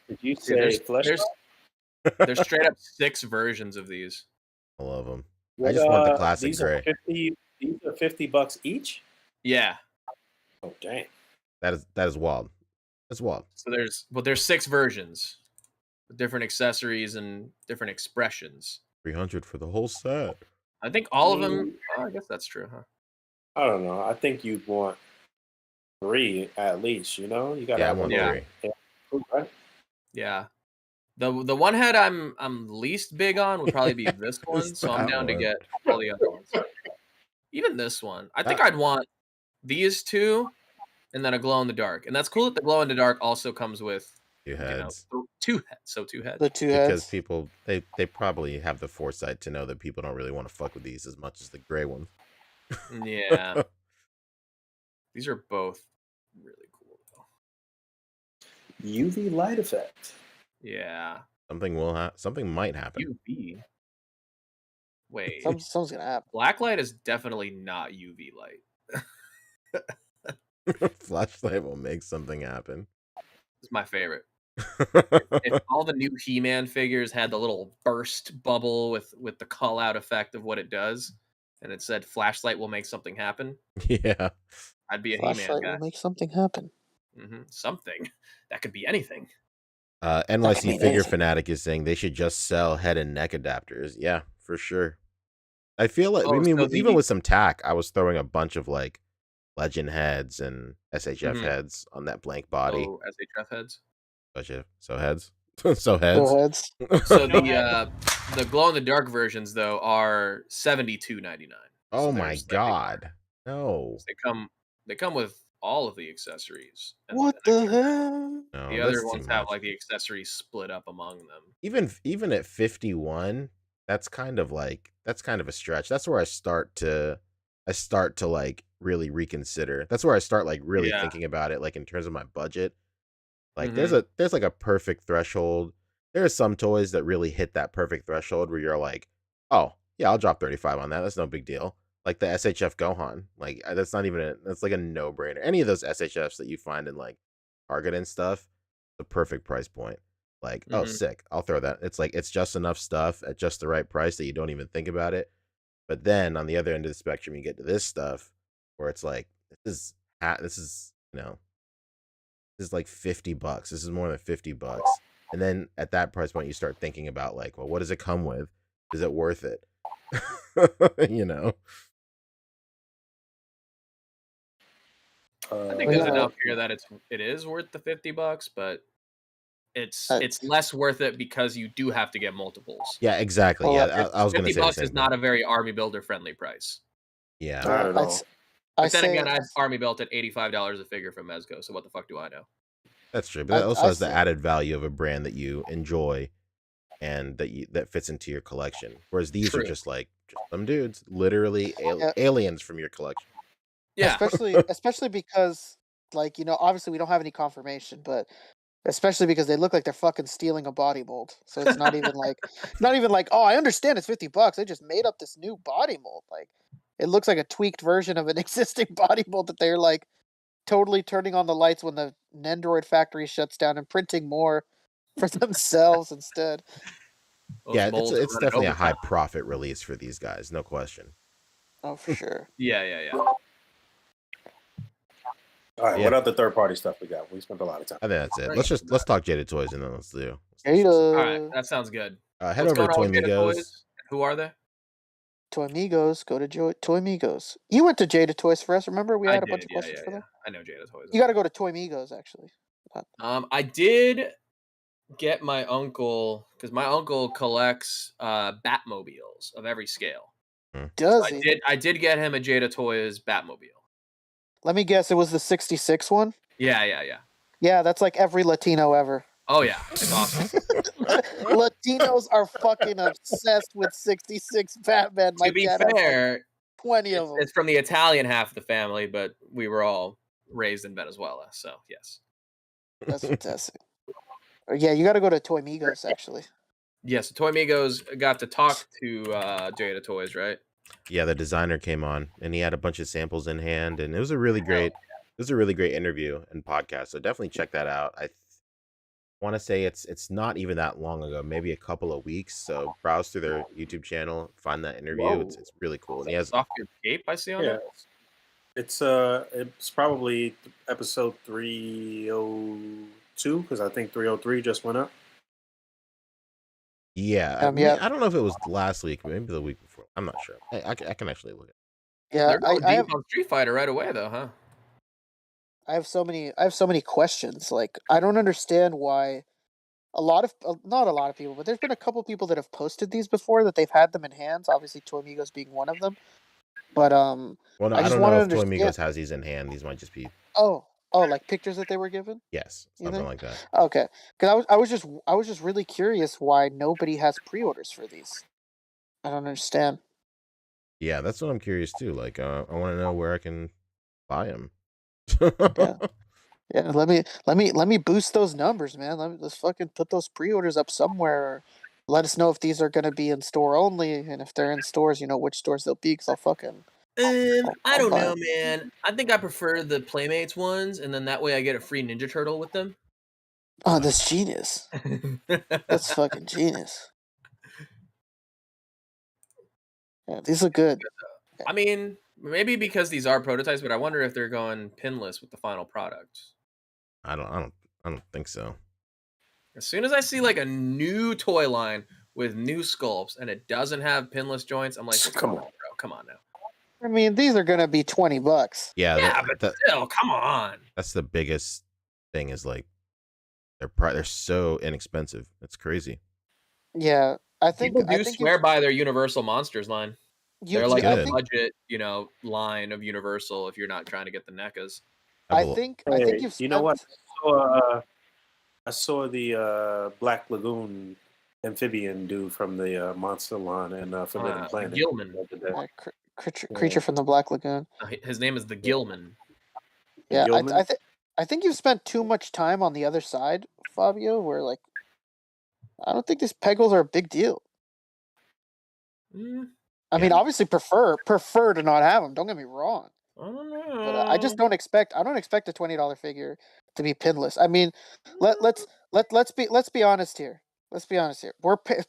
Did you Dude, say flesh? there's straight up 6 versions of these. I love them. I What, just want the classic these are gray. 50. These are $50 each. Yeah. Oh dang! That is wild. That's wild. So there's 6 versions with different accessories and different expressions. 300 for the whole set. I think all of them. Oh, I guess that's true, huh? I don't know. I think you'd want 3 at least. You know, you gotta Yeah, I have want Yeah. 3. right? Yeah. The one head I'm least big on would probably be this one, It's so I'm that down to one. get all the other ones. Even this one. I think That- I'd want these 2 and then a glow in the dark. And that's cool that the glow in the dark also comes with, 2 you know, heads. 2 heads. So 2 heads. The two Because heads. people they probably have the foresight to know that people don't really want to fuck with these as much as the gray ones. Yeah. These are both really cool though. UV light effect. Yeah. Something might happen. UV. Wait. Something's gonna happen. Blacklight is definitely not UV light. Flashlight will make something happen. It's my favorite. If all the new He-Man figures had the little burst bubble with the call out effect of what it does, and it said flashlight will make something happen, Yeah. I'd be a He-Man Flashlight guy. will make something happen. Something that could be anything. NYC mean Figure anything. Fanatic is saying they should just sell head and neck adapters. Yeah, for sure. I feel like, I Oh, mean, so even the with some tack, I was throwing a bunch of like legend heads and SHF Mhm. heads on that blank body. oh SHF heads. So heads. So heads. Go heads. So the glow in the dark versions though are $72.99. Oh So my there's like god. No. they come with all of the accessories. And What an the extra head. hell? No, The other that's too ones have much. like the accessories split up among them. Even at 51, that's kind of a stretch. That's where I start to like really reconsider. That's where I start like really Yeah. thinking about it, like in terms of my budget. Like Mhm. there's like a perfect threshold. There are some toys that really hit that perfect threshold where you're like, oh yeah, I'll drop 35 on that. That's no big deal. Like the SHF Gohan, like that's not even that's like a no brainer. Any of those SHFs that you find in like Target and stuff, the perfect price point. Like, oh Mhm. sick, I'll throw that. It's like it's just enough stuff at just the right price that you don't even think about it. But then on the other end of the spectrum, you get to this stuff where it's like this is this is like $50. This is more than $50. And then at that price point, you start thinking about like, well, what does it come with? Is it worth it? you know? I think Yeah. there's enough here that it is worth the $50, but it's Uh, less worth it because you do have to get multiples. Yeah, exactly. Well, Yeah, I was going to say the $50 same is thing. not a very army builder friendly price. Yeah, Not at all. But then again, I've army built at $85 a figure from Mezco, so what the fuck do I know? that's true. But that also has the added value of a brand that you enjoy and that fits into your collection. Whereas these are just some dudes, literally aliens from your collection. Yeah. Especially because, like, obviously we don't have any confirmation, but especially because they look like they're fucking stealing a body mold. So it's not even like, oh, I understand it's $50. They just made up this new body mold. Like, it looks like a tweaked version of an existing body mold that they're like totally turning on the lights when the Nendoroid factory shuts down and printing more for themselves instead. Yeah, it's definitely a high profit release for these guys, no question. Oh, for sure. Yeah. All right, what other third-party stuff we got? We spent a lot of time. I think that's it. Let's talk Jaded Toys and then let's do. All right, that sounds good. Head over to Toy Migos. Who are they? Toy Migos. Go to Toy Migos. You went to Jada Toys for us. Remember, we had a bunch of questions for them. I know Jada Toys. You got to go to Toy Migos actually. I did get my uncle because my uncle collects Batmobiles of every scale. Does he? I did get him a Jada Toys Batmobile. Let me guess, it was the 66 one? Yeah. Yeah, that's like every Latino ever. Oh yeah, it's awesome. Latinos are fucking obsessed with 66 Batman. To be fair, like 20 of them. It's from the Italian half of the family, but we were all raised in Venezuela, so yes. That's fantastic. Yeah, you got to go to Toy Migos actually. Yes, Toy Migos got to talk to Jada Toys, right? Yeah, the designer came on and he had a bunch of samples in hand, and it was a really great interview and podcast. So definitely check that out. I want to say it's not even that long ago, maybe a couple of weeks. So browse through their YouTube channel, find that interview. It's really cool. And he has Off Your Cape, I see on it. It's probably episode 302 because I think 303 just went up. Yeah, I don't know if it was last week, maybe the week before. I'm not sure. I can actually look at it. Yeah, they're going deep on Street Fighter right away, though, huh? I have so many questions. Like, I don't understand why not a lot of people, but there's been a couple people that have posted these before that they've had them in hands. Obviously, Toy Migos being one of them. But well, no, I don't know if Toy Migos has these in hand. These might just be like pictures that they were given. Yes, something like that. Okay, because I was just really curious why nobody has pre-orders for these. I don't understand. Yeah, that's what I'm curious too. Like, I want to know where I can buy them. Yeah. Let me boost those numbers, man. Let's fucking put those pre-orders up somewhere. Let us know if these are gonna be in store only, and if they're in stores, which stores they'll be. Because I'll fucking. I don't know, man. I think I prefer the Playmates ones, and then that way I get a free Ninja Turtle with them. Oh, that's genius. That's fucking genius. Yeah, these look good. I mean, maybe because these are prototypes, but I wonder if they're going pinless with the final product. I don't think so. As soon as I see like a new toy line with new sculpts and it doesn't have pinless joints, I'm like, come on, bro, come on now. I mean, these are gonna be $20. Yeah, but still, come on. That's the biggest thing. Is like they're so inexpensive. It's crazy. Yeah, I think people swear by their Universal Monsters line. They're like a budget, line of Universal if you're not trying to get the NECAs. I think you've spent... You know what? I saw the Black Lagoon amphibian dude from the Monster line and Forbidden Planet. Gilman. Creature from the Black Lagoon. His name is the Gilman. Yeah, I think you've spent too much time on the other side, Fabio, where like I don't think these Pegals are a big deal. I mean, obviously prefer to not have them. Don't get me wrong. But I just don't expect a $20 figure to be pinless. I mean, let's be honest here. Let's be honest here.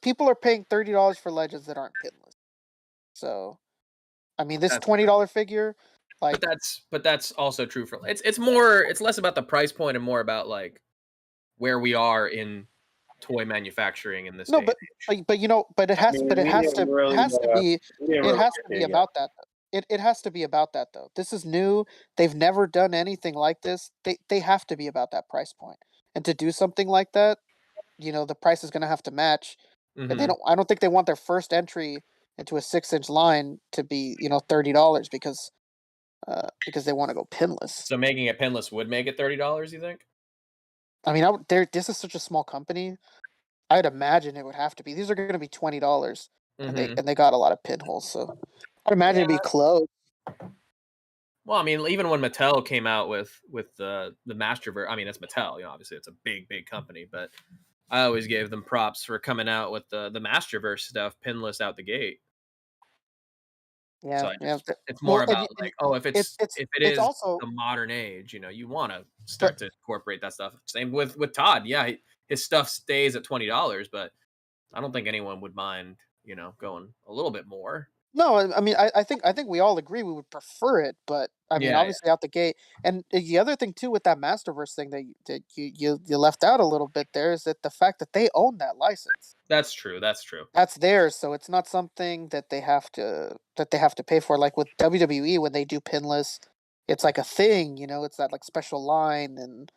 People are paying $30 for Legends that aren't pinless. So, I mean, this $20 figure, like, but that's also true for it's less about the price point and more about like where we are in toy manufacturing in this. No, but it has to be about that. it has to be about that though. This is new. They've never done anything like this. They have to be about that price point. And to do something like that, the price is going to have to match. And Hmm. I don't think they want their first entry into a 6-inch line to be, $30 because they want to go pinless. So making it pinless would make it $30, you think? I mean, this is such a small company. I'd imagine it would have to be. These are going to be $20, and Hmm. they got a lot of pinholes, so I'd imagine Yeah. it'd be close. Well, I mean, even when Mattel came out with the Masterverse, I mean, it's Mattel. Obviously, it's a big company, but I always gave them props for coming out with the Masterverse stuff pinless out the gate. So Yeah, yeah. it's Well, more about like, oh, if it it's is also the modern age, you want to but start to incorporate that stuff. Same with Todd. Yeah, his stuff stays at $20, but I don't think anyone would mind, going a little bit more. no, I mean, I think we all agree we would prefer it, but I mean, Yeah, yeah. obviously out the gate, and the other thing too with that Masterverse thing that you left out a little bit there is that the fact that they own that license. That's true. That's true. That's theirs, so it's not something that they have to pay for. Like with WWE, when they do pinless, it's like a thing, it's that like special line, and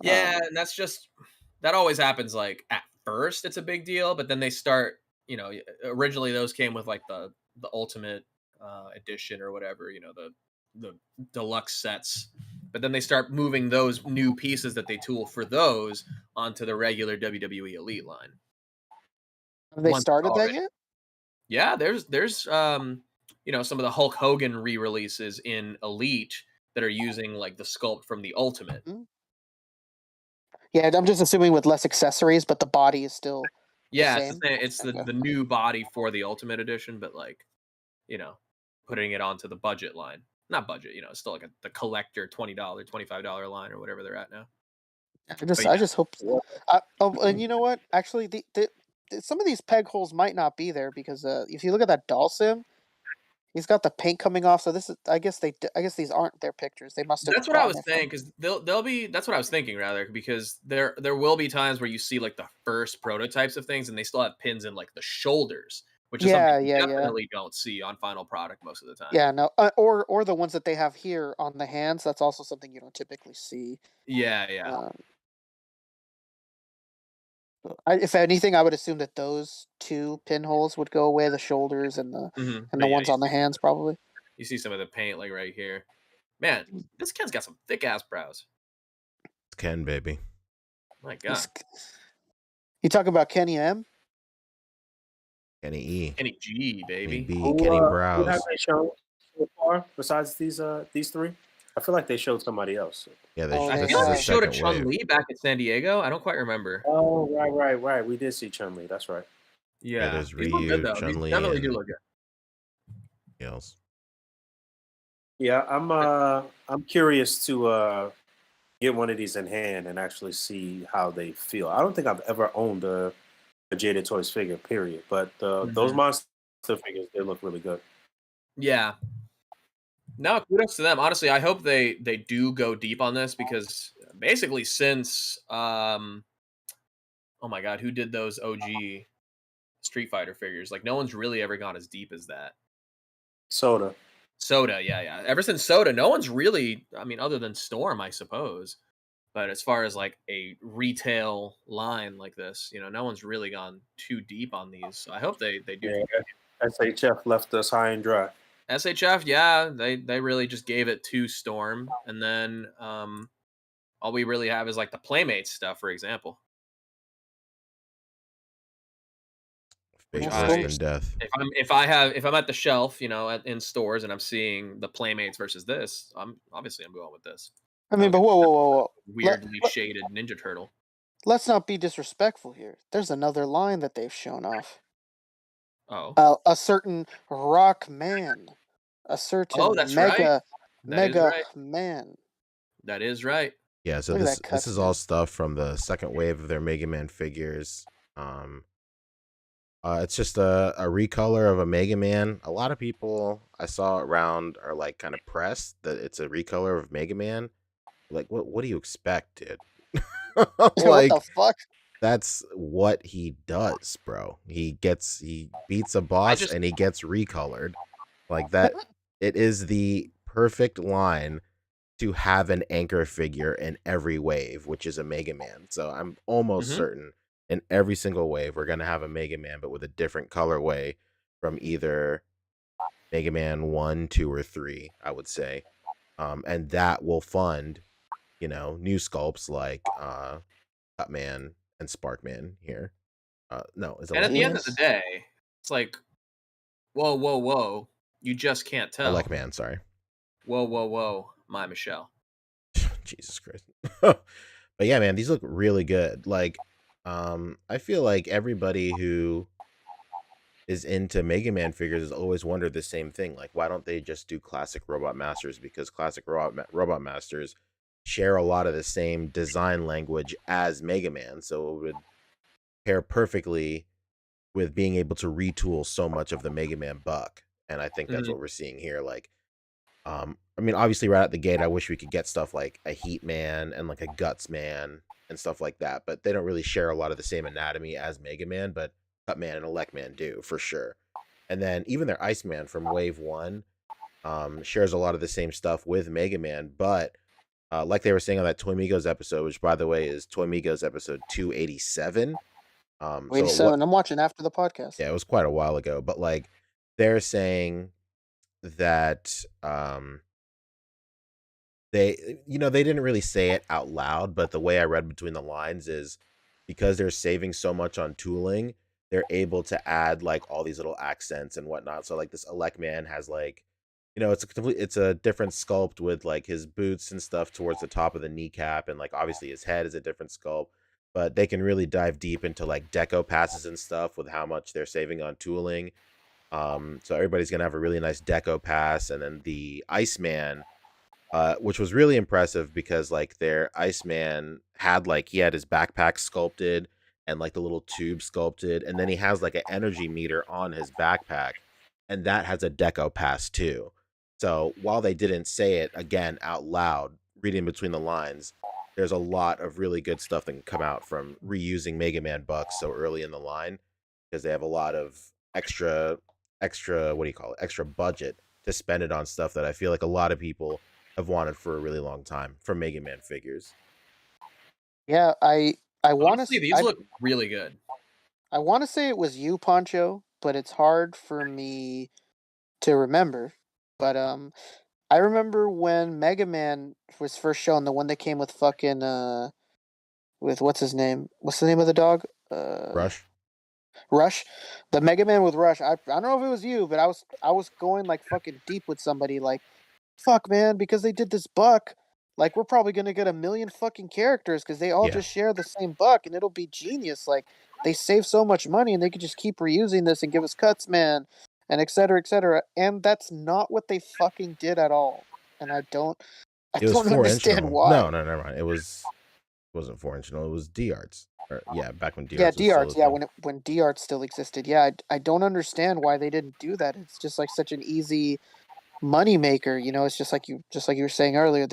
Yeah, and that always happens. Like at first, it's a big deal, but then they start. Originally those came with like the ultimate edition or whatever. The deluxe sets, but then they start moving those new pieces that they tool for those onto the regular WWE Elite line. have they Once it's started that already, yet? yeah, there's some of the Hulk Hogan re-releases in Elite that are using like the sculpt from the Ultimate. Mm. Yeah, I'm just assuming with less accessories, but the body is still the Yeah, same. it's the Okay. the new body for the Ultimate Edition, but like, you know, putting it onto the budget line. Not budget, it's still like the collector $20, $25 line or whatever they're at now. I just But I yeah, just hope. And you know what? Actually, some of these peg holes might not be there because if you look at that doll sim, he's got the paint coming off. So this is, I guess these aren't their pictures. They must have that's what I gotten was it saying from. because they'll be. That's what I was thinking rather because there will be times where you see like the first prototypes of things and they still have pins in like the shoulders, which is something Yeah, you yeah, yeah, definitely don't see on final product most of the time. yeah. No, or the ones that they have here on the hands. That's also something you don't typically see. Yeah, yeah. Um, if anything, I would assume that those two pinholes would go away, the shoulders and the and But the yeah, ones on the hands probably. you see some of the paint like right here. Man, this kid's got some thick ass brows. Ken, baby. My God, You talk about Kenny M? Kenny E. Kenny G, Kenny baby. B. Who, Kenny who have Browse. they shown so far besides these three? I feel like they showed somebody else. Yeah, Oh, I they this feel is like the they showed a second Chun wave. Li back at San Diego. I don't quite remember. Oh, right. We did see Chun-Li. That's right. Yeah, Yeah, there's these look good Ryu, though. These Chun-Li, definitely do and look good. else. Yeah, I'm curious to get one of these in hand and actually see how they feel. I don't think I've ever owned a Jaded Toys figure, period. But those Mhm. monster figures, they look really good. Yeah. No, kudos to them. Honestly, I hope they do go deep on this because basically since oh my God, who did those OG Street Fighter figures? Like no one's really ever gone as deep as that. Soda. Soda, yeah. Ever since Soda, no one's really, I mean, other than Storm, I suppose. But as far as like a retail line like this, no one's really gone too deep on these. So I hope they do. Yeah, SHF left us high and dry. SHF, yeah, they really just gave it to Storm, and then all we really have is like the Playmates stuff, for example. Which Fate Yeah, worse I, than death. if I'm at the shelf, in stores and I'm seeing the Playmates versus this, I'm going with this. I I mean, don't but give a shit whoa. about the weirdly shaded Ninja Turtle. Let's not be disrespectful here. There's another line that they've shown off. Oh, A certain rock man, a certain that's right. That is mega right. man. That is right. Yeah, so Look at that this is cutscene. all stuff from the second wave of their Mega Man figures. It's just a recolor of a Mega Man. A lot of people I saw around are like kind of pressed that it's a recolor of Mega Man. Like, what do you expect, dude? What Like, the fuck? that's what he does, bro. He beats a boss just- and he gets recolored. Like that. it is the perfect line to have an anchor figure in every wave, which is a Mega Man. So I'm almost Mm-hmm. certain in every single wave we're gonna have a Mega Man, but with a different colorway from either Mega Man 1, 2, or 3, I would say. And that will fund, new sculpts like Cutman and Sparkman here. No, is And at the end of the Genius. day, it's like, whoa, whoa, whoa, you just can't tell. Man, sorry. Whoa, whoa, whoa, my Michelle. Jesus Christ. But yeah, man, these look really good. Like, I feel like everybody who is into Mega Man figures has always wondered the same thing. Like, why don't they just do classic Robot Masters? Because classic Robot Masters share a lot of the same design language as Mega Man, so it would pair perfectly with being able to retool so much of the Mega Man buck. And I think that's Mhm. what we're seeing here. Like, I mean, obviously, right out the gate, I wish we could get stuff like a Heat Man and like a Guts Man and stuff like that, but they don't really share a lot of the same anatomy as Mega Man, but Cut Man and Elect Man do for sure. And then even their Iceman from Wave 1 shares a lot of the same stuff with Mega Man, but like they were saying on that Toy Migos episode, which by the way is Toy Migos episode 287. So what? 87. I'm watching after the podcast. Yeah, it was quite a while ago, but like they're saying that they didn't really say it out loud, but the way I read between the lines is because they're saving so much on tooling, they're able to add like all these little accents and whatnot. So like this Elec Man has like, it's a different sculpt with like his boots and stuff towards the top of the kneecap, and like obviously his head is a different sculpt. But they can really dive deep into like deco passes and stuff with how much they're saving on tooling. So everybody's gonna have a really nice deco pass, and then the Iceman, which was really impressive because like their Iceman had like he had his backpack sculpted and like the little tube sculpted, and then he has like an energy meter on his backpack, and that has a deco pass too. So while they didn't say it again out loud, reading between the lines, there's a lot of really good stuff that can come out from reusing Mega Man bucks so early in the line because they have a lot of extra what do you call it, extra budget to spend it on stuff that I feel like a lot of people have wanted for a really long time from Mega Man figures. Yeah, I want Honestly, to these look really good. I want to say it was you, Poncho, but it's hard for me to remember. But I remember when Mega Man was first shown, the one that came with fucking with what's his name? What's the name of the dog? Rush. Rush. The Mega Man with Rush. I don't know if it was you, but I was going like fucking deep with somebody like, fuck man, because they did this buck, like we're probably gonna get a million fucking characters because they all Yeah. just share the same buck and it'll be genius. Like they save so much money and they could just keep reusing this and give us cuts, man, and et cetera, et cetera. And that's not what they fucking did at all. And I It was don't understand 4-inch. why. No, never mind. Wasn't 4-inch. It was D Arts. Yeah, back when D Yeah, Arts was D still a Arts. Yeah, thing. when D Arts still existed. Yeah, I don't understand why they didn't do that. It's just like such an easy money maker. You know, it's just like you were saying earlier.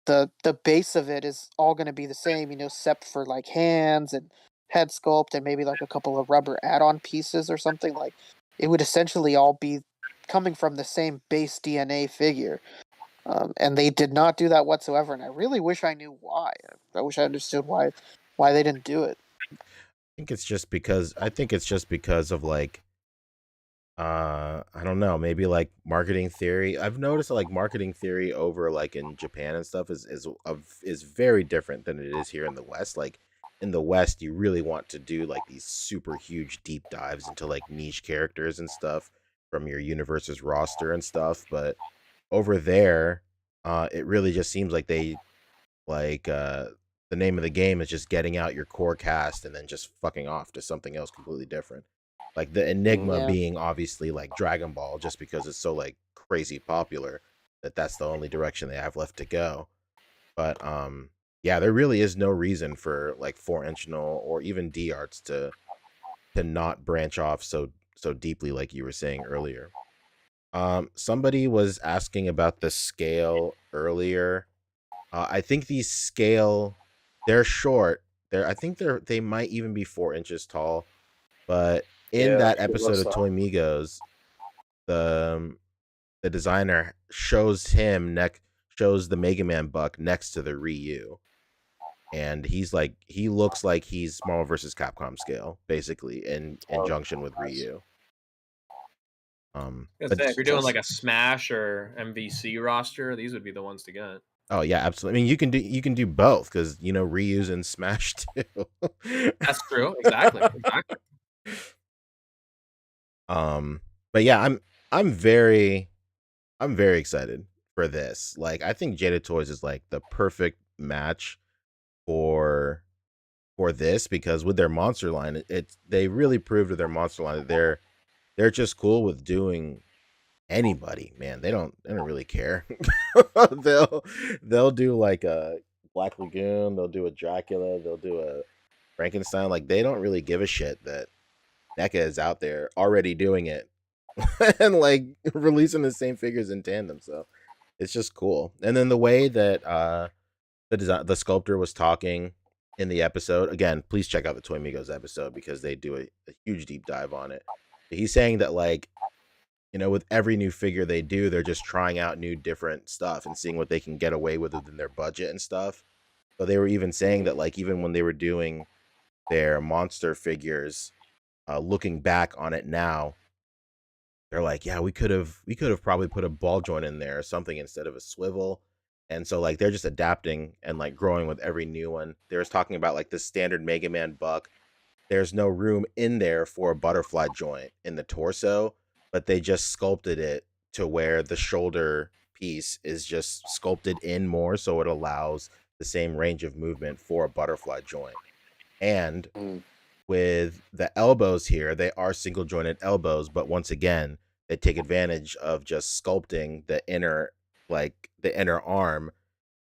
The base of it is all going to be the same, except for like hands and head sculpt and maybe like a couple of rubber add-on pieces or something. Like it would essentially all be coming from the same base DNA figure. And they did not do that whatsoever. And I really wish I knew why. I wish I understood why they didn't do it. I think it's just because of like I don't know, maybe like marketing theory. I've noticed that, like marketing theory over like in Japan and stuff is very different than it is here in the West. Like in the West, you really want to do like these super huge deep dives into like niche characters and stuff from your universe's roster and stuff, but over there, it really just seems like they like the name of the game is just getting out your core cast and then just fucking off to something else completely different. Like the enigma Yeah. being obviously like Dragon Ball, just because it's so like crazy popular that's the only direction they have left to go. But yeah, there really is no reason for like 4-inch or even D Arts to not branch off so deeply like you were saying earlier. Somebody was asking about the scale earlier. I think these scale, they're short. I think they might even be 4 inches tall. But in Yeah, that it episode looks of like. Toy Migos, the the designer shows the Mega Man buck next to the Ryu, and he looks like he's Marvel vs. Capcom scale, basically, in junction with Ryu. But If you're doing like a Smash or MVC roster, these would be the ones to get. oh yeah, absolutely. I mean, you can do both because Ryu's in Smash too. That's true. Exactly. But yeah, I'm very excited for this. Like, I think Jada Toys is like the perfect match for this, because with their monster line, they really proved with their monster line that they're just cool with doing anybody, man. They don't really care. they'll do like a Black Lagoon, they'll do a Dracula, they'll do a Frankenstein. Like, they don't really give a shit that NECA is out there already doing it and like releasing the same figures in tandem. So it's just cool. And then the way that the sculptor was talking in the episode, again, please check out the Toy Migos episode because they do a huge deep dive on it. He's saying that, like, with every new figure they do, they're just trying out new different stuff and seeing what they can get away with within their budget and stuff. So they were even saying that, like, even when they were doing their monster figures, looking back on it now, they're like, yeah, we could have probably put a ball joint in there or something instead of a swivel. And so, like, they're just adapting and like growing with every new one. They was talking about like the standard Mega Man buck. There's no room in there for a butterfly joint in the torso, but they just sculpted it to where the shoulder piece is just sculpted in more, so it allows the same range of movement for a butterfly joint. And with the elbows here, they are single jointed elbows, but once again, they take advantage of just sculpting the inner arm.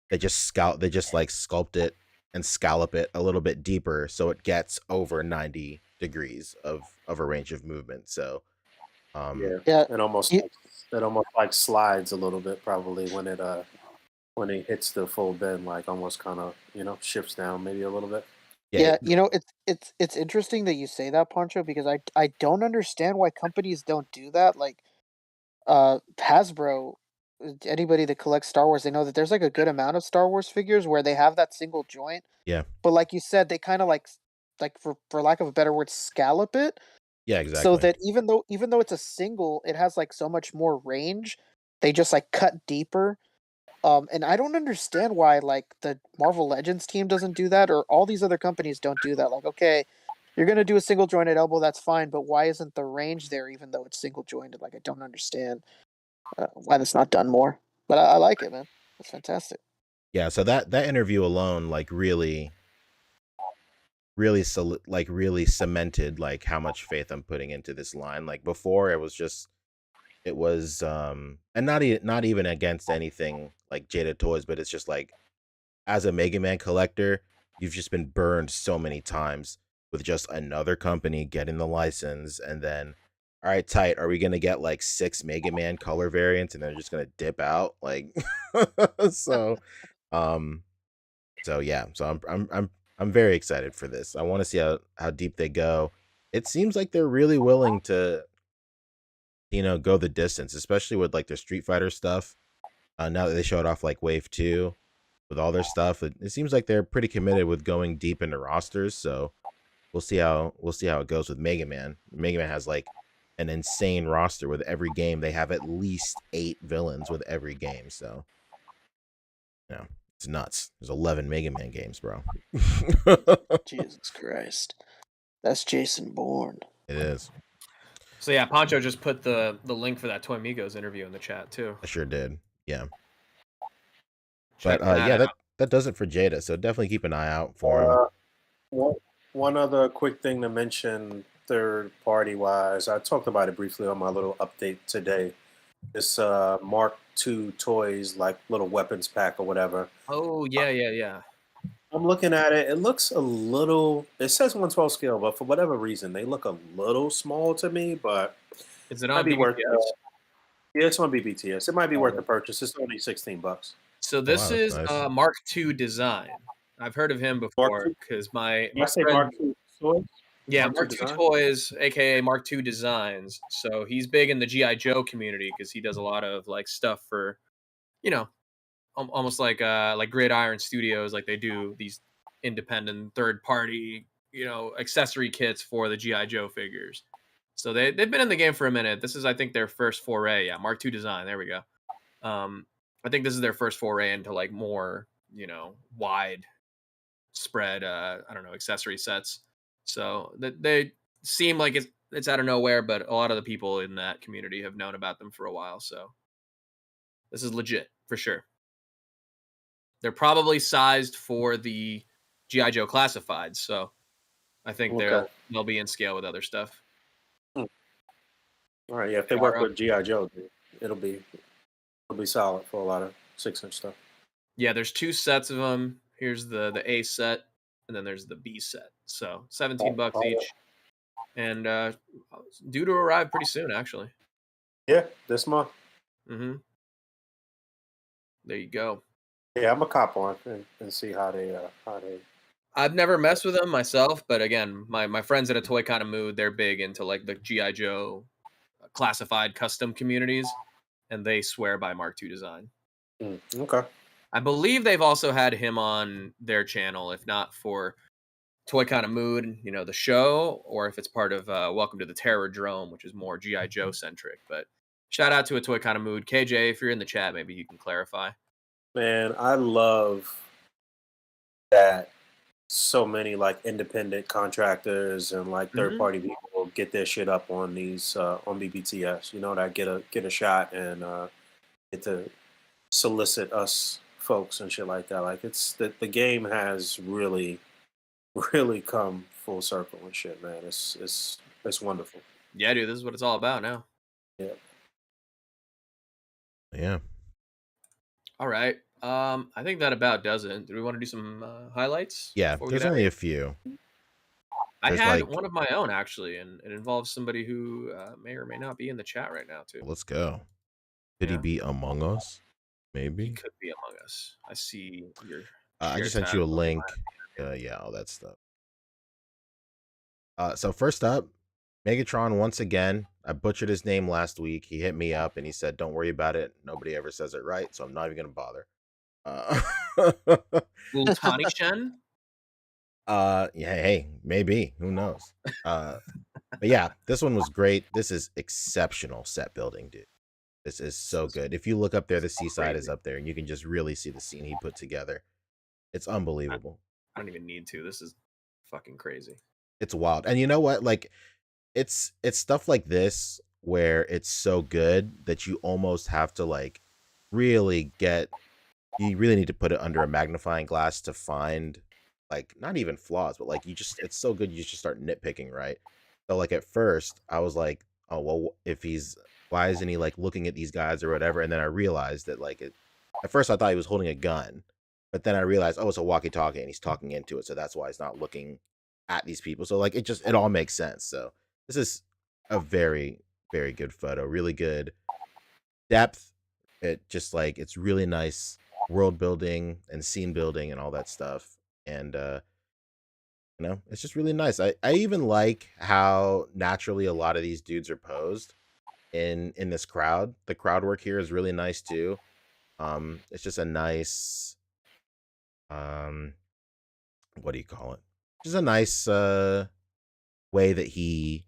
They just sculpt it and scallop it a little bit deeper so it gets over 90 degrees of a range of movement. So it almost like slides a little bit probably when it hits the full bend, like almost kind of shifts down maybe a little bit. Yeah, it's interesting that you say that, Poncho, because I don't understand why companies don't do that. Like, Hasbro, anybody that collects Star Wars, they know that there's like a good amount of Star Wars figures where they have that single joint. Yeah. But like you said, they kind of like for lack of a better word, scallop it. Yeah, exactly. So that even though it's a single, it has like so much more range. They just like cut deeper. And I don't understand why like the Marvel Legends team doesn't do that, or all these other companies don't do that. Like, okay, you're gonna do a single jointed elbow, that's fine, but why isn't the range there even though it's single jointed? Like, I don't understand why that's not done more. But I like it, man. It's fantastic. Yeah, so that interview alone, like, really cemented like how much faith I'm putting into this line. Like, before, it was and not even against anything like Jada Toys, but it's just like, as a Mega Man collector, you've just been burned so many times with just another company getting the license, and then, all right, tight, are we gonna get like 6 Mega Man color variants and they're just gonna dip out? Like, so yeah, so I'm very excited for this. I want to see how deep they go. It seems like they're really willing to go the distance, especially with like their Street Fighter stuff. Now that they showed off like Wave 2 with all their stuff, it seems like they're pretty committed with going deep into rosters. So we'll see how it goes with Mega Man. Mega Man has like an insane roster with every game. They have at least 8 villains with every game. So it's nuts. There's 11 Mega Man games, bro. Jesus Christ. That's Jason Bourne. It is. So yeah, Poncho just put the link for that Toy Migos interview in the chat too. I sure did. Yeah. Check But that out. that does it for Jada. So definitely keep an eye out for him. One other quick thing to mention, third party wise, I talked about it briefly on my little update today. This Mark II toys, like little weapons pack or whatever. Oh yeah. I'm looking at it. It looks a little. It says 1/12 scale, but for whatever reason, they look a little small to me. But is it might on be worth BBTS? Yeah, it's on BBTS. It might be worth the purchase. It's only $16. So this is nice. Mark II design. I've heard of him before because my say friend, Mark II toys? Yeah, Mark II Mark II Design? Toys, aka Mark II Designs. So he's big in the GI Joe community because he does a lot of like stuff for, you know, almost like Gridiron Studios, like they do these independent third party, accessory kits for the GI Joe figures. So they've been in the game for a minute. This is, I think, their first foray. Yeah, Mark II Design. There we go. I think this is their first foray into like more, wide spread. I don't know, accessory sets. So they seem like it's out of nowhere, but a lot of the people in that community have known about them for a while. So this is legit for sure. They're probably sized for the GI Joe classifieds, so I think Okay. they'll be in scale with other stuff. All right. Yeah. If they They work are, with GI Joe, it'll be solid for a lot of 6-inch stuff. yeah, there's 2 sets of them. Here's the A set, and then there's the B set. So $17 each, and due to arrive pretty soon, actually. Yeah, this month. Mm-hmm. There you go. Yeah, I'm a cop on and see how they I've never messed with them myself, but again, my friends at A Toy Kind of Mood, they're big into like the GI Joe classified custom communities, and they swear by Mark II Design. Okay. I believe they've also had him on their channel, if not for Toy Kind of Mood, the show, or if it's part of Welcome to the Terror Drome, which is more GI Joe centric. But shout out to A Toy Kind of Mood, KJ. If you're in the chat, maybe you can clarify. Man, I love that so many like independent contractors and like third party people get their shit up on these on BBTS. That get a shot and get to solicit us folks and shit like that. Like it's the game has really really come full circle and shit, man. It's wonderful. Yeah, dude, this is what it's all about now. Yeah. Yeah. All right. I think that about does it. Do we want to do some highlights? Yeah. before we There's get out of only here? a few. I There's had like- one of my own actually, and it involves somebody who may or may not be in the chat right now too. Let's go. Could he Yeah. be among us? He Maybe. could be among us. I see your. I share just sent tab you a on link. mine. Yeah, all that stuff. So first up, Megatron once again. I butchered his name last week. He hit me up and he said, "Don't worry about it. Nobody ever says it right, so I'm not even gonna bother." Ultani Shen. Yeah, hey, maybe. Who knows? But yeah, this one was great. This is exceptional set building, dude. This is so good. If you look up there, the seaside is up there, and you can just really see the scene he put together. It's unbelievable. I don't even need to. This is fucking crazy. It's wild. And you know what? Like, it's stuff like this where it's so good that you almost have to like really you really need to put it under a magnifying glass to find like not even flaws, but like it's so good you just start nitpicking, right? So like at first I was like, oh well, why isn't he like looking at these guys or whatever? And then I realized that like at first I thought he was holding a gun, but then I realized, oh, it's a walkie-talkie and he's talking into it, so that's why he's not looking at these people. So like it all makes sense. So this is a very, very good photo, really good depth. It just like it's really nice world building and scene building and all that stuff. And it's just really nice. I even like how naturally a lot of these dudes are posed in this crowd. The crowd work here is really nice too. It's just a nice what do you call it? Just a nice way that he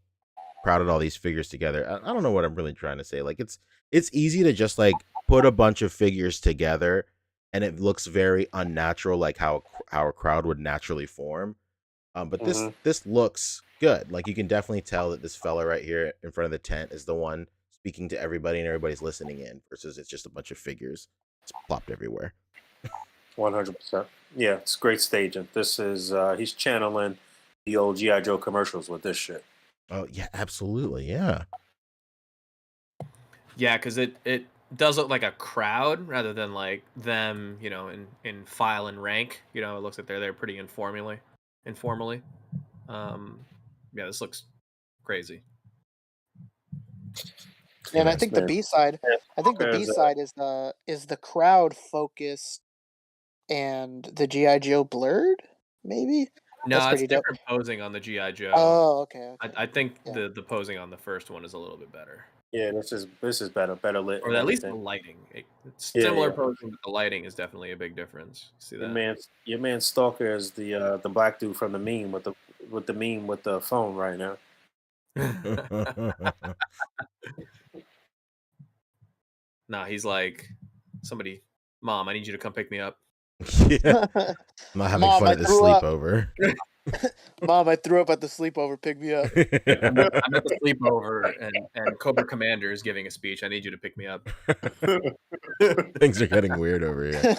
crowded all these figures together. I don't know what I'm really trying to say. Like it's easy to just like put a bunch of figures together and it looks very unnatural, like how a crowd would naturally form. But this looks good. Like you can definitely tell that this fella right here in front of the tent is the one speaking to everybody and everybody's listening in versus it's just a bunch of figures it's plopped everywhere. 100%. Yeah, it's great staging. This is he's channeling the old GI Joe commercials with this shit. Oh yeah, absolutely, yeah. Yeah, because it does look like a crowd rather than like them, in file and rank. It looks like they're there pretty informally. Yeah, this looks crazy. And I think the B side, is the crowd focused and the GI Joe blurred, maybe. No, That's it's pretty dope. different posing on the GI Joe. Oh, okay. I think Yeah. the posing on the first one is a little bit better, Yeah, this is better lit or and at least the everything. lighting. It's Yeah, similar yeah. posing, but the lighting is definitely a big difference. See that? Your man Stalker is the black dude from the meme with the phone right now. Nah, he's like, somebody, Mom, I need you to come pick me up. Yeah. I'm not having Mom, fun I at the threw up. sleepover. Mom, I threw up at the sleepover. Pick me up. I'm at the sleepover, and Cobra Commander is giving a speech. I need you to pick me up. Things are getting weird over here.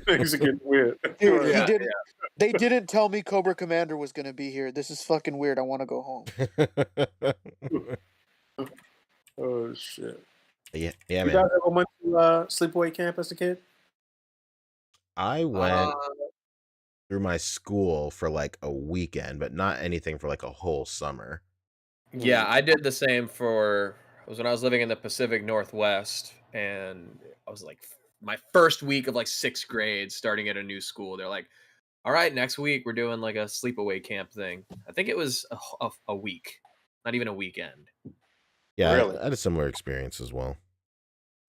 Things are getting weird. Dude, Yeah, they didn't tell me Cobra Commander was gonna be here. This is fucking weird. I want to go home. Oh shit! Yeah, You man. guys ever went to sleepaway camp as a kid? I went through my school for like a weekend, but not anything for like a whole summer. Yeah, I did the same it was when I was living in the Pacific Northwest, and I was like my first week of like 6th grade, starting at a new school. They're like, "All right, next week we're doing like a sleepaway camp thing." I think it was a week, not even a weekend. Yeah, Really? I had a similar experience as well.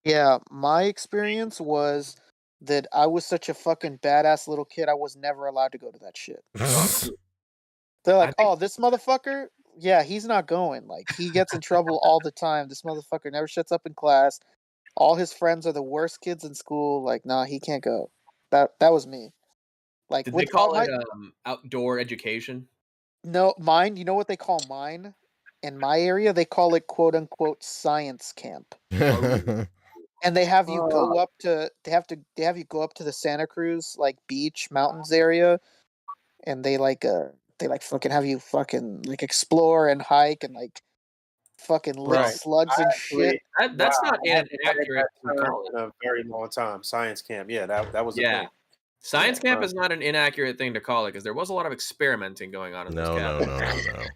Yeah, my experience was that I was such a fucking badass little kid. I was never allowed to go to that shit. They're like, think- "Oh, this motherfucker? Yeah, he's not going. Like, he gets in trouble all the time. This motherfucker never shuts up in class. All his friends are the worst kids in school. Like, nah, he can't go." That was me. Like, Did they with all call my it outdoor education? no mine. You know what they call mine? In my area, they call it "quote unquote" science camp. And they have you go up to they have you go up to the Santa Cruz like beach mountains area, and they like fucking have you fucking like explore and hike and like fucking lick Right. slugs and shit. That's not I haven't heard inaccurate that to term call it. in a very long time. Science camp. Yeah, that was a Yeah. thing. Science Yeah, camp right. is not an inaccurate thing to call it, because there was a lot of experimenting going on in those No. cabins.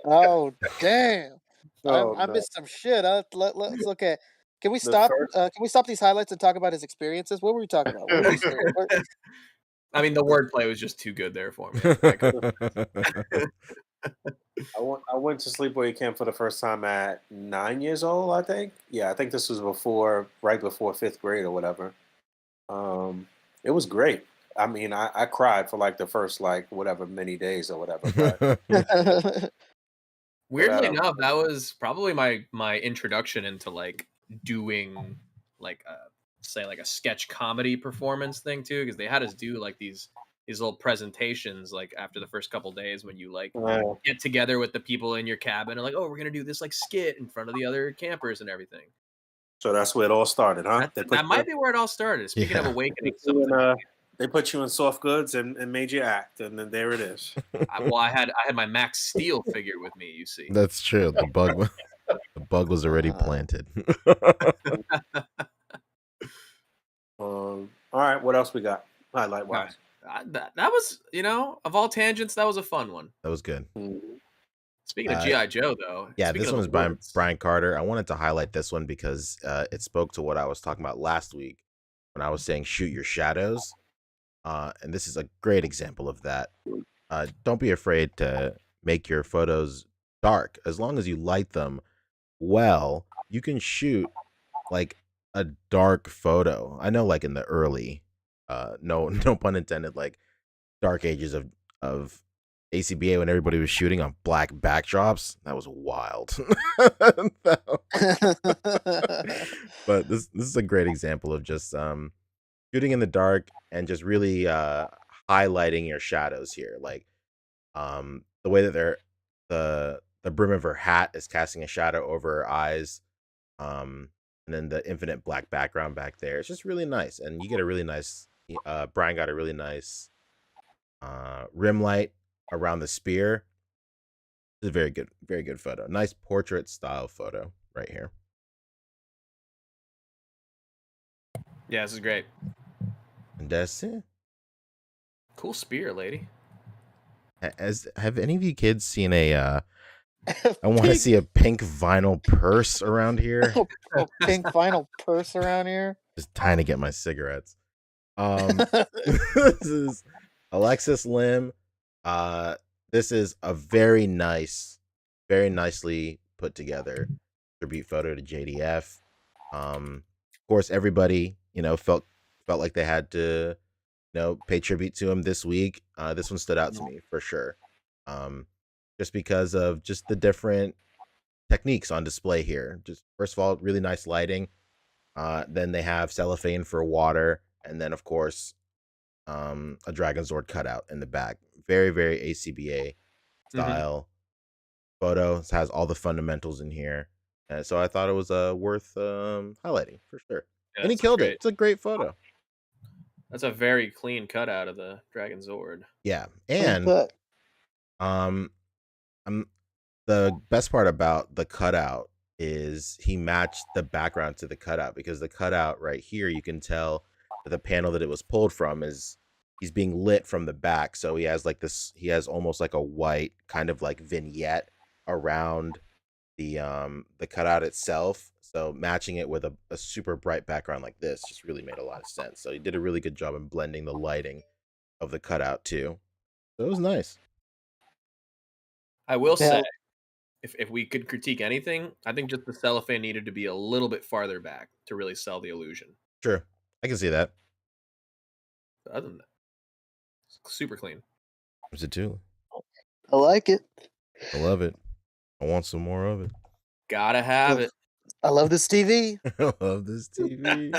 Oh damn! Oh, I no. missed some shit. Let's okay. Can we The stop? first- Can we stop these highlights and talk about his experiences? What were we talking about? What was what- I mean, the wordplay was just too good there for me. Like, I went to sleepaway camp for the first time at 9 years old. I think. Yeah, I think this was right before 5th grade or whatever. It was great. I mean, I cried for like the first like whatever many days or whatever. But weirdly But, enough, that was probably my introduction into like doing like say like a sketch comedy performance thing too, because they had us do like these little presentations like after the first couple days, when you like get together with the people in your cabin and like, oh, we're gonna do this like skit in front of the other campers and everything. so that's where it all started, huh? That might be where it all started. Speaking of Yeah. awakening They put you in, something, they put you in soft goods and made you act, and then there it is. I had my Max Steel figure with me. You see, That's true. The bug was already planted. All right, what else we got? Highlight wise. that was, of all tangents, that was a fun one. That was good. Speaking of GI Joe, though, Yeah, speaking this of one is the by woods, Brian Carter. I wanted to highlight this one because it spoke to what I was talking about last week when I was saying shoot your shadows. And this is a great example of that. Don't be afraid to make your photos dark. As long as you light them well, you can shoot like a dark photo. I know, like in the early, no pun intended, like dark ages of A.C.B.A. when everybody was shooting on black backdrops, that was wild. But this is a great example of just shooting in the dark and just really highlighting your shadows here. Like the way that the brim of her hat is casting a shadow over her eyes. And then the infinite black background back there. It's just really nice. And you get a really nice Brian got a really nice rim light around the spear. It's a very good photo. Nice portrait style photo right here. yeah, this is great. And that's it. Cool spear, lady. Have any of you kids seen a I want to see a pink vinyl purse around here? a pink vinyl purse around here. Just trying to get my cigarettes. This is Alexis Lim. Uh, this is a very nicely put together tribute photo to JDF. Of course, everybody felt like they had to pay tribute to him this week. This one stood out to me for sure. Just because of just the different techniques on display here. Just first of all, really nice lighting. Then they have cellophane for water, and then of course, a Dragon Zord cutout in the back. Very, very A.C.B.A. style photo. It has all the fundamentals in here. So I thought it was worth highlighting for sure. Yeah, And he that's killed great. it. It's a great photo. That's a very clean cutout of the Dragon Zord. Yeah. Clean And cut. um the best part about the cutout is he matched the background to the cutout, because the cutout right here, you can tell that the panel that it was pulled from is he's being lit from the back. So he has almost like a white kind of like vignette around the cutout itself. So matching it with a super bright background like this just really made a lot of sense. So he did a really good job in blending the lighting of the cutout too. So it was nice. I will Yeah. say, if we could critique anything, I think just the cellophane needed to be a little bit farther back to really sell the illusion. Sure. I can see that. But other than that, it's super clean. Is it too? I like it. I love it. I want some more of it. Gotta have it. I love this TV. I love this TV.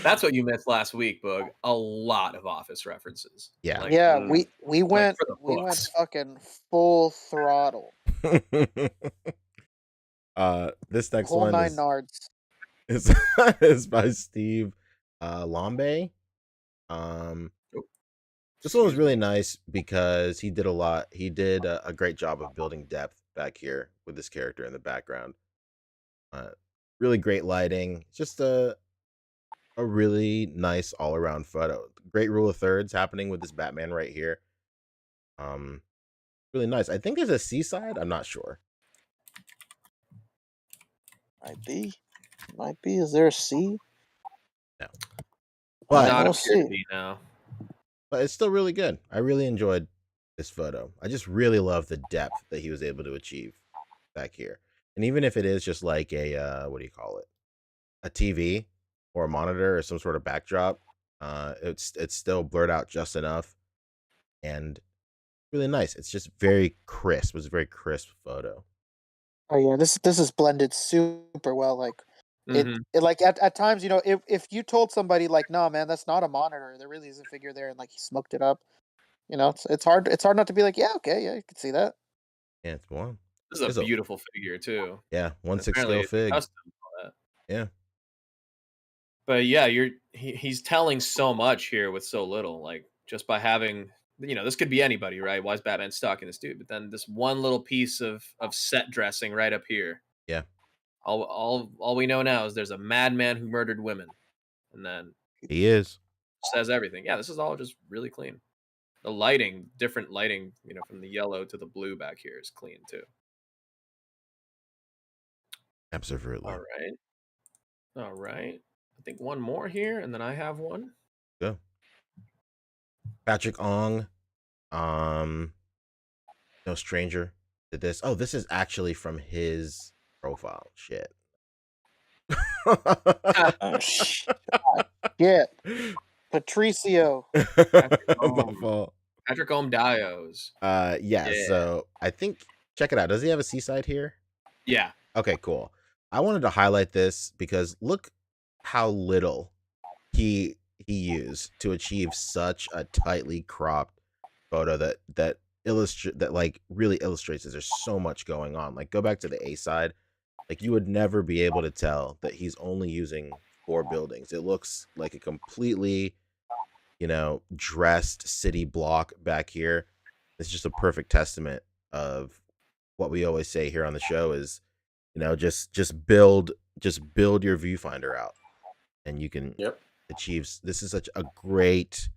That's what you missed last week, Boog. A lot of Office references. Yeah. Like, Yeah, Mm. we went for the we went books. fucking full throttle. This next Whole one nine nards. is by Steve Lambe. This one was really nice because he did a great job of building depth back here with this character in the background. Really great lighting. Just a really nice all around photo. Great rule of thirds happening with this Batman right here. Really nice. I think there's a seaside. I'm not sure. Might be. Is there a C? No. But But Not no appear to C. be now. but it's still really good. I really enjoyed this photo. I just really love the depth that he was able to achieve back here. And even if it is just like a what do you call it? A TV or a monitor or some sort of backdrop, it's still blurred out just enough and really nice. It's just very crisp. It was a very crisp photo. Oh yeah, this is blended super well. Like Mhm. it like at times, if you told somebody like, no man, that's not a monitor, there really is a figure there, and like he smoked it up, it's hard not to be like, yeah, okay, yeah, you can see that. Yeah, it's one. This is It's a a beautiful figure too. yeah, 1/6 Apparently scale it's fig. custom and all that. Yeah. But yeah, he's telling so much here with so little. Like, just by having, this could be anybody, right? Why is Batman stuck in this dude? But then this one little piece of set dressing right up here. Yeah. All we know now is there's a madman who murdered women, and then He is. says everything. Yeah, this is all just really clean. The lighting, different lighting, from the yellow to the blue back here is clean too. Absolutely. All right. I think one more here, and then I have one. Go. Patrick Ong. No stranger to this. Oh, this is actually from his profile. Shit. Oh shit. Patricio. My fault. Patrick Dios. Yeah, so I think check it out. Does he have a seaside here? Yeah. Okay, cool. I wanted to highlight this because look how little he used to achieve such a tightly cropped photo that like really illustrates that there's so much going on. Like go back to the A side, like you would never be able to tell that he's only using 4 buildings. It looks like a completely dressed city block back here. It's just a perfect testament of what we always say here on the show is just build your viewfinder out and you can achieve. This is such a great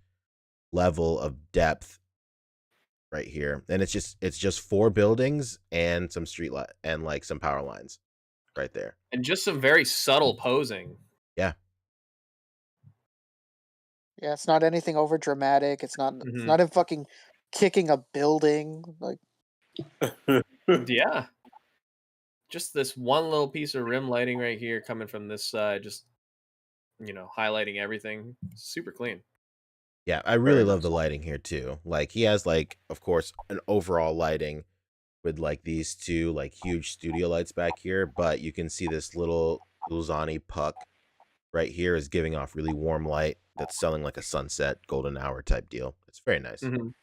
level of depth right here, and it's just 4 buildings and some street light and like some power lines right there, and just some very subtle posing. Yeah, Yeah, it's not anything over dramatic. It's Mhm. not him fucking kicking a building. Like, Yeah. Just this one little piece of rim lighting right here coming from this side, just highlighting everything. Super clean. Yeah, I really Very love nice. the lighting here too. Like he has like, of course, an overall lighting with like these two like huge studio lights back here, but you can see this little Uzani puck right here is giving off really warm light that's selling like a sunset golden hour type deal. It's very nice. Mhm.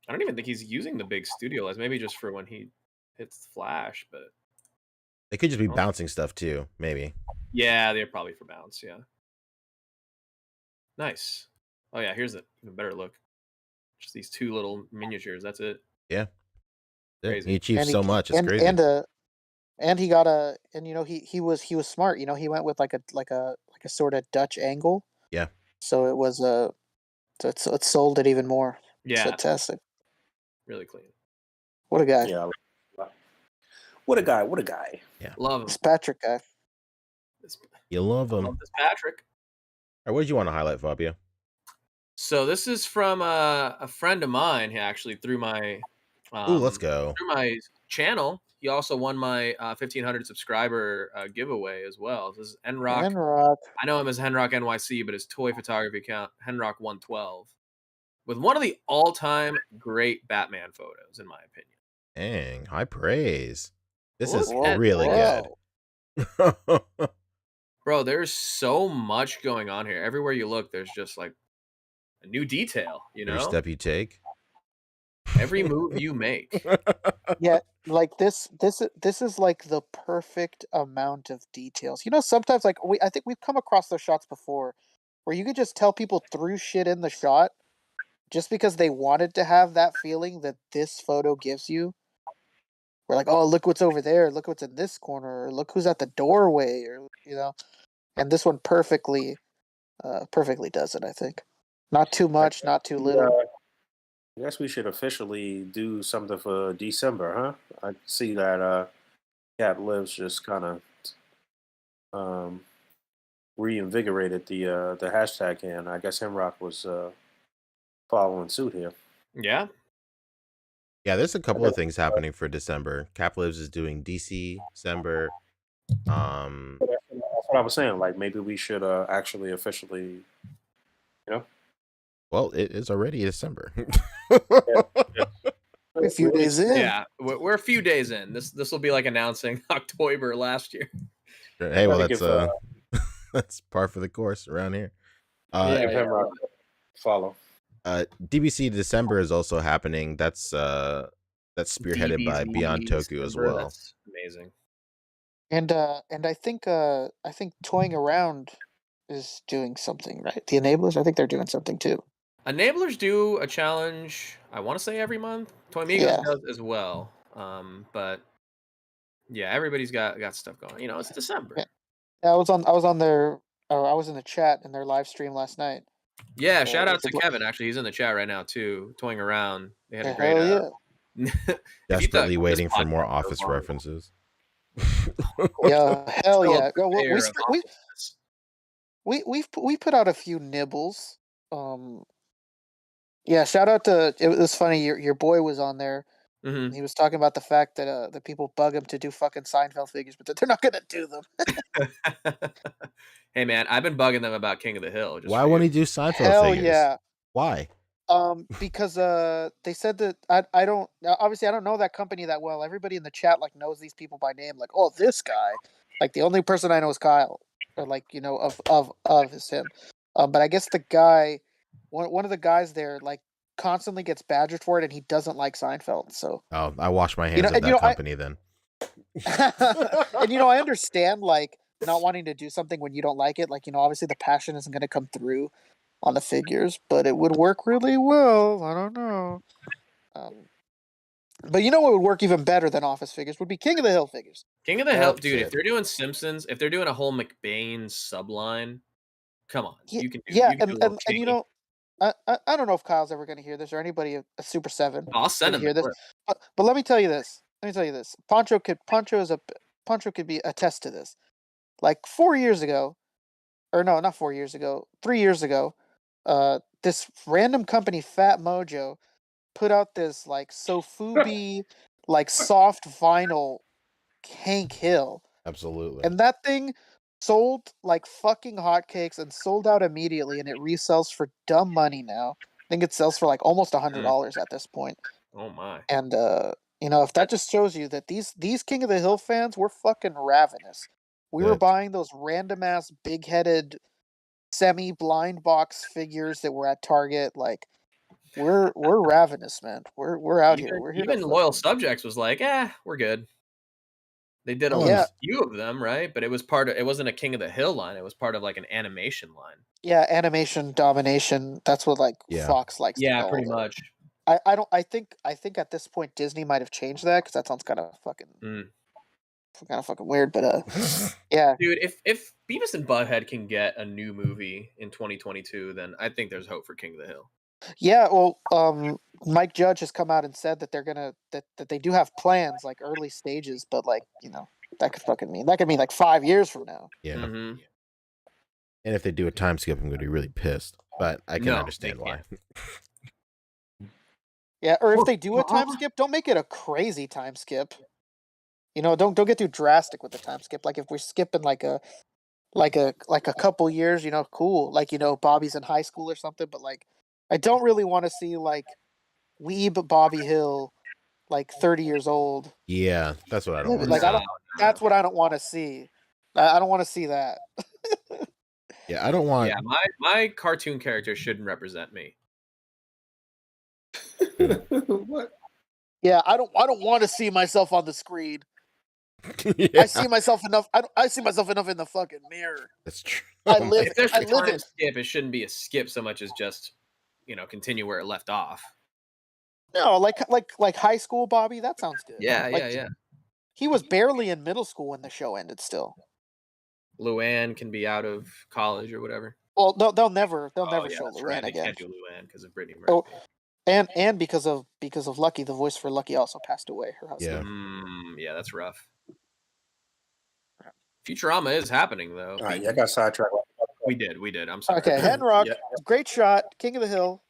I don't even think he's using the big studio lights. Maybe just for when he hits flash, but They could just be I don't- bouncing stuff too, maybe. yeah, they're probably for bounce. Yeah, nice. Oh yeah, here's an even better look. Just these two little miniatures. That's it. Yeah. Yeah, he Crazy. achieved and so he much. It's crazy. and he got a and he was smart. He went with like a sort of Dutch angle. Yeah. So it was so it sold it even more. It's Yeah, fantastic. really clean. What a guy. Yeah. What a guy! What a guy! Love him. This Patrick guy. This, You love I him. love this Patrick. All right, what did you want to highlight, Fabio? So this is from a friend of mine. He actually Ooh, let's go. through my channel. He also won my 1,500 subscriber giveaway as well. This is Enrock. And Rock. I know him as Henrock NYC, but his toy photography account Henrock 112 with one of the all-time great Batman photos, in my opinion. Dang, high praise. This Look is at really that. good. Bro, there's so much going on here. Everywhere you look, there's just like a new detail, Every step you take. Every move you make. Yeah, like this is like the perfect amount of details. Sometimes like I think we've come across those shots before where you could just tell people threw shit in the shot just because they wanted to have that feeling that this photo gives you. We're like, oh, look what's over there, look what's in this corner, or look who's at the doorway, or. And this one perfectly does it, I think. Not too much, not too little. I guess we should officially do something for December, huh? I see that Cat Lives just kind of reinvigorated the hashtag, and I guess Hemrock was following suit here. Yeah. Yeah, there's a couple of things happening for December. Cap Lives is doing DC December. That's what I was saying. Like maybe we should actually officially, Well, it is already December. A few days in. Yeah, we're a few days in. This will be like announcing October last year. Hey, well, that's if, that's par for the course around here. Yeah. give Hemrock a follow. DBC December is also happening. That's spearheaded by DBZ Beyond Toku as December, well. That's amazing. And I think Toying Around is doing something, right? The Enablers, I think they're doing something too. Enablers do a challenge, I want to say every month. Toy Migos Yeah. does as well. But yeah, everybody's got stuff going. It's December. Yeah. I was on their I was in the chat in their live stream last night. Yeah, shout out to Kevin. Actually, he's in the chat right now too. Toying Around. They had a great. Hell yeah. Desperately waiting for more Office references. Yeah, hell Still a yeah. Well, purveyor of Office. we put out a few nibbles. Yeah, shout out to it was funny. Your boy was on there. Mhm. He was talking about the fact that the people bug him to do fucking Seinfeld figures, but that they're not gonna do them. Hey man, I've been bugging them about King of the Hill. Why won't he do Seinfeld Hell figures? yeah. Why? Because they said that I don't obviously I don't know that company that well. Everybody in the chat like knows these people by name. Like, oh, this guy. Like the only person I know is Kyle, or like of is him. But I guess the guy, one of the guys there, like constantly gets badgered for it, and he doesn't like Seinfeld. So I wash my hands of that company then. And I understand like not wanting to do something when you don't like it. Like obviously the passion isn't going to come through on the figures, but it would work really well. I don't know. But what would work even better than Office figures would be King of the Hill figures. King of the Hill, dude. If they're doing Simpsons, if they're doing a whole McBain subline, come on, you can do. Yeah, you can do and I don't know if Kyle's ever going to hear this or anybody a Super 7. I'll send him hear this. But let me tell you this. Poncho could be attest to this. Like 4 years ago, or no, not 4 years ago, 3 years ago, this random company, Fat Mojo, put out this like Sofubi, like soft vinyl Hank Hill, Absolutely. and that thing sold like fucking hotcakes and sold out immediately, and it resells for dumb money now. I think it sells for like almost $100 at this point. Oh my. And if that just shows you that these King of the Hill fans were fucking ravenous. We were Good. buying those random ass big headed semi blind box figures that were at Target. Like we're ravenous, man. We're out here. Even We're here to even Loyal fucking Subjects was like, we're good. They did Yeah. a few of them, right? But it wasn't a King of the Hill line. It was part of like an animation line. yeah, animation domination. That's what like Yeah. Fox likes to Yeah, call pretty it. much. I don't. I think at this point Disney might have changed that because that sounds kind of Mm. fucking weird. But yeah, Dude, if Beavis and Butthead can get a new movie in 2022, then I think there's hope for King of the Hill. yeah. Well, Mike Judge has come out and said that they're gonna that they do have plans, like early stages, but like that could mean like 5 years from now. Yeah. Mm-hmm. And if they do a time skip, I'm going to be really pissed. But I can No, understand they why. Yeah, or if they do a time skip, don't make it a crazy time skip. Don't get too drastic with the time skip. Like if we're skipping like a couple years, cool. Like Bobby's in high school or something. But like, I don't really want to see like Weeb Bobby Hill, like 30 years old. Yeah, that's what I don't want. Like I don't. No. That's what I don't want to see. I don't want to see that. Yeah, I don't want. Yeah, my cartoon character shouldn't represent me. What? Yeah, I don't want to see myself on the screen. Yeah, I see myself enough. I see myself enough in the fucking mirror. that's true. I live. If there's I a live time it. skip, it shouldn't be a skip so much as just continue where it left off. No, like high school Bobby. That sounds good. Yeah, Like, yeah. He was barely in middle school when the show ended. Still. Luann can be out of college or whatever. Well, they'll never show That's Luann right. They again. can't do Luann because of Brittany Oh, Murphy. and because of Lucky, the voice for Lucky also passed away. Her husband. Yeah, that's rough. Futurama is happening though. All right, I got sidetracked. We did. I'm sorry. Okay, Henrock, Yeah. great shot, King of the Hill.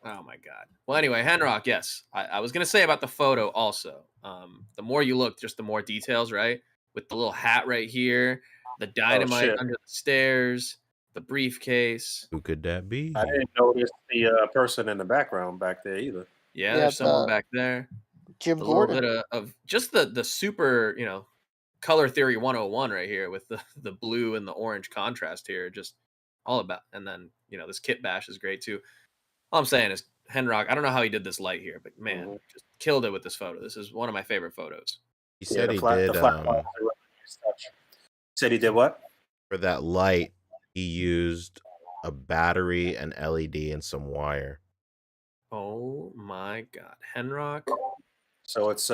Oh my god. Well, anyway, Henrock, yes. I was gonna say about the photo also. The more you look, just the more details, right? With the little hat right here, the dynamite shit. under the stairs, the briefcase. Who could that be? I didn't notice the person in the background back there either. Yeah, Yeah, there's someone back there. Jim A little Gordon. bit of just the super, color theory 101 right here with the blue and the orange contrast here. Just all about, and then this kit bash is great too. All I'm saying is Henrock, I don't know how he did this light here, but man, just killed it with this photo. This is one of my favorite photos. He said he the did flat box. Said he did what? for that light. He used a battery, an LED, and some wire. Oh my god, Henrock. So it's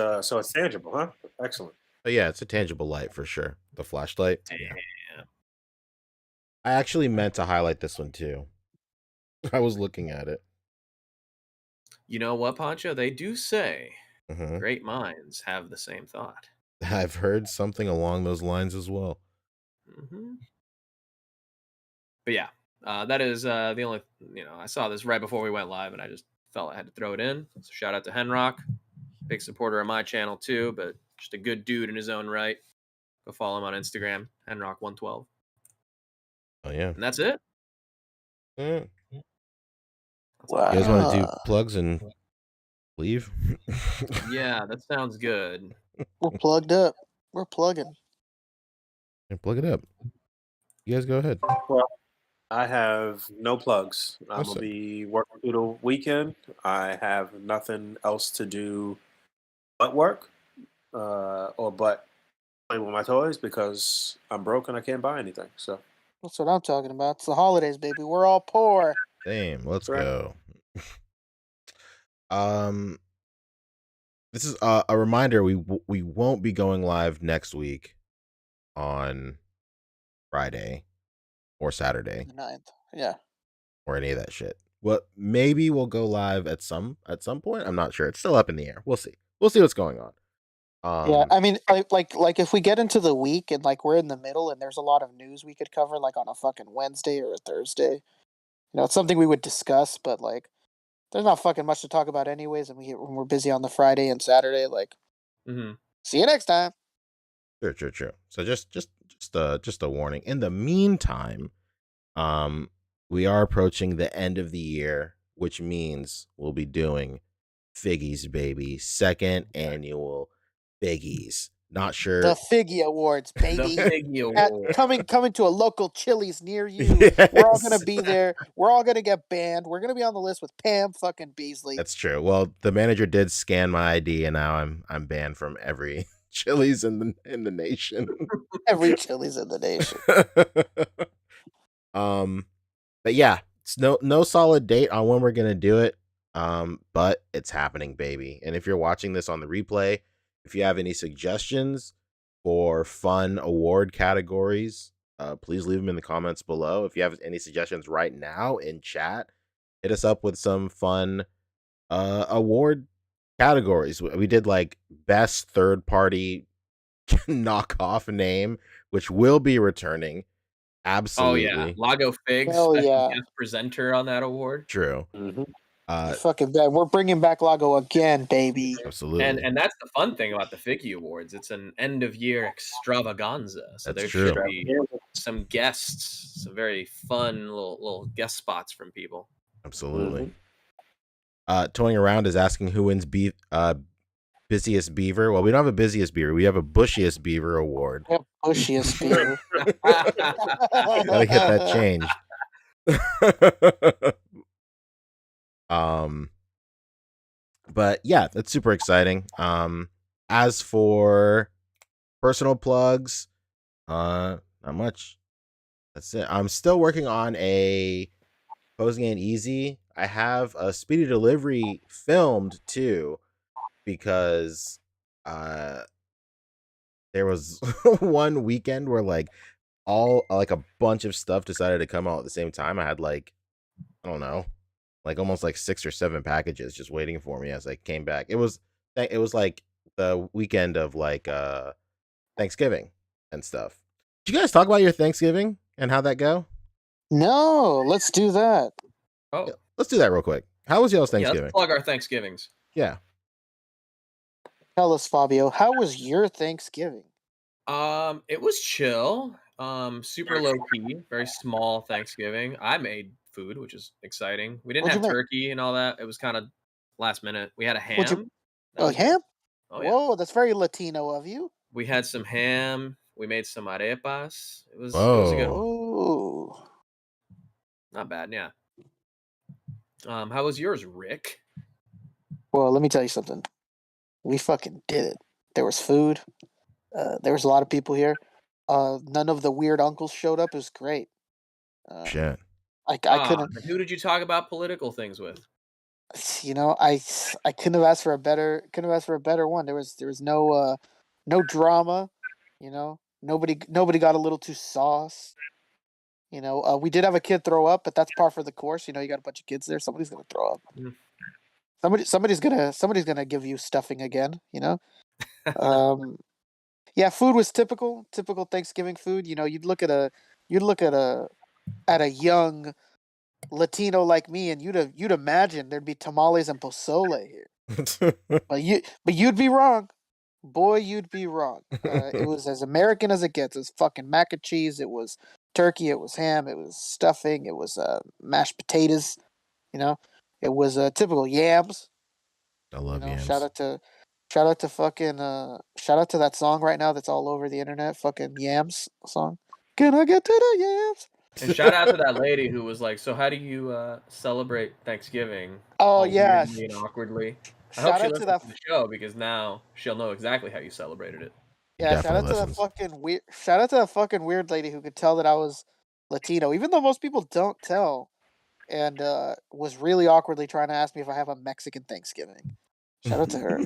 tangible, huh? Excellent. But yeah, it's a tangible light for sure. The flashlight. Damn. Yeah. I actually meant to highlight this one too. I was looking at it. You know what, Pancho? They do say Mhm. great minds have the same thought. I've heard something along those lines as well. Mm-hmm. But yeah, that is the only, I saw this right before we went live and I just felt I had to throw it in. So shout out to Henrock, big supporter of my channel too, but just a good dude in his own right. Go follow him on Instagram, Henrock112. Oh yeah. And that's it. Mm. That's all I You guys got. want to do plugs and leave? Yeah, that sounds good. We're plugged up. We're plugging. And plug it up. You guys go ahead. Well, I have no plugs. I'm Awesome. gonna be working through the weekend. I have nothing else to do but work, or but play with my toys because I'm broke and I can't buy anything. So That's what I'm talking about. It's the holidays, baby. We're all poor. Damn, let's Right. go. This is a reminder. We won't be going live next week on Friday or Saturday The 9th. Yeah. or any of that shit. Well, maybe we'll go live at some point. I'm not sure. It's still up in the air. We'll see. We'll see what's going on. Yeah, I mean, like if we get into the week and like we're in the middle and there's a lot of news we could cover, like on a fucking Wednesday or a Thursday, it's something we would discuss. But like, there's not fucking much to talk about anyways, and when we're busy on the Friday and Saturday. Like, see you next time. True. So just a warning. In the meantime, we are approaching the end of the year, which means we'll be doing Figgies, baby, second annual Figgies. Not sure. The Figgy Awards, baby. The Figgy Awards. Coming to a local Chili's near you. Yes. We're all gonna be there. We're all gonna get banned. We're gonna be on the list with Pam fucking Beasley. That's true. Well, the manager did scan my ID, and now I'm banned from every Chili's in the nation. Every Chili's in the nation. But yeah, it's no solid date on when we're gonna do it. But it's happening, baby. And if you're watching this on the replay, if you have any suggestions for fun award categories, please leave them in the comments below. If you have any suggestions right now in chat, hit us up with some fun award categories. We did like best third party knockoff name, which will be returning. Absolutely. Oh yeah, Lago Figs, Hell yeah. guest presenter on that award. True. Fucking bad. We're bringing back Lago again, baby. Absolutely. And that's the fun thing about the Figgy Awards. It's an end of year extravaganza. So That's there true. should be some guests, some very fun little guest spots from people. Absolutely. Toying Around is asking who wins busiest beaver. Well, we don't have a busiest beaver. We have a bushiest beaver award. Yep, bushiest beaver. Gotta get that changed. But yeah, that's super exciting. As for personal plugs, not much. That's it. I'm still working on a Posing Ain't Easy. I have a speedy delivery filmed too, because there was one weekend where like a bunch of stuff decided to come out at the same time. I had like, I don't know, like almost like 6 or 7 packages just waiting for me as I came back. It was like the weekend of like Thanksgiving and stuff. Did you guys talk about your Thanksgiving and how'd that go? No, let's do that. Oh, Yeah, let's do that real quick. How was y'all's yeah, Thanksgiving? let's plug our Thanksgivings. Yeah. Tell us, Fabio, how was your Thanksgiving? It was chill. Super low key, very small Thanksgiving. I made food, which is exciting. We didn't What'd have you make? turkey and all that. It was kind of last minute. We had a What'd you- ham. That Oh, was ham? Oh yeah. Whoa, that's very Latino of you. We had some ham. We made some arepas. It was a good one. Oh. Not bad, yeah. How was yours, Rick? Well, let me tell you something. We fucking did it. There was food. There was a lot of people here. None of the weird uncles showed up. It was great. Shit. I couldn't. Who did you talk about political things with? I couldn't have asked for a better one. There was no drama. Nobody got a little too sauce. We did have a kid throw up, but that's par for the course. You got a bunch of kids there. Somebody's gonna throw up. Somebody's gonna give you stuffing again. Yeah, food was typical Thanksgiving food. You'd look at a young Latino like me, and you'd imagine there'd be tamales and pozole here. but you'd be wrong. Boy, you'd be wrong. It was as American as it gets. It was fucking mac and cheese. It was turkey. It was ham. It was stuffing. It was mashed potatoes. It was typical yams. I love yams. Shout out to that song right now that's all over the internet. Fucking Yams song. Can I get to the yams? And shout out to that lady who was like, "So how do you celebrate Thanksgiving?" Oh yeah, weirdly and awkwardly. I shout hope she out to listens that to the show because now she'll know exactly how you celebrated it. Yeah, shout out to that fucking weird lady who could tell that I was Latino, even though most people don't tell, and was really awkwardly trying to ask me if I have a Mexican Thanksgiving. Shout out to her.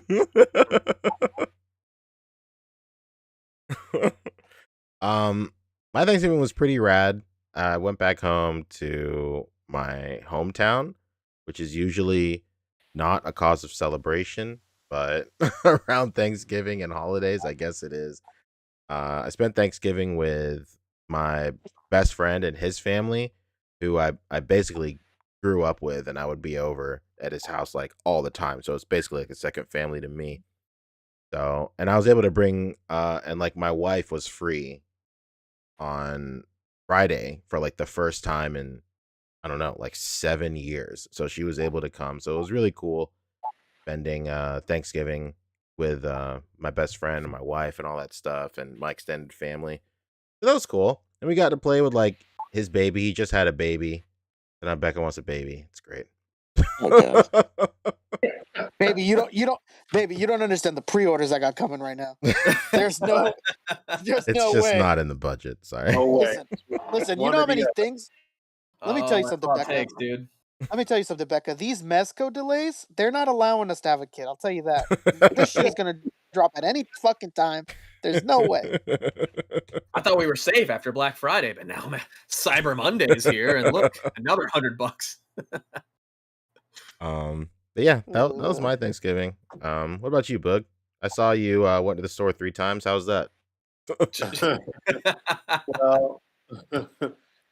My Thanksgiving was pretty rad. I went back home to my hometown, which is usually not a cause of celebration, but around Thanksgiving and holidays, I guess it is. I spent Thanksgiving with my best friend and his family, who I basically grew up with, and I would be over at his house like all the time. So it's basically like a second family to me. So, and I was able to bring and like my wife was free on Friday for like the first time in I don't know, like 7 years. So she was able to come. So it was really cool spending Thanksgiving with my best friend and my wife and all that stuff and my extended family. So that was cool. And we got to play with like his baby. He just had a baby. And now Becca wants a baby. It's great. Oh god. Baby, baby, you don't understand the pre-orders I got coming right now. There's no It's no just way. not in the budget. Sorry. No way. Listen, you One know or how the many other. things? Let me tell you that's something, hot Becca. takes, dude. Let me tell you something, Becca. These Mezco delays, they're not allowing us to have a kid. I'll tell you that. This shit is gonna drop at any fucking time. There's no way. I thought we were safe after Black Friday, but now man, Cyber Monday's here, and look, another $100. But yeah, that was my Thanksgiving. What about you, Boog? I saw you went to the store 3 times. How's that? Well,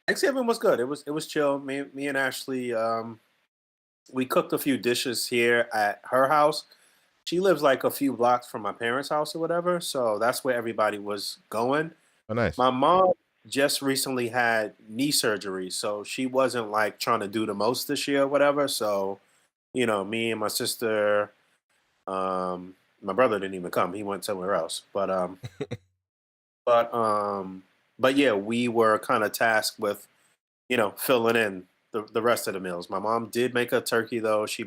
Thanksgiving was good. It was chill. Me and Ashley, we cooked a few dishes here at her house. She lives like a few blocks from my parents' house or whatever, so that's where everybody was going. Oh, nice. My mom just recently had knee surgery, so she wasn't like trying to do the most this year or whatever. So, me and my sister, my brother didn't even come. He went somewhere else. But yeah, we were kind of tasked with, filling in the rest of the meals. My mom did make a turkey though. She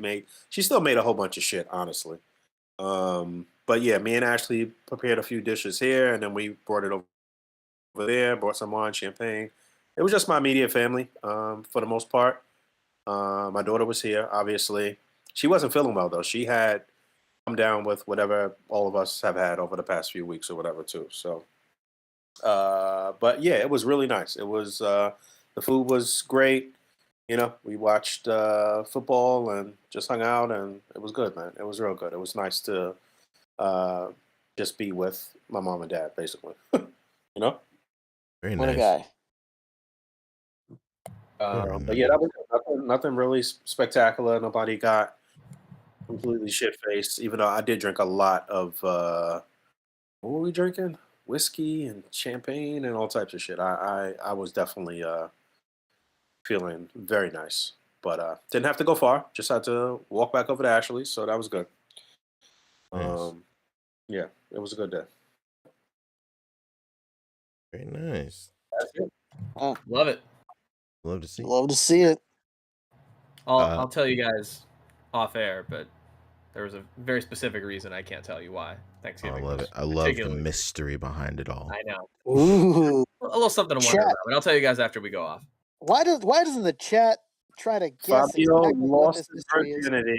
still made a whole bunch of shit, honestly. But yeah, me and Ashley prepared a few dishes here, and then we brought it over there, brought some wine, champagne. It was just my immediate family, for the most part. My daughter was here, obviously. She wasn't feeling well though. She had come down with whatever all of us have had over the past few weeks or whatever too. So, but yeah, it was really nice. It was the food was great. We watched football and just hung out, and it was good, man. It was real good. It was nice to uh, just be with my mom and dad, basically. you know. Very What a nice. guy. Very But yeah, nice. that was nothing really spectacular. Nobody got completely shit faced, even though I did drink a lot of what were we drinking? Whiskey and champagne and all types of shit. I was definitely feeling very nice. But didn't have to go far. Just had to walk back over to Ashley's, so that was good. Nice. Yeah, it was a good day. Very nice. That's it. Love it. Love to see. Love to see it. I'll tell you guys off air, but there was a very specific reason I can't tell you why I Thanksgiving. love was it. I love the particularly- mystery behind it all. I know. Ooh. A little something to wonder Chat. about, but I'll tell you guys after we go off. Why doesn't the chat try to guess Fabio exactly what lost this his mystery is? virginity.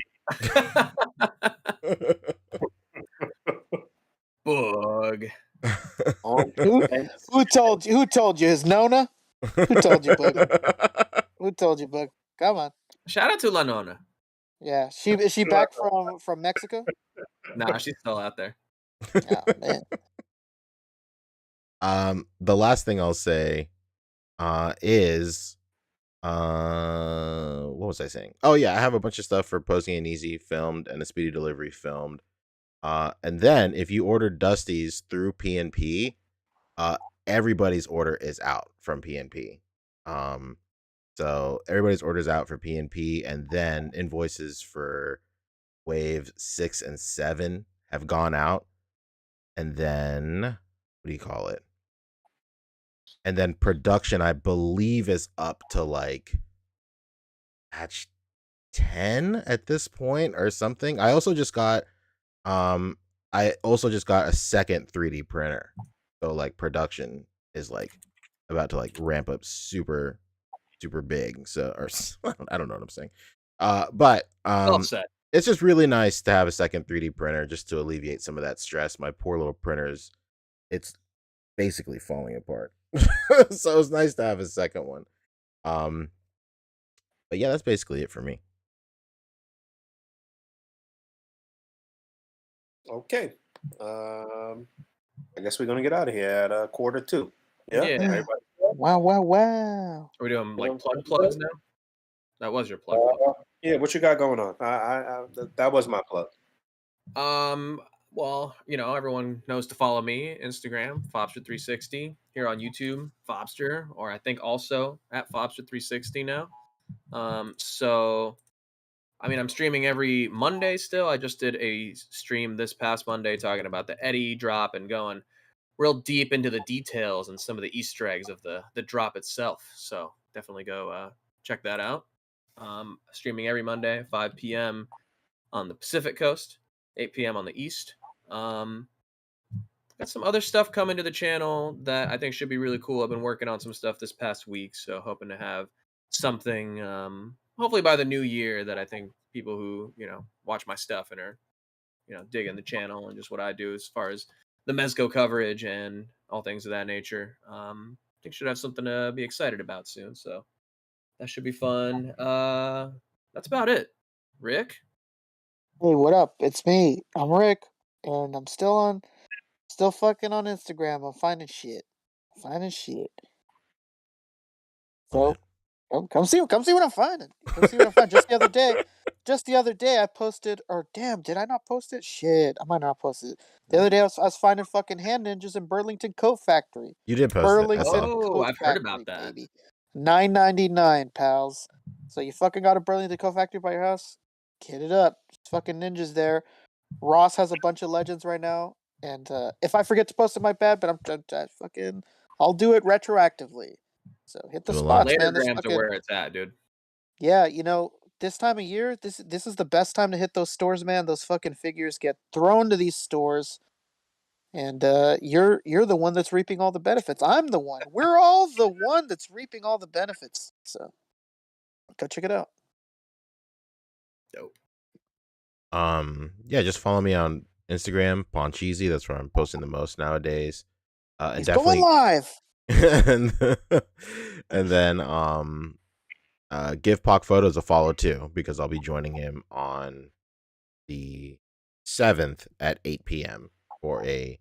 Boog. Who told you? Who told you? His Nona? Who told you, Boog? Who told you, Boog? Come on. Shout out to La Nona. Yeah, is she back from Mexico? Nah, she's still out there. Oh man. The last thing I'll say is what was I saying? Oh yeah, I have a bunch of stuff for Posing and Easy filmed and a speedy delivery filmed. And then if you order Dusty's through PNP, everybody's order is out from PNP. So everybody's orders out for PNP, and then invoices for Wave 6 and 7 have gone out. And then what do you call it? And then production, I believe, is up to like patch 10 at this point or something. I also just got a second 3D printer. So like production is like about to like ramp up super big. So or I don't know what I'm saying. But Well said. it's just really nice to have a second 3D printer just to alleviate some of that stress. My poor little printers, it's basically falling apart. So it's nice to have a second one. But yeah, that's basically it for me. Okay. I guess we're gonna get out of here at 1:45. Yeah. Yeah. Everybody. Wow, wow, wow. Are we doing You like know, plugs now? That was your plug. yeah. What you got going on? That was my plug. Well, everyone knows to follow me, Instagram, Fobster360, here on YouTube, Fobster, or I think also at Fobster360 now. So I mean, I'm streaming every Monday still. I just did a stream this past Monday talking about the Eddie drop and going real deep into the details and some of the Easter eggs of the drop itself. So definitely go check that out. Streaming every Monday, 5 p.m. on the Pacific Coast, 8 p.m. on the East. Got some other stuff coming to the channel that I think should be really cool. I've been working on some stuff this past week, so hoping to have something hopefully by the new year that I think people who watch my stuff and are digging the channel and just what I do as far as the Mezco coverage and all things of that nature. I think should have something to be excited about soon, so that should be fun. That's about it. Rick? Hey, what up? It's me. I'm Rick, and I'm still fucking on Instagram. I'm finding shit. Oh, So come see what I'm finding. Come see what I'm finding. Just the other day, I posted. Or damn, did I not post it? Shit, I might not post it. The other day, I was finding fucking hand ninjas in Burlington Coat Factory. you did post it. I Burlington saw. Oh, Coat I've heard Factory, about that. baby. $9.99, pals. So you fucking got a Burlington Coat Factory by your house? Get it up. It's fucking ninjas there. Ross has a bunch of legends right now, and if I forget to post it, my bad. But I'll do it retroactively. So hit the Do a lot. spots, man. Later grams are where it's at, dude. Yeah, this time of year, this is the best time to hit those stores, man. Those fucking figures get thrown to these stores, and you're the one that's reaping all the benefits. I'm the one. We're all the one that's reaping all the benefits. So go check it out. Dope. Yeah, just follow me on Instagram, Poncheesy. That's where I'm posting the most nowadays. And He's definitely going live. and then give Pac Photos a follow too, because I'll be joining him on the 7th at 8 p.m. for a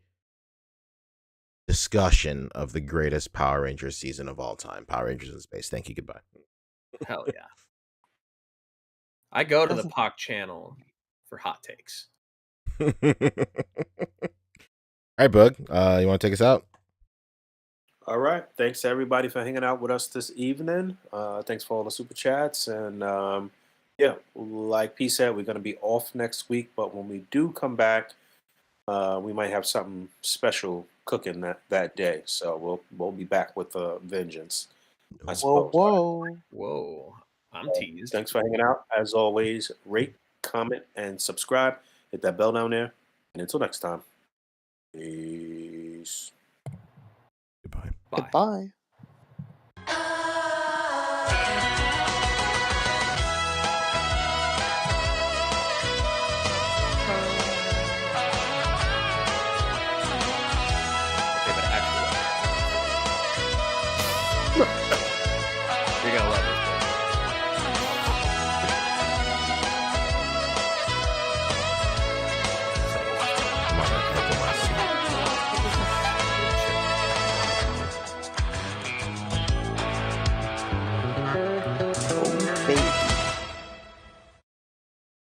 discussion of the greatest Power Rangers season of all time, Power Rangers in Space. Thank you. Goodbye. Hell yeah. I go to the POC channel for hot takes. All right, Boog. You want to take us out? All right. Thanks to everybody for hanging out with us this evening. Thanks for all the super chats. And yeah, like P said, we're going to be off next week. But when we do come back, we might have something special cooking that day. So we'll be back with a vengeance, I suppose. Whoa. I'm teased. Thanks for hanging out. As always, rate, comment, and subscribe. Hit that bell down there. And until next time, peace. Goodbye. Bye. Goodbye. Okay, but actually, you're gonna love it.